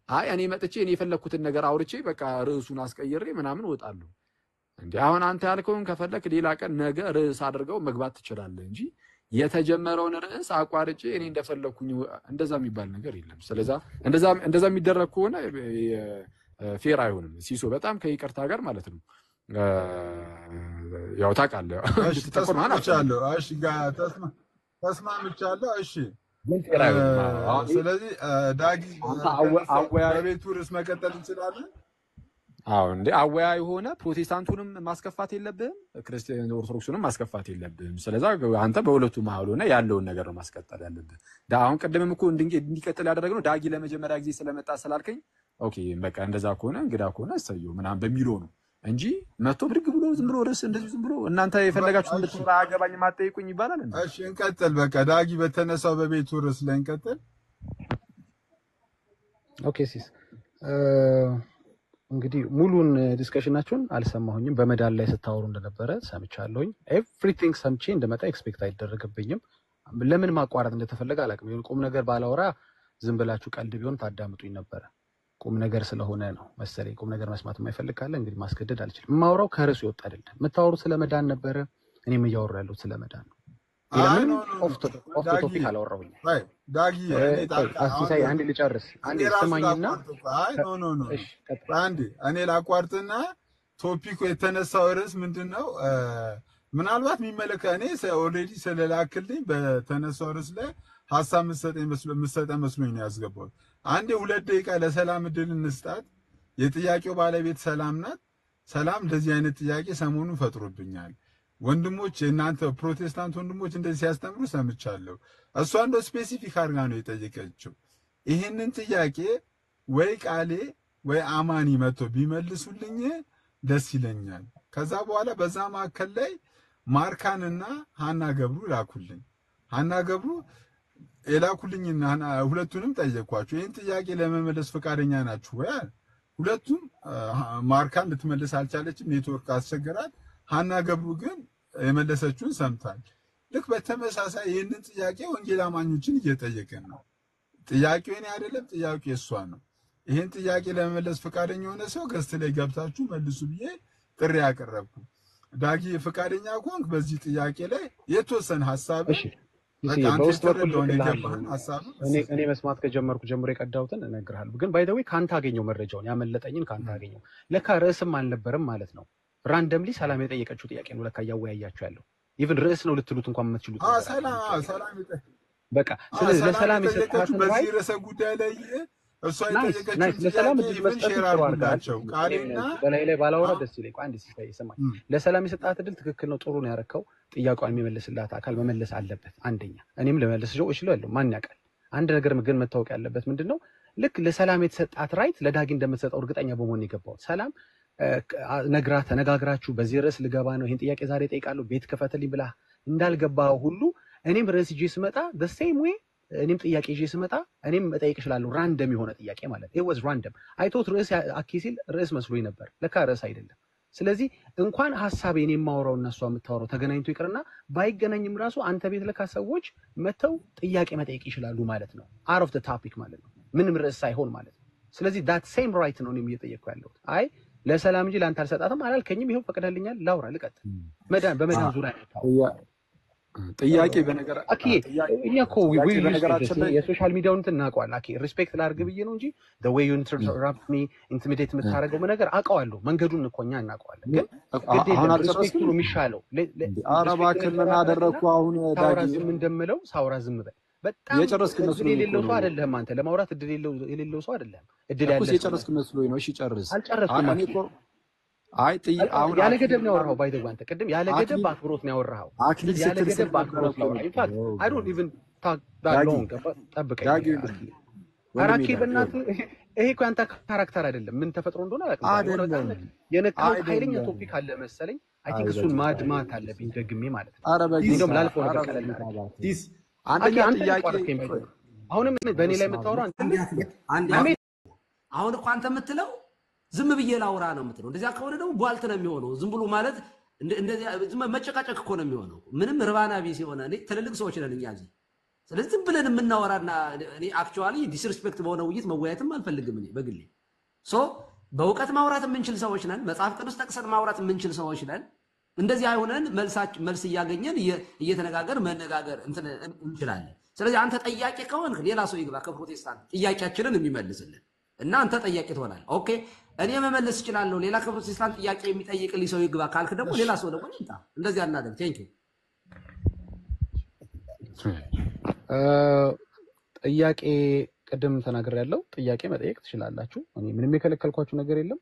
አይ እኔ መጥቼ እኔ የፈለኩትን ነገር አውርቼ በቃ ርዕሱን አስቀይሬ ምናምን ወጣለሁ እንዴ? አሁን አንተ ያልከውን ከፈለክ ሌላ ቀን ነገ ርዕስ አድርገው መግባት ትችላለህ እንጂ የተጀመረውን ርዕስ አቋርጬ እኔ እንደፈለኩኝ እንደዛ የሚባል ነገር የለም። ስለዚህ እንደዛ የሚደረግ ከሆነ ፌር አይሆንም። ሲሶ በጣም ከይቅርታ ጋር ማለት ነው። ያው ታውቃለህ። እሺ ተስማምቻለሁ። እሺ ተስማምቻለሁ። እሺ ግን ፌር አይሆንም። ስለዚህ ዳጊ በቤቱ ርዕስ መቀጠል እንችላለን። አዎ እንዴ አወያይ ሆነ ፕሮቴስታንቱንም ማስከፋት የለብህም፣ ክርስቲያን ኦርቶዶክሱንም ማስከፋት የለብህም። ስለዚህ አንተ በሁለቱ መሀል ሆነ ያለውን ነገር ነው ማስቀጠል ያለብህ። አሁን ቀደምም እኮ እንዲቀጥል ያደረግነው ዳጊ ለመጀመሪያ ጊዜ ስለመጣ ስላልከኝ ኦኬ በቃ እንደዛ ከሆነ እንግዳ ከሆነ እሰየው ምናምን በሚለው ነው እንጂ መጥቶ ብድግ ብሎ ዝም ብሎ ርዕስ እንደዚህ ዝም ብሎ እናንተ የፈለጋችሁት እንድትሰራ አገባኝ ማጠይቁኝ ይባላል እንዴ? እሺ እንቀጥል። በቃ ዳጊ በተነሳው በቤቱ ርዕስ ላይ እንቀጥል። ኦኬ ሲስ እንግዲህ ሙሉን ዲስከሽናችሁን አልሰማሁኝም። በመዳን ላይ ስታወሩ እንደነበረ ሰምቻለሁኝ። ኤቭሪቲንግ ሰምቼ እንደመጣ ኤክስፔክት አይደረግብኝም። ለምን ማቋረጥ እንደተፈለገ አላውቅም። ይሁን ቁም ነገር ባላወራ ዝም ብላችሁ ቀልድ ቢሆን ታዳምጡኝ ነበረ። ቁም ነገር ስለሆነ ነው መሰለኝ። ቁም ነገር መስማት የማይፈልግ ካለ እንግዲህ ማስገደድ አልችልም። የማወራው ከርዕሱ ይወጣ አይደለም። የምታወሩት ስለመዳን ነበረ፣ እኔም እያወራሁ ያለሁት ስለመዳን ነው። ለምን ኦፍ ቶፒክ አላወራሁኝ። ዳጊ አስኪሳይ አንዴ ልጨርስ። አንዴ ስማኝና እኔ ላቋርጥና ቶፒኩ የተነሳው ርዕስ ምንድነው? ምናልባት የሚመለከት እኔ ኦልሬዲ ስለላክልኝ በተነሳው ርዕስ ላይ ሐሳብ ምሰጠኝ መስሎኝ ነው ያስገባሁት። አንዴ 2 ደቂቃ ለሰላም እድል እንስጣት። የጥያቄው ባለቤት ሰላም ናት። ሰላም እንደዚህ አይነት ጥያቄ ሰሞኑን ፈጥሮብኛል። ወንድሞች እናንተ ፕሮቴስታንት ወንድሞች እንደዚህ ሲያስተምሩ ሰምቻለሁ። እሷ እንደው ስፔሲፊክ አድርጋ ነው የጠየቀችው። ይህንን ጥያቄ ወይ ቃሌ ወይ አማኒ መጥቶ ቢመልሱልኝ ደስ ይለኛል። ከዛ በኋላ በዛ ማዕከል ላይ ማርካንና ሀና ገብሩ ላኩልኝ። ሀና ገብሩ የላኩልኝና ሁለቱንም ጠየኳቸው። ይህን ጥያቄ ለመመለስ ፈቃደኛ ናችሁ ወይ? ሁለቱም ማርካን ልትመልስ አልቻለችም፣ ኔትወርክ አስቸገራት። ሀና ገብሩ ግን የመለሰችውን ሰምታል። ልክ በተመሳሳይ ይህንን ጥያቄ ወንጌል አማኞችን እየጠየቅን ነው። ጥያቄው እኔ አይደለም፣ ጥያቄው የእሷ ነው። ይህን ጥያቄ ለመመለስ ፈቃደኛ የሆነ ሰው ገስት ላይ ገብታችሁ መልሱ ብዬ ጥሪ ያቀረብኩ። ዳጊ ፈቃደኛ ከሆንክ በዚህ ጥያቄ ላይ የተወሰነ ሀሳብ በውስጥ በኩል እኔ መስማት ከጀመርኩ ጀምሮ የቀዳሁትን እነግርሃለሁ። ግን ባይ ዘ ዌይ ካንተ አገኘው መረጃውን፣ ያመለጠኝን ካንተ አገኘው። ለካ ርዕስም አልነበረም ማለት ነው። ራንደምሊ ሰላም የጠየቀችው ጥያቄ ነው ለካ እያወያያችሁ ያለው። ኢቭን ርዕስ ነው ልትሉት እንኳን የምትችሉት ሰላም በቃ ስለዚህ ለሰላም የሰጣችሁ በዚህ ርዕሰ ጉዳይ ላይ እሷ የጠየቀችው ለሰላም እድል መስጠት ይችላልካቸው ቃሌና በላይ ባላወራ ደስ ይለኝ። አንድ ሲታይ ይሰማኝ። ለሰላም የሰጣት እድል ትክክል ነው፣ ጥሩ ነው ያረከው። ጥያቄውን የሚመልስላት አካል መመለስ አለበት። አንደኛ እኔም ለመለስ እችላለሁ፣ ማን ያውቃል። አንድ ነገር ግን መታወቅ ያለበት ምንድነው፣ ልክ ለሰላም የተሰጣት ራይት ለዳጊ እንደምትሰጠው እርግጠኛ በመሆን የገባው ሰላም ነግራ ተነጋግራችሁ በዚህ ርዕስ ልገባ ነው ይሄን ጥያቄ ዛሬ ጠይቃለሁ ቤት ከፈተልኝ ብላ እንዳልገባው ሁሉ እኔም ርዕስ ይዤ ስመጣ the same way እኔም ጥያቄ ይዤ ስመጣ እኔም መጠየቅ እችላለሁ። ራንደም የሆነ ጥያቄ ማለት it was random I thought ርዕስ አኪሲል ርዕስ መስሎኝ ነበር፣ ለካ ርዕስ አይደለም። ስለዚህ እንኳን ሐሳቤ እኔ የማወራው እና እሷ የምታወራው ተገናኝቶ ይቅርና ባይገናኝም ራሱ አንተ ቤት ለካ ሰዎች መተው ጥያቄ መጠየቅ ይችላሉ ማለት ነው። out of the topic ማለት ነው፣ ምንም ርዕስ ሳይሆን ማለት ነው። ስለዚህ that same right ነው እኔም እየጠየቅኩ ያለሁት። አይ ለሰላም እንጂ ለአንተ አልሰጣትም አላልከኝም። ይሄው ፈቅደልኛል፣ ላውራ ልቀጥል። በመዳን ዙሪያ ጥያቄ በነገር እኛ እኮ የሶሻል ሚዲያውን እናውቀዋለን። አኬ ሪስፔክት ላድርግ ብዬ ነው እንጂ the way you interrupt me intimidate የምታደርገው ነገር አውቀዋለሁ። መንገዱን እኮ እኛ እናውቀዋለን። ግን ሪስፔክቱ ነው የሚሻለው። አረባክን ምን አደረኩ አሁን ሳውራ ዝም እንደምለው ሳውራ ዝም በል። በጣም የጨረስክ መስሎኝ የሌለው ሰው አይደለም አንተ፣ ለማውራት እድል የሌለው ሰው አይደለም። እድል ያለ ሰው የጨረስክ መስሎኝ ነው። እሺ ጨርስ። አልጨረስኩም። አይ አሁን ያለ ገደብ ነው ያወራኸው። ባይ ዘ ወይ አንተ ቅድም ያለ ገደብ በአክብሮት ነው ያወራኸው። ያለ ገደብ በአክብሮት ነው ያወራኸው። ኢንፋክት I don't even talk that long። ጠብቀኝ። አራኬ በእናት ይሄ እኮ ያንተ ካራክተር አይደለም። ምን ተፈጥሮ እንደሆነ አላውቅም። የነካው ኃይለኛ ቶፒክ አለ መሰለኝ። አይ ቲንክ እሱን ማድማት አለብኝ ደግሜ ማለት ነው። እንደውም ላልፈው ነገር ቀለል ዲስ አንደኛ ጥያቄ አሁንም በእኔ ላይ የምታወራው አሁን እኮ አንተ የምትለው ዝም ብዬ ላውራ ነው የምትለው። እንደዚያ ከሆነ ደግሞ ቧልት ነው የሚሆነው። ዝም ብሎ ማለት እንደዚህ ዝም መጨቃጨቅ እኮ ነው የሚሆነው። ምንም ርባና ቢስ የሆነ እኔ ትልልቅ ሰዎች ነን እኛ እዚህ። ስለዚህ ዝም ብለን የምናወራና እኔ አክቹዋሊ ዲስሪስፔክት በሆነ ውይይት መወያየትም አልፈልግም እኔ በግሌ። በእውቀት ማውራት የምንችል ሰዎች ነን። መጽሐፍ ቅዱስ ጠቅሰን ማውራት የምንችል ሰዎች ነን። እንደዚህ አይሆነን መልስ እያገኘን እየተነጋገር መነጋገር እንችላለን። ስለዚህ አንተ ጠያቂ ከሆንክ ሌላ ሰው ይግባ ከፕሮቴስታንት ጥያቄያችንን የሚመልስልን እና አንተ ጠያቂ ትሆናለህ። ኦኬ እኔ መመለስ እችላለሁ። ሌላ ከፕሮቴስታንት ጥያቄ የሚጠይቅልኝ ሰው ይግባ ካልክ ደግሞ ሌላ ሰው ደግሞ ይምጣ። እንደዚህ አናደርግ። ቴንክ ዩ። ጥያቄ ቅድም ተናግሬያለሁ። ጥያቄ መጠየቅ ትችላላችሁ። እኔ ምንም የከለከልኳችሁ ነገር የለም።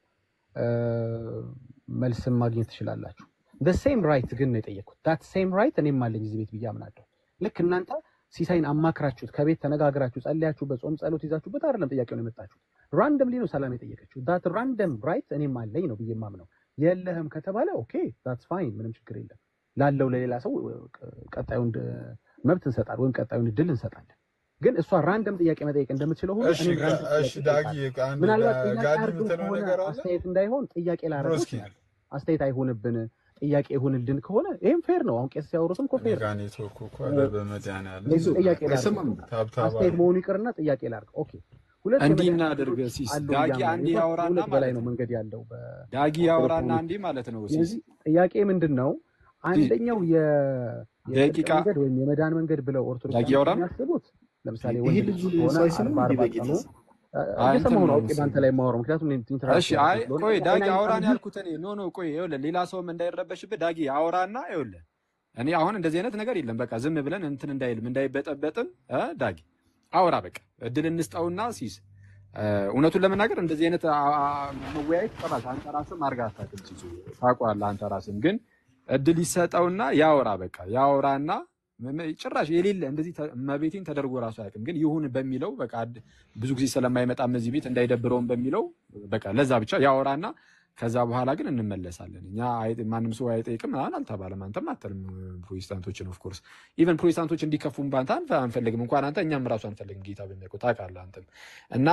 መልስም ማግኘት ትችላላችሁ። the same right ግን ነው የጠየኩት። that same right እኔም አለኝ እዚህ ቤት ብዬ አምናለሁ። ልክ እናንተ ሲሳይን አማክራችሁት ከቤት ተነጋግራችሁ ጸልያችሁ በጾም ጸሎት ይዛችሁበት አይደለም ጥያቄውን የመጣችሁት። ራንደምሊ ነው ሰላም የጠየቀችው። that random right እኔም አለኝ ነው ብዬ ማምነው። የለህም ከተባለ ኦኬ that's fine ምንም ችግር የለም። ላለው ለሌላ ሰው ቀጣዩን መብት እንሰጣለን ወይም ቀጣዩን እድል እንሰጣለን። ግን እሷ ራንደም ጥያቄ መጠየቅ እንደምትችለው ሁሉ እኔ ምናልባት አስተያየት እንዳይሆን ጥያቄ ላደርግ ይችላል። አስተያየት አይሆንብን ጥያቄ ይሁንልን ከሆነ ይሄም ፌር ነው። አሁን ቄስ ሲያወሩትም እኮ ፌር ነው። አስተያየት መሆኑ ይቅርና ጥያቄ ላድርግ። ኦኬ እንዲህ እናድርግ ሲስ ዳጊ አንዴ ያወራና በላይ ነው መንገድ ያለው ዳጊ ያወራና አንዴ ማለት ነው ሲስ ጥያቄ ምንድነው? አንደኛው የደቂቃ መንገድ ወይም የመዳን መንገድ ብለው ኦርቶዶክስ የሚያስቡት ለምሳሌ ወንድ ልጅ ሆነ ነው አይሰማው ነው ባንተ ላይ ማወራው ምክንያቱም እሺ አይ ቆይ ዳጊ አወራን ያልኩት እኔ ኖ ቆይ ይኸውልህ ሌላ ሰውም እንዳይረበሽብህ ዳጊ አወራና ይኸውልህ እኔ አሁን እንደዚህ አይነት ነገር የለም በቃ ዝም ብለን እንትን እንዳይልም እንዳይበጠበጥም ዳጊ አወራ በቃ እድል እንስጠውና ሲስ እውነቱን ለመናገር እንደዚህ አይነት መወያየት ጠባል አንተ ራስህ ማርጋታ ትንሽ ታውቀዋለህ አንተ ራስህም ግን እድል ይሰጠውና ያወራ በቃ ያወራና ጭራሽ የሌለ እንደዚህ መቤቴን ተደርጎ ራሱ አያውቅም ግን ይሁን በሚለው በቃ ብዙ ጊዜ ስለማይመጣም እዚህ ቤት እንዳይደብረውም በሚለው በቃ ለዛ ብቻ ያወራና ከዛ በኋላ ግን እንመለሳለን። እኛ ማንም ሰው አይጠይቅም አሁን አልተባለም አንተም አትልም ፕሮቴስታንቶችን ኦፍ ኮርስ ኢቭን ፕሮቴስታንቶች እንዲከፉም ባንተ አንፈልግም እንኳን አንተ እኛም ራሱ አንፈልግም ጌታ በሚያውቀው ታውቃለህ አንተም እና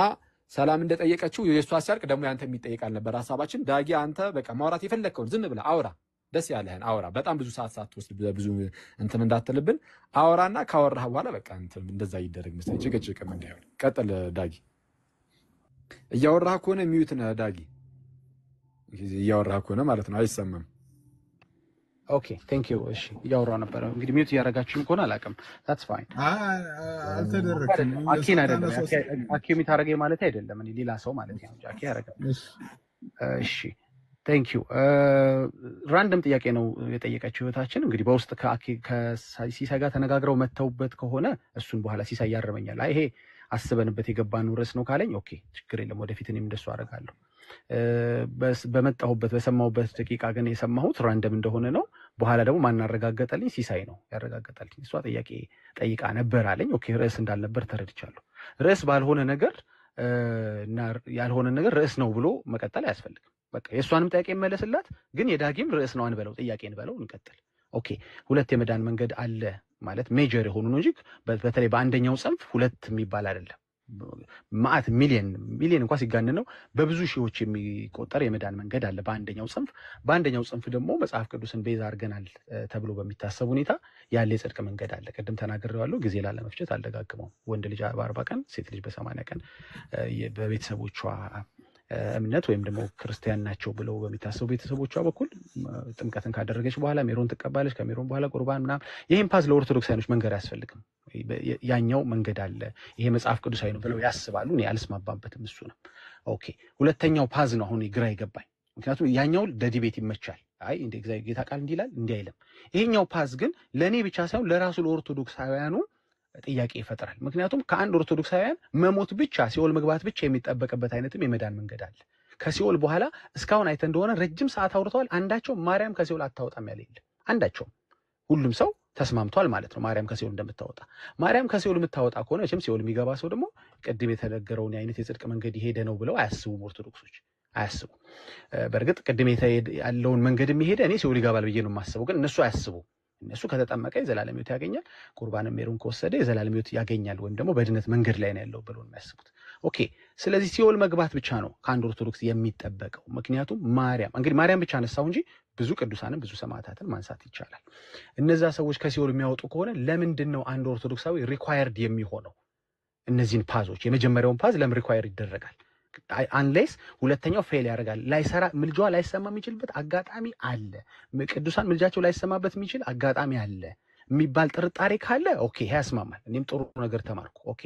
ሰላም እንደጠየቀችው የእሷ ሲያልቅ ደግሞ ያንተ የሚጠይቃል ነበር ሐሳባችን ዳጊ አንተ በቃ ማውራት የፈለግከውን ዝም ብለህ አውራ ደስ ያለህን አውራ በጣም ብዙ ሰዓት ሳትወስድ ብዙ እንትን እንዳትልብን አውራና ካወራህ በኋላ በቃ እንትን እንደዛ ይደረግ መሰለኝ ጭቅጭቅም እንዳይሆን ቀጥል ዳጊ እያወራህ ከሆነ ሚዩት ነህ ዳጊ እያወራህ ከሆነ ማለት ነው አይሰማም ኦኬ ቴንክ ዩ እሺ እያወራሁ ነበር እንግዲህ ሚዩት እያደረጋችሁም ከሆነ አላውቅም that's fine አልተደረክም አኪን አይደለም አኪ የሚታረገኝ ማለት አይደለም እኔ ሌላ ሰው ማለት ነው አኪ ያረጋል እሺ ቴንክ ዩ ራንደም ጥያቄ ነው የጠየቀችው ህይወታችን እንግዲህ በውስጥ ከሲሳይ ጋር ተነጋግረው መተውበት ከሆነ እሱን በኋላ ሲሳይ ያርመኛል አይ ይሄ አስበንበት የገባን ርዕስ ነው ካለኝ ኦኬ ችግር የለም ወደፊት እኔም እንደሱ አደርጋለሁ በመጣሁበት በሰማሁበት ደቂቃ ግን የሰማሁት ራንደም እንደሆነ ነው በኋላ ደግሞ ማን አረጋገጠልኝ ሲሳይ ነው ያረጋገጠልኝ እሷ ጥያቄ ጠይቃ ነበር አለኝ ኦኬ ርዕስ እንዳልነበር ተረድቻለሁ ርዕስ ባልሆነ ነገር እና ያልሆነ ነገር ርዕስ ነው ብሎ መቀጠል አያስፈልግም በቃ የሷንም ጥያቄ መለስላት ግን የዳጊም ርዕስ ነው አንበለው ጥያቄ እንበለው እንቀጥል ኦኬ ሁለት የመዳን መንገድ አለ ማለት ሜጀር የሆኑ ነው እንጂ በተለይ በአንደኛው ጽንፍ ሁለት የሚባል አይደለም ማአት ሚሊየን እንኳን ሲጋነን ነው በብዙ ሺዎች የሚቆጠር የመዳን መንገድ አለ በአንደኛው ጽንፍ ደግሞ መጽሐፍ ቅዱስን ቤዛ አድርገናል ተብሎ በሚታሰብ ሁኔታ ያለ የጽድቅ መንገድ አለ ቀደም ተናግሬዋለሁ ጊዜ ላለመፍጀት አልደጋግመውም ወንድ ልጅ በ40 ቀን ሴት ልጅ በ80 ቀን በቤተሰቦቿ እምነት ወይም ደግሞ ክርስቲያን ናቸው ብለው በሚታሰቡ ቤተሰቦቿ በኩል ጥምቀትን ካደረገች በኋላ ሜሮን ትቀባለች ከሜሮን በኋላ ቁርባን ምናምን ይሄን ፓዝ ለኦርቶዶክሳውያኖች መንገድ አያስፈልግም ያኛው መንገድ አለ ይሄ መጽሐፍ ቅዱሳዊ ነው ብለው ያስባሉ እኔ አልስማማበትም እሱ ነው ኦኬ ሁለተኛው ፓዝ ነው አሁን ግራ ይገባኝ ምክንያቱም ያኛው ለዲቤት ይመቻል አይ እንደ እግዚአብሔር ጌታ ቃል እንዲላል እንዲህ አይልም ይሄኛው ፓዝ ግን ለኔ ብቻ ሳይሆን ለራሱ ለኦርቶዶክሳውያኑ ጥያቄ ይፈጥራል ምክንያቱም ከአንድ ኦርቶዶክሳውያን መሞት ብቻ ሲኦል መግባት ብቻ የሚጠበቅበት አይነትም የመዳን መንገድ አለ ከሲኦል በኋላ እስካሁን አይተ እንደሆነ ረጅም ሰዓት አውርተዋል አንዳቸው ማርያም ከሲኦል አታወጣም ያለ የለም አንዳቸው ሁሉም ሰው ተስማምቷል ማለት ነው። ማርያም ከሲኦል እንደምታወጣ ማርያም ከሲኦል የምታወጣ ከሆነ እችም ሲኦል የሚገባ ሰው ደግሞ ቅድም የተነገረውን አይነት የጽድቅ መንገድ ይሄደ ነው ብለው አያስቡም። ኦርቶዶክሶች አያስቡ። በእርግጥ ቅድም ያለውን መንገድ የሚሄደ እኔ ሲኦል ይገባል ብዬ ነው የማስበው፣ ግን እነሱ አያስቡ። እነሱ ከተጠመቀ የዘላለም ሕይወት ያገኛል፣ ቁርባንም ሜሩን ከወሰደ የዘላለም ሕይወት ያገኛል፣ ወይም ደግሞ በድነት መንገድ ላይ ነው ያለው ብለው የሚያስቡት። ኦኬ። ስለዚህ ሲኦል መግባት ብቻ ነው ከአንድ ኦርቶዶክስ የሚጠበቀው። ምክንያቱም ማርያም ብቻ አነሳው እንጂ ብዙ ቅዱሳንን ብዙ ሰማዕታትን ማንሳት ይቻላል። እነዛ ሰዎች ከሲኦል የሚያወጡ ከሆነ ለምንድን ነው አንድ ኦርቶዶክሳዊ ሪኳየርድ የሚሆነው? እነዚህን ፓዞች የመጀመሪያውን ፓዝ ለምን ሪኳየር ይደረጋል? አንሌስ ሁለተኛው ፌል ያደርጋል፣ ምልጃዋ ላይሰማ የሚችልበት አጋጣሚ አለ፣ ቅዱሳን ምልጃቸው ላይሰማበት የሚችል አጋጣሚ አለ የሚባል ጥርጣሬ ካለ ኦኬ፣ ይሄ ያስማማል። እኔም ጥሩ ነገር ተማርኩ። ኦኬ፣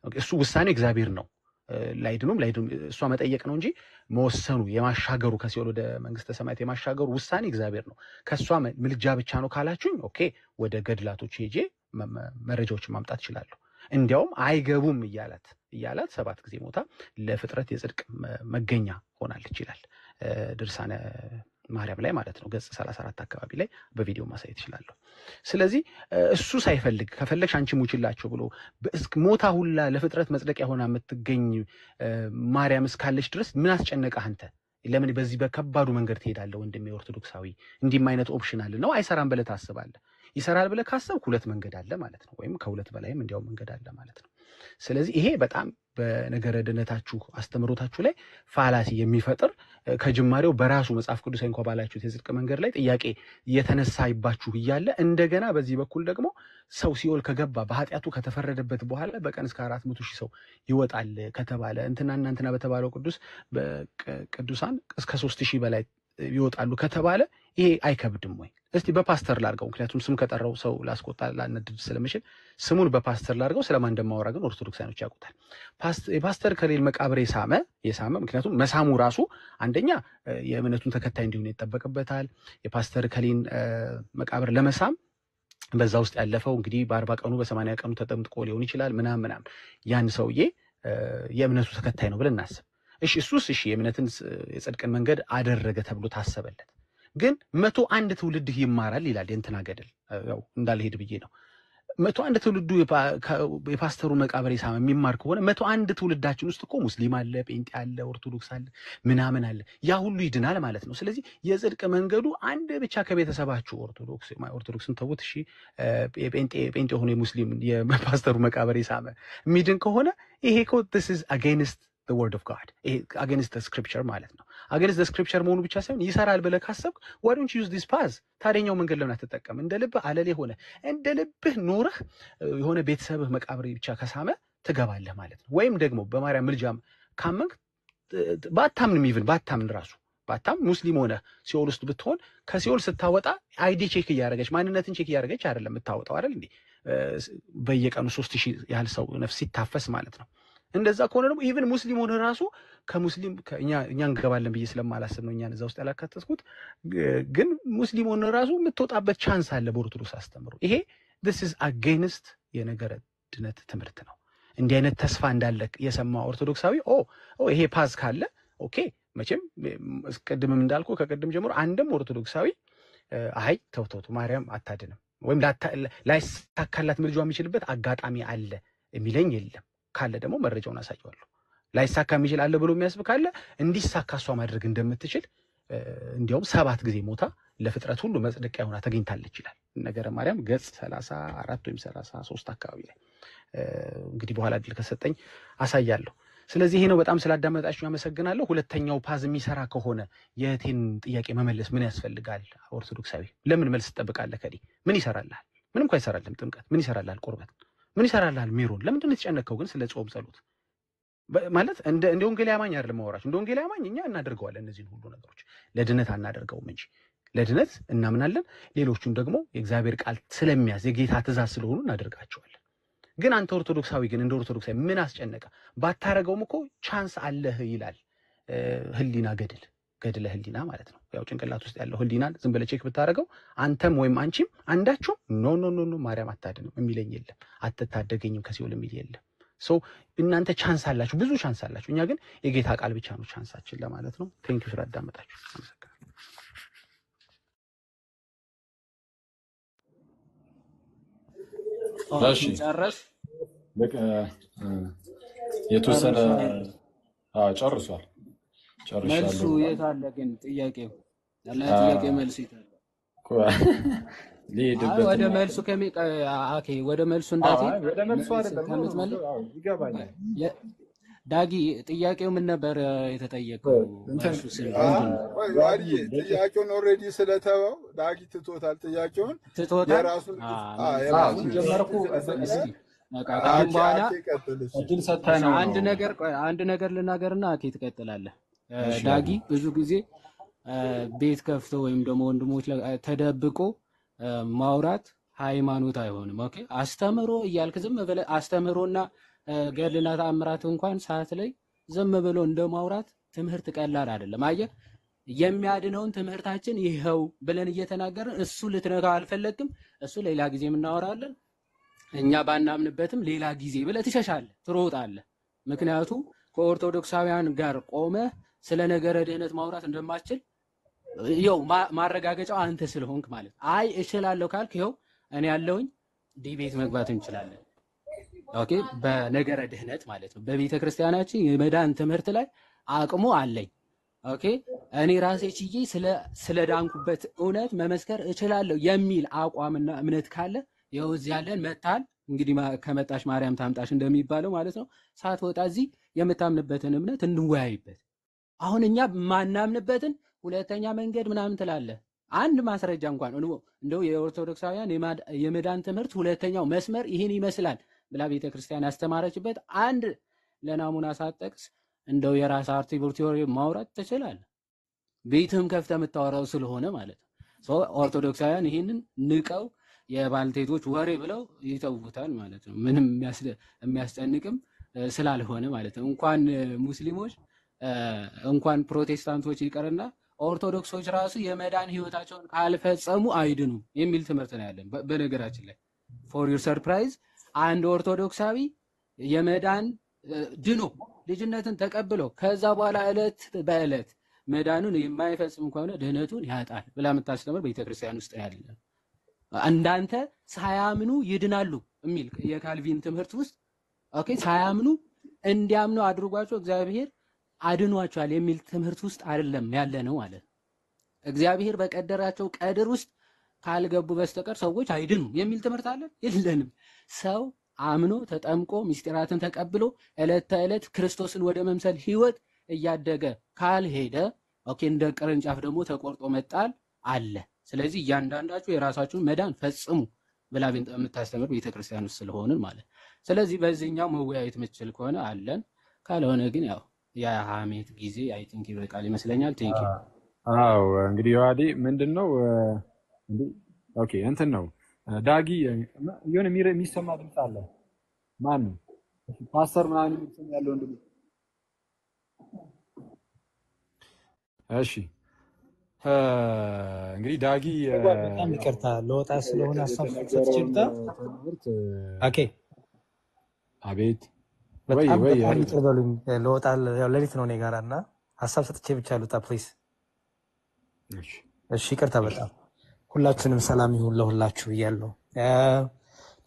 እሱ ውሳኔው እግዚአብሔር ነው። ላይድኑም እሷ መጠየቅ ነው እንጂ መወሰኑ የማሻገሩ ከሲኦል ወደ መንግስተ ሰማያት የማሻገሩ ውሳኔ እግዚአብሔር ነው። ከእሷ ምልጃ ብቻ ነው ካላችሁኝ ኦኬ፣ ወደ ገድላቶች ሄጄ መረጃዎችን ማምጣት እችላለሁ። እንዲያውም አይገቡም እያላት 7 ጊዜ ሞታ ለፍጥረት የጽድቅ መገኛ ሆናለች ይላል ድርሳነ ማርያም ላይ ማለት ነው። ገጽ 34 አካባቢ ላይ በቪዲዮ ማሳየት እችላለሁ። ስለዚህ እሱ ሳይፈልግ ከፈለግሽ አንቺ ሙችላቸው ብሎ ሞታ ሁላ ለፍጥረት መጽደቂያ ሆና የምትገኝ ማርያም እስካለች ድረስ ምን አስጨነቀህ አንተ? ለምን በዚህ በከባዱ መንገድ ትሄዳለህ? ወንድሜ ኦርቶዶክሳዊ እንዲህም አይነት ኦፕሽን አለ ነው። አይሰራም ብለህ ታስባለህ። ይሰራል ብለህ ካሰብክ 2 መንገድ አለ ማለት ነው፣ ወይም ከ2 በላይም እንዲያው መንገድ አለ ማለት ነው። ስለዚህ ይሄ በጣም በነገረ ድነታችሁ አስተምሮታችሁ ላይ ፋላሲ የሚፈጥር ከጅማሬው በራሱ መጽሐፍ ቅዱስ እንኳን ባላችሁት የጽድቅ መንገድ ላይ ጥያቄ እየተነሳይባችሁ እያለ እንደገና በዚህ በኩል ደግሞ ሰው ሲኦል ከገባ በኃጢአቱ ከተፈረደበት በኋላ በቀን እስከ 400,000 ሰው ይወጣል ከተባለ እንትና በተባለው ቅዱሳን እስከ 3,000 በላይ ይወጣሉ ከተባለ ይሄ አይከብድም ወይ? እስቲ በፓስተር ላርገው፣ ምክንያቱም ስም ከጠራው ሰው ላስቆጣ ላነድድ ስለምችል ስሙን በፓስተር ላርገው። ስለማን እንደማወራ ግን ኦርቶዶክሳኖች ያውቁታል። የፓስተር ከሌል መቃብር የሳመ ምክንያቱም መሳሙ ራሱ አንደኛ የእምነቱን ተከታይ እንዲሆን ይጠበቅበታል። የፓስተር ከሌን መቃብር ለመሳም በዛ ውስጥ ያለፈው እንግዲህ በ40 ቀኑ በ80 ቀኑ ተጠምጥቆ ሊሆን ይችላል ምናምን ያን ሰውዬ የእምነቱ ተከታይ ነው ብለን እናስብ። እሺ የእምነትን የጽድቅን መንገድ አደረገ ተብሎ ታሰበለት። ግን 101 ትውልድ ይማራል ይላል የእንትና ገድል። ያው እንዳልሄድ ብዬ ነው። 101 ትውልዱ የፓስተሩ መቃብር የሳመ የሚማር ከሆነ 101 ትውልዳችን ውስጥ እኮ ሙስሊም አለ፣ ጴንጤ አለ፣ ኦርቶዶክስ አለ፣ ምናምን አለ። ያ ሁሉ ይድናል ማለት ነው። ስለዚህ የጽድቅ መንገዱ አንድ ብቻ ከቤተሰባችሁ ኦርቶዶክስን ተውት፣ እሺ ጴንጤ ሆነ ሙስሊም የፓስተሩ መቃብር የሳመ የሚድን ከሆነ ይሄ እኮ this is against the word of God, against the scripture ማለት ነው። against the scripture መሆኑ ብቻ ሳይሆን ይሰራል ብለህ ካሰብክ why don't you use this path? ታዲያኛው መንገድ ለምን አትጠቀም? እንደ ልብህ አለሌ ሆነ እንደ ልብህ ኖረህ የሆነ ቤተሰብህ መቃብር ብቻ ከሳመ ትገባለህ ማለት ነው። ወይም ደግሞ በማርያም ምልጃም ካመንክ ባታምን ራሱ ሙስሊም ሆነ ሲኦል ውስጥ ብትሆን ከሲኦል ስታወጣ አይዲ ቼክ እያደረገች ማንነትን ቼክ እያደረገች አይደለም የምታወጣው አይደል እንዴ? በየቀኑ 3,000 ያህል ሰው ነፍስ ሲታፈስ ማለት ነው። እንደዛ ከሆነ ደግሞ ኢቭን ሙስሊም ሆነ ራሱ ከሙስሊም እኛ እንገባለን ብዬ ስለማላስብ ነው እኛን እዛ ውስጥ ያላካተትኩት። ግን ሙስሊም ሆነ ራሱ የምትወጣበት ቻንስ አለ በኦርቶዶክስ አስተምሮ። ይሄ this is against የነገረ ድነት ትምህርት ነው። እንዲህ አይነት ተስፋ እንዳለ የሰማ ኦርቶዶክሳዊ ይሄ ፓዝ ካለ ኦኬ። መቼም ቅድምም እንዳልኩ ከቅድም ጀምሮ አንድም ኦርቶዶክሳዊ አይ ተውተውቱ ማርያም አታድንም ወይም ላይሳካላት ምልጃዋ የሚችልበት አጋጣሚ አለ የሚለኝ የለም። ካለ ደግሞ መረጃውን አሳየዋለሁ። ላይሳካ የሚችል አለ ብሎ የሚያስብ ካለ እንዲሳካ እሷ ማድረግ እንደምትችል እንዲያውም 7 ጊዜ ሞታ ለፍጥረት ሁሉ መጽደቂያ ሆና ተገኝታለች ይላል ነገረ ማርያም ገጽ 34 ወይም 33 አካባቢ ላይ። እንግዲህ በኋላ እድል ከሰጠኝ አሳያለሁ። ስለዚህ ይሄ ነው። በጣም ስላዳመጣችሁ አመሰግናለሁ። ሁለተኛው ፓዝ የሚሰራ ከሆነ የእህቴን ጥያቄ መመለስ ምን ያስፈልጋል? ኦርቶዶክሳዊ ለምን መልስ ትጠብቃለህ? ከዲ ምን ይሰራልሃል? ምንም እንኳን አይሰራልህም። ጥምቀት ምን ይሰራልሃል? ቁርበት ምን ይሰራልሃል? ሜሮን ለምንድን ነው የተጨነቀው? ግን ስለ ጾም ጸሎት ማለት እንደ ወንጌል አማኝ አይደለም ማወራችሁ። እንደ ወንጌል አማኝ እኛ እናደርገዋለን እነዚህን ሁሉ ነገሮች፣ ለድነት አናደርገውም እንጂ ለድነት እናምናለን። ሌሎቹን ደግሞ የእግዚአብሔር ቃል ስለሚያዝ የጌታ ትእዛዝ ስለሆኑ እናደርጋቸዋለን። ግን አንተ ኦርቶዶክሳዊ ግን እንደ ኦርቶዶክሳዊ ምን አስጨነቀ? ባታረገውም እኮ ቻንስ አለህ ይላል ህሊና ገድለ ህሊና ማለት ነው። ያው ጭንቅላት ውስጥ ያለው ህሊናን ዝም ብለህ ቼክ ብታረገው አንተም ወይም አንቺም አንዳችሁም ኖ ማርያም አታድንም የሚለኝ የለም፣ አትታደገኝም ከሲኦል የሚል የለም። እናንተ ቻንስ አላችሁ፣ ብዙ ቻንስ አላችሁ። እኛ ግን የጌታ ቃል ብቻ ነው ቻንሳችን ለማለት ነው። ቴንኪው ስላዳመጣችሁ አመሰግናለሁ። እሺ ጨረስ በቃ የተወሰነ ጨርሷል። መልሱ ጨርሻለሁ። የት አለ ግን? ጥያቄው ያለ ጥያቄ መልሱ የት አለ? ሊሄድበት ወደ መልሱ ኦኬ፣ ወደ መልሱ እንዳትሄድ ወደ መልሱ አይደለም ከምትመልስ ይገባኛል። ዳጊ ጥያቄው ምን ነበር የተጠየቀው? መልሱ ጥያቄውን ኦልሬዲ ስለተወው ዳጊ ትቶታል። ጥያቄውን ትቶታል። የራሱን ጀመርኩ። ከአሁን በኋላ እድል ሰጥተህ ነው። አንድ ነገር ልናገርና አኬ ትቀጥላለህ። ዳጊ ብዙ ጊዜ ቤት ከፍቶ ወይም ደግሞ ወንድሞች ተደብቆ ማውራት ሃይማኖት አይሆንም። ኦኬ አስተምሮ እያልክ ዝም ብለህ አስተምሮና ገድልና ተአምራት እንኳን ሰዓት ላይ ዝም ብሎ እንደማውራት ትምህርት ቀላል አይደለም። አየህ የሚያድነውን ትምህርታችን ይኸው ብለን እየተናገርን እሱ ልትነካው አልፈለግም። እሱ ሌላ ጊዜ የምናወራለን፣ እኛ ባናምንበትም ሌላ ጊዜ ብለህ ትሸሻለህ፣ ትሮጣለህ። ምክንያቱም ከኦርቶዶክሳውያን ጋር ቆመህ ስለ ነገረ ድህነት ማውራት እንደማትችል ይኸው ማረጋገጫው አንተ ስለሆንክ ማለት አይ እችላለሁ ካልክ ይኸው እኔ ያለውኝ ዲቤት መግባት እንችላለን። ኦኬ በነገረ ድህነት ማለት ነው። በቤተ ክርስቲያናችን የመዳን ትምህርት ላይ አቅሙ አለኝ። ኦኬ እኔ ራሴ ችዬ ስለ ዳንኩበት እውነት መመስከር እችላለሁ የሚል አቋምና እምነት ካለ ይኸው እዚህ ያለን መጣል። እንግዲህ ከመጣሽ ማርያም ታምጣሽ እንደሚባለው ማለት ነው። ሳትወጣ እዚህ የምታምንበትን እምነት እንወያይበት። አሁን እኛ ማናምንበትን ሁለተኛ መንገድ ምናምን ትላለህ። አንድ ማስረጃ እንኳን እንደው የኦርቶዶክሳውያን የመዳን ትምህርት ሁለተኛው መስመር ይህን ይመስላል ብላ ቤተክርስቲያን ያስተማረችበት አንድ ለናሙና ሳትጠቅስ እንደው የራስ አርቲክል ቲዮሪ ማውራት ትችላለህ። ቤትህም ከፍተህ የምታወራው ስለሆነ ማለት ነው። ኦርቶዶክሳውያን ይህንን ንቀው የባልቴቶች ወሬ ብለው ይተውታል ማለት ነው። ምንም የሚያስጨንቅም ስላልሆነ ማለት ነው። እንኳን ሙስሊሞች እንኳን ፕሮቴስታንቶች ይቀርና ኦርቶዶክሶች ራሱ የመዳን ህይወታቸውን ካልፈጸሙ አይድኑም የሚል ትምህርት ነው ያለን። በነገራችን ላይ ፎር ዩር ሰርፕራይዝ አንድ ኦርቶዶክሳዊ የመዳን ድኖ ልጅነትን ተቀብሎ ከዛ በኋላ ዕለት በዕለት መዳኑን የማይፈጽም ከሆነ ድህነቱን ያጣል ብላ የምታስተምር ቤተክርስቲያን ውስጥ ያለን። እንዳንተ ሳያምኑ ይድናሉ የሚል የካልቪን ትምህርት ውስጥ ኦኬ ሳያምኑ እንዲያምኑ አድርጓቸው እግዚአብሔር አድኗቸዋል የሚል ትምህርት ውስጥ አይደለም ያለ ነው ማለት ነው። እግዚአብሔር በቀደራቸው ቀድር ውስጥ ካልገቡ በስተቀር ሰዎች አይድኑም የሚል ትምህርት አለ የለንም። ሰው አምኖ ተጠምቆ ምስጢራትን ተቀብሎ ዕለት ተዕለት ክርስቶስን ወደ መምሰል ህይወት እያደገ ካልሄደ ኦኬ እንደ ቅርንጫፍ ደግሞ ተቆርጦ መጣል አለ። ስለዚህ እያንዳንዳችሁ የራሳችሁን መዳን ፈጽሙ ብላ የምታስተምር ቤተክርስቲያን ውስጥ ስለሆንን ማለት። ስለዚህ በዚህኛው መወያየት የምትችል ከሆነ አለን፣ ካልሆነ ግን ያው የሐሜት ጊዜ አይ ቲንክ ይበቃል ይመስለኛል። ቴንክ ዩ። አዎ እንግዲህ ዮሐዴ ምንድነው እንዴ? ኦኬ እንትን ነው ዳጊ የሆነ የሚሰማ ድምፅ አለ። ማን ነው ፓስተር ምናምን የሚሰማ ያለው እንዴ? እሺ እንግዲህ ዳጊ በጣም ይቅርታ ለወጣ ስለሆነ ሀሳብ ሰጥቼታ። ኦኬ አቤት በጣም ይቅር በሉኝ። ለወጣ ያው ሌሊት ነው እኔ ጋር እና ሀሳብ ሰጥቼ ብቻ ልውጣ ፕሊዝ። እሺ ይቅርታ በጣም ሁላችንም ሰላም ይሁን ለሁላችሁ እያለሁ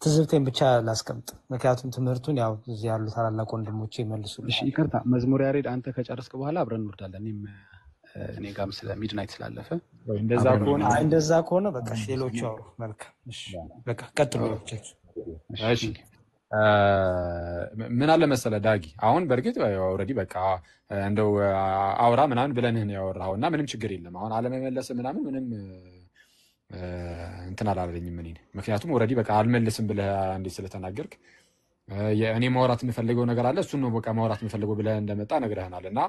ትዝብቴን ብቻ ላስቀምጥ፣ ምክንያቱም ትምህርቱን ያው እዚህ ያሉ ታላላቅ ወንድሞቼ ይመልሱልኝ። እሺ ይቅርታ መዝሙር ያሬድ አንተ ከጨረስክ በኋላ አብረን እንወርዳለን። እኔ ጋርም ስለ ሚድናይት ስላለፈ እንደዛ ከሆነ በቃ ሌሎቹ አውሩ። መልካም እሺ በቃ ቀጥሉ። እሺ ምን አለ መሰለ ዳጊ፣ አሁን በእርግጥ ኦልሬዲ በቃ እንደው አውራ ምናምን ብለንህ ነው ያወራኸው እና ምንም ችግር የለም። አሁን አለመመለስ ምናምን ምንም እንትን አላለኝም እኔ። ምክንያቱም ኦልሬዲ በቃ አልመልስም ብለህ አንዴ ስለተናገርክ እኔ ማውራት የምፈልገው ነገር አለ፣ እሱን ነው በቃ ማውራት የምፈልገው ብለህ እንደመጣ ነግረህናል እና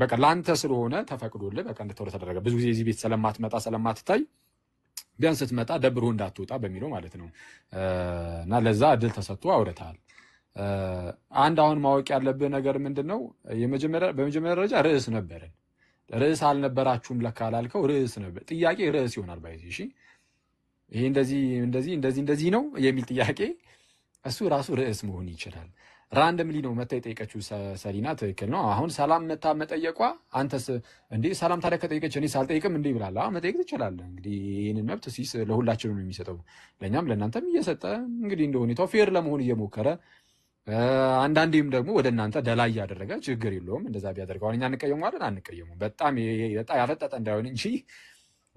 በቃ ለአንተ ስለሆነ ተፈቅዶልህ በቃ እንድታወራ ተደረገ። ብዙ ጊዜ እዚህ ቤት ስለማትመጣ ስለማትታይ ቢያንስ ስትመጣ ደብሮ እንዳትወጣ በሚለው ማለት ነው እና ለዛ እድል ተሰጥቶ አውርተሃል። አንድ አሁን ማወቅ ያለብህ ነገር ምንድን ነው? በመጀመሪያ ደረጃ ርዕስ ነበረን። ርዕስ አልነበራችሁም ለካ ላልከው ርዕስ ነበር። ጥያቄ ርዕስ ይሆናል ባይዚ። እሺ ይሄ እንደዚህ ነው የሚል ጥያቄ እሱ ራሱ ርዕስ መሆን ይችላል። ራንደምሊ ነው መታ የጠየቀችው ሰሊና ትክክል ነው። አሁን ሰላም መታ መጠየቋ አንተስ እንዴ ሰላም ታዲያ ከጠየቀች እኔ ሳልጠይቅም እንዴ ብላላ መጠየቅ ትችላለህ። እንግዲህ ይህንን መብት ሲስ ለሁላችንም ነው የሚሰጠው፣ ለእኛም ለእናንተም እየሰጠ እንግዲህ እንደ ሁኔታው ፌር ለመሆን እየሞከረ አንዳንዴም ደግሞ ወደ እናንተ ደላይ እያደረገ ችግር የለውም እንደዛ ቢያደርገው እኛ እንቀየመዋለን አንቀየሙም። በጣም ያፈጠጠ እንዳይሆን እንጂ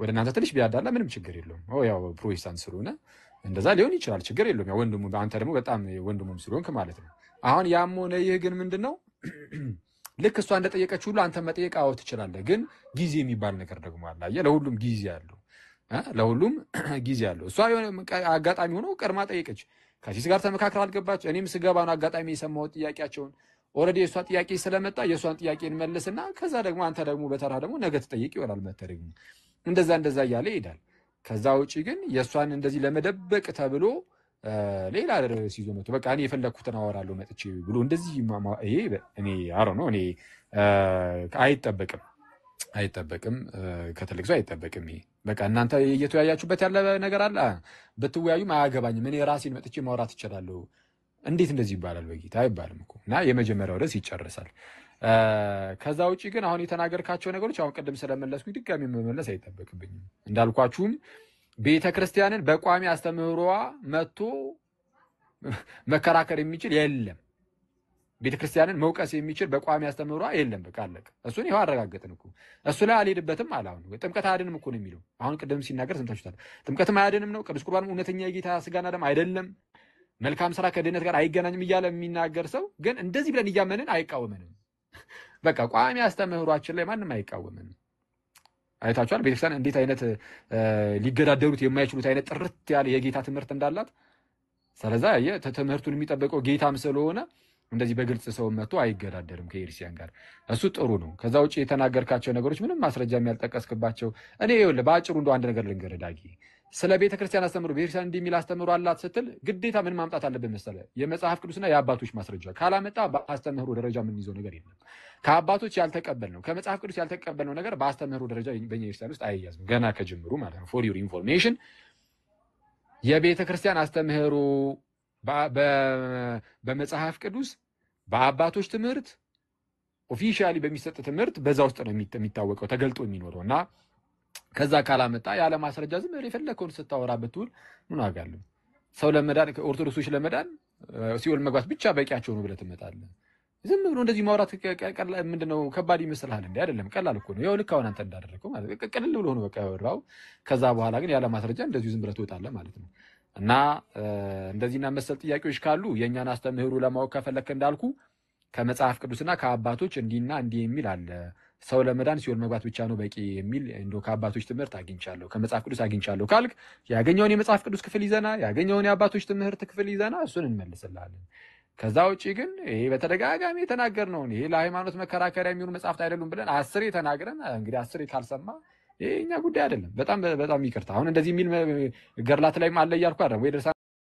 ወደ እናንተ ትንሽ ቢያዳላ ምንም ችግር የለውም። ያው ፕሮቴስታንት ስለሆነ እንደዛ ሊሆን ይችላል፣ ችግር የለውም። ያው ወንድሙ አንተ ደግሞ በጣም ወንድሙም ስለሆንክ ማለት ነው። አሁን ያም ሆነ ይህ ግን ምንድነው ልክ እሷ እንደጠየቀች ሁሉ አንተ መጠየቅ አዎ ትችላለህ። ግን ጊዜ የሚባል ነገር ደግሞ አለ። አየህ ለሁሉም ጊዜ አለው፣ ለሁሉም ጊዜ አለው። እሷ አጋጣሚ ሆኖ ቀድማ ጠየቀች፣ ከሲስ ጋር ተመካክራ አልገባች። እኔም ስገባ ነው አጋጣሚ የሰማሁት ጥያቄያቸውን። ኦልሬዲ የእሷ ጥያቄ ስለመጣ የእሷን ጥያቄ እንመልስና ከዛ ደግሞ አንተ ደግሞ በተራ ደግሞ ነገ ትጠይቅ ይሆናል መተህ ደግሞ እንደዛ እያለ ይሄዳል። ከዛ ውጪ ግን የእሷን እንደዚህ ለመደበቅ ተብሎ ሌላ ሲዞ ነው በቃ እኔ የፈለግኩትን አወራለሁ መጥቼ ብሎ እንደዚህ ይሄ እኔ አሮ ነው እኔ አይጠበቅም ከትልቅ ሰው አይጠበቅም። ይሄ በቃ እናንተ እየተወያያችሁበት ያለ ነገር አለ ብትወያዩም አያገባኝም። እኔ ራሴን መጥቼ ማውራት እችላለሁ። እንዴት እንደዚህ ይባላል? በጌታ አይባልም እኮ እና የመጀመሪያው ድረስ ይጨርሳል። ከዛ ውጪ ግን አሁን የተናገርካቸው ነገሮች አሁን ቅድም ስለመለስኩኝ ድጋሚ መመለስ አይጠበቅብኝም። እንዳልኳችሁም ቤተክርስቲያንን በቋሚ አስተምህሮዋ መጥቶ መከራከር የሚችል የለም። ቤተክርስቲያንን መውቀስ የሚችል በቋሚ አስተምህሮዋ የለም። በቃ አለቀ። እሱን ይኸው አረጋገጥን እኮ። እሱ ላይ አልሄድበትም አለ። አሁን ጥምቀት አያድንም እኮ ነው የሚለው። አሁን ቅድም ሲናገር ሰምታችሁታል። ጥምቀትም አያድንም ነው። ቅዱስ ቁርባንም እውነተኛ የጌታ ስጋና ደም አይደለም፣ መልካም ስራ ከድህነት ጋር አይገናኝም እያለ የሚናገር ሰው ግን እንደዚህ ብለን እያመንን አይቃወመንም። በቃ ቋሚ አስተምህሯችን ላይ ማንም አይቃወመንም። አይታችኋል ቤተክርስቲያን እንዴት አይነት ሊገዳደሩት የማይችሉት አይነት ጥርት ያለ የጌታ ትምህርት እንዳላት። ስለዛ ትምህርቱን የሚጠብቀው ጌታም ስለሆነ እንደዚህ በግልጽ ሰው መጥቶ አይገዳደርም ከኤርሲያን ጋር። እሱ ጥሩ ነው። ከዛ ውጭ የተናገርካቸው ነገሮች ምንም ማስረጃ ያልጠቀስክባቸው እኔ ይኸውልህ በአጭሩ እንደው አንድ ነገር ልንገርህ ዳጊ፣ ስለ ቤተክርስቲያን አስተምሮ ቤተክርስቲያን እንዲህ የሚል አስተምሮ አላት ስትል ግዴታ ምን ማምጣት አለብን መሰለህ? የመጽሐፍ ቅዱስና የአባቶች ማስረጃ ካላመጣ በአስተምህሮ ደረጃ የምንይዘው ነገር የለም። ከአባቶች ያልተቀበልነው ከመጽሐፍ ቅዱስ ያልተቀበልነው ነገር በአስተምህሮ ደረጃ በእኛ ቤተክርስቲያን ውስጥ አይያዝም ገና ከጅምሩ ማለት ነው። ፎር ዩር ኢንፎርሜሽን የቤተክርስቲያን አስተምህሮ በመጽሐፍ ቅዱስ በአባቶች ትምህርት ኦፊሻሊ በሚሰጥ ትምህርት በዛ ውስጥ ነው የሚታወቀው ተገልጦ የሚኖረው እና ከዛ ካላመጣ ያለ ማስረጃ ዝም ብለህ የፈለከውን ስታወራ ብትውል ምን ዋጋ አለው? ሰው ለመዳን ኦርቶዶክሶች ለመዳን ሲኦል መግባት ብቻ በቂያቸው ነው ብለህ ትመጣለህ። ዝም ብሎ እንደዚህ ማውራት ምንድነው ከባድ ይመስልሃል እንዴ? አይደለም፣ ቀላል እኮ ነው። ያው ልክ አሁን አንተ እንዳደረገው ማለት ቅልል ብሎ ነው በቃ ያወራው። ከዛ በኋላ ግን ያለ ማስረጃ እንደዚሁ ዝም ብለህ ትወጣለህ ማለት ነው። እና እንደዚህና መሰል ጥያቄዎች ካሉ የእኛን አስተምህሮ ለማወቅ ከፈለክ እንዳልኩ ከመጽሐፍ ቅዱስና ከአባቶች እንዲህና እንዲህ የሚል አለ። ሰው ለመዳን ሲኦል መግባት ብቻ ነው በቂ የሚል እንደው ከአባቶች ትምህርት አግኝቻለሁ ከመጽሐፍ ቅዱስ አግኝቻለሁ ካልክ ያገኘውን የመጽሐፍ ቅዱስ ክፍል ይዘና ያገኘውን የአባቶች ትምህርት ክፍል ይዘና እሱን እንመልስልሃለን። ከዛ ውጪ ግን ይሄ በተደጋጋሚ የተናገርነውን ይሄ ለሃይማኖት መከራከሪያ የሚሆኑ መጽሐፍት አይደሉም ብለን 10 ተናግረን እንግዲህ 10 ካልሰማ ይሄ እኛ ጉዳይ አይደለም። በጣም ይቅርታ። አሁን እንደዚህ የሚል ገርላት ላይም አለ እያልኩ አይደል ወይ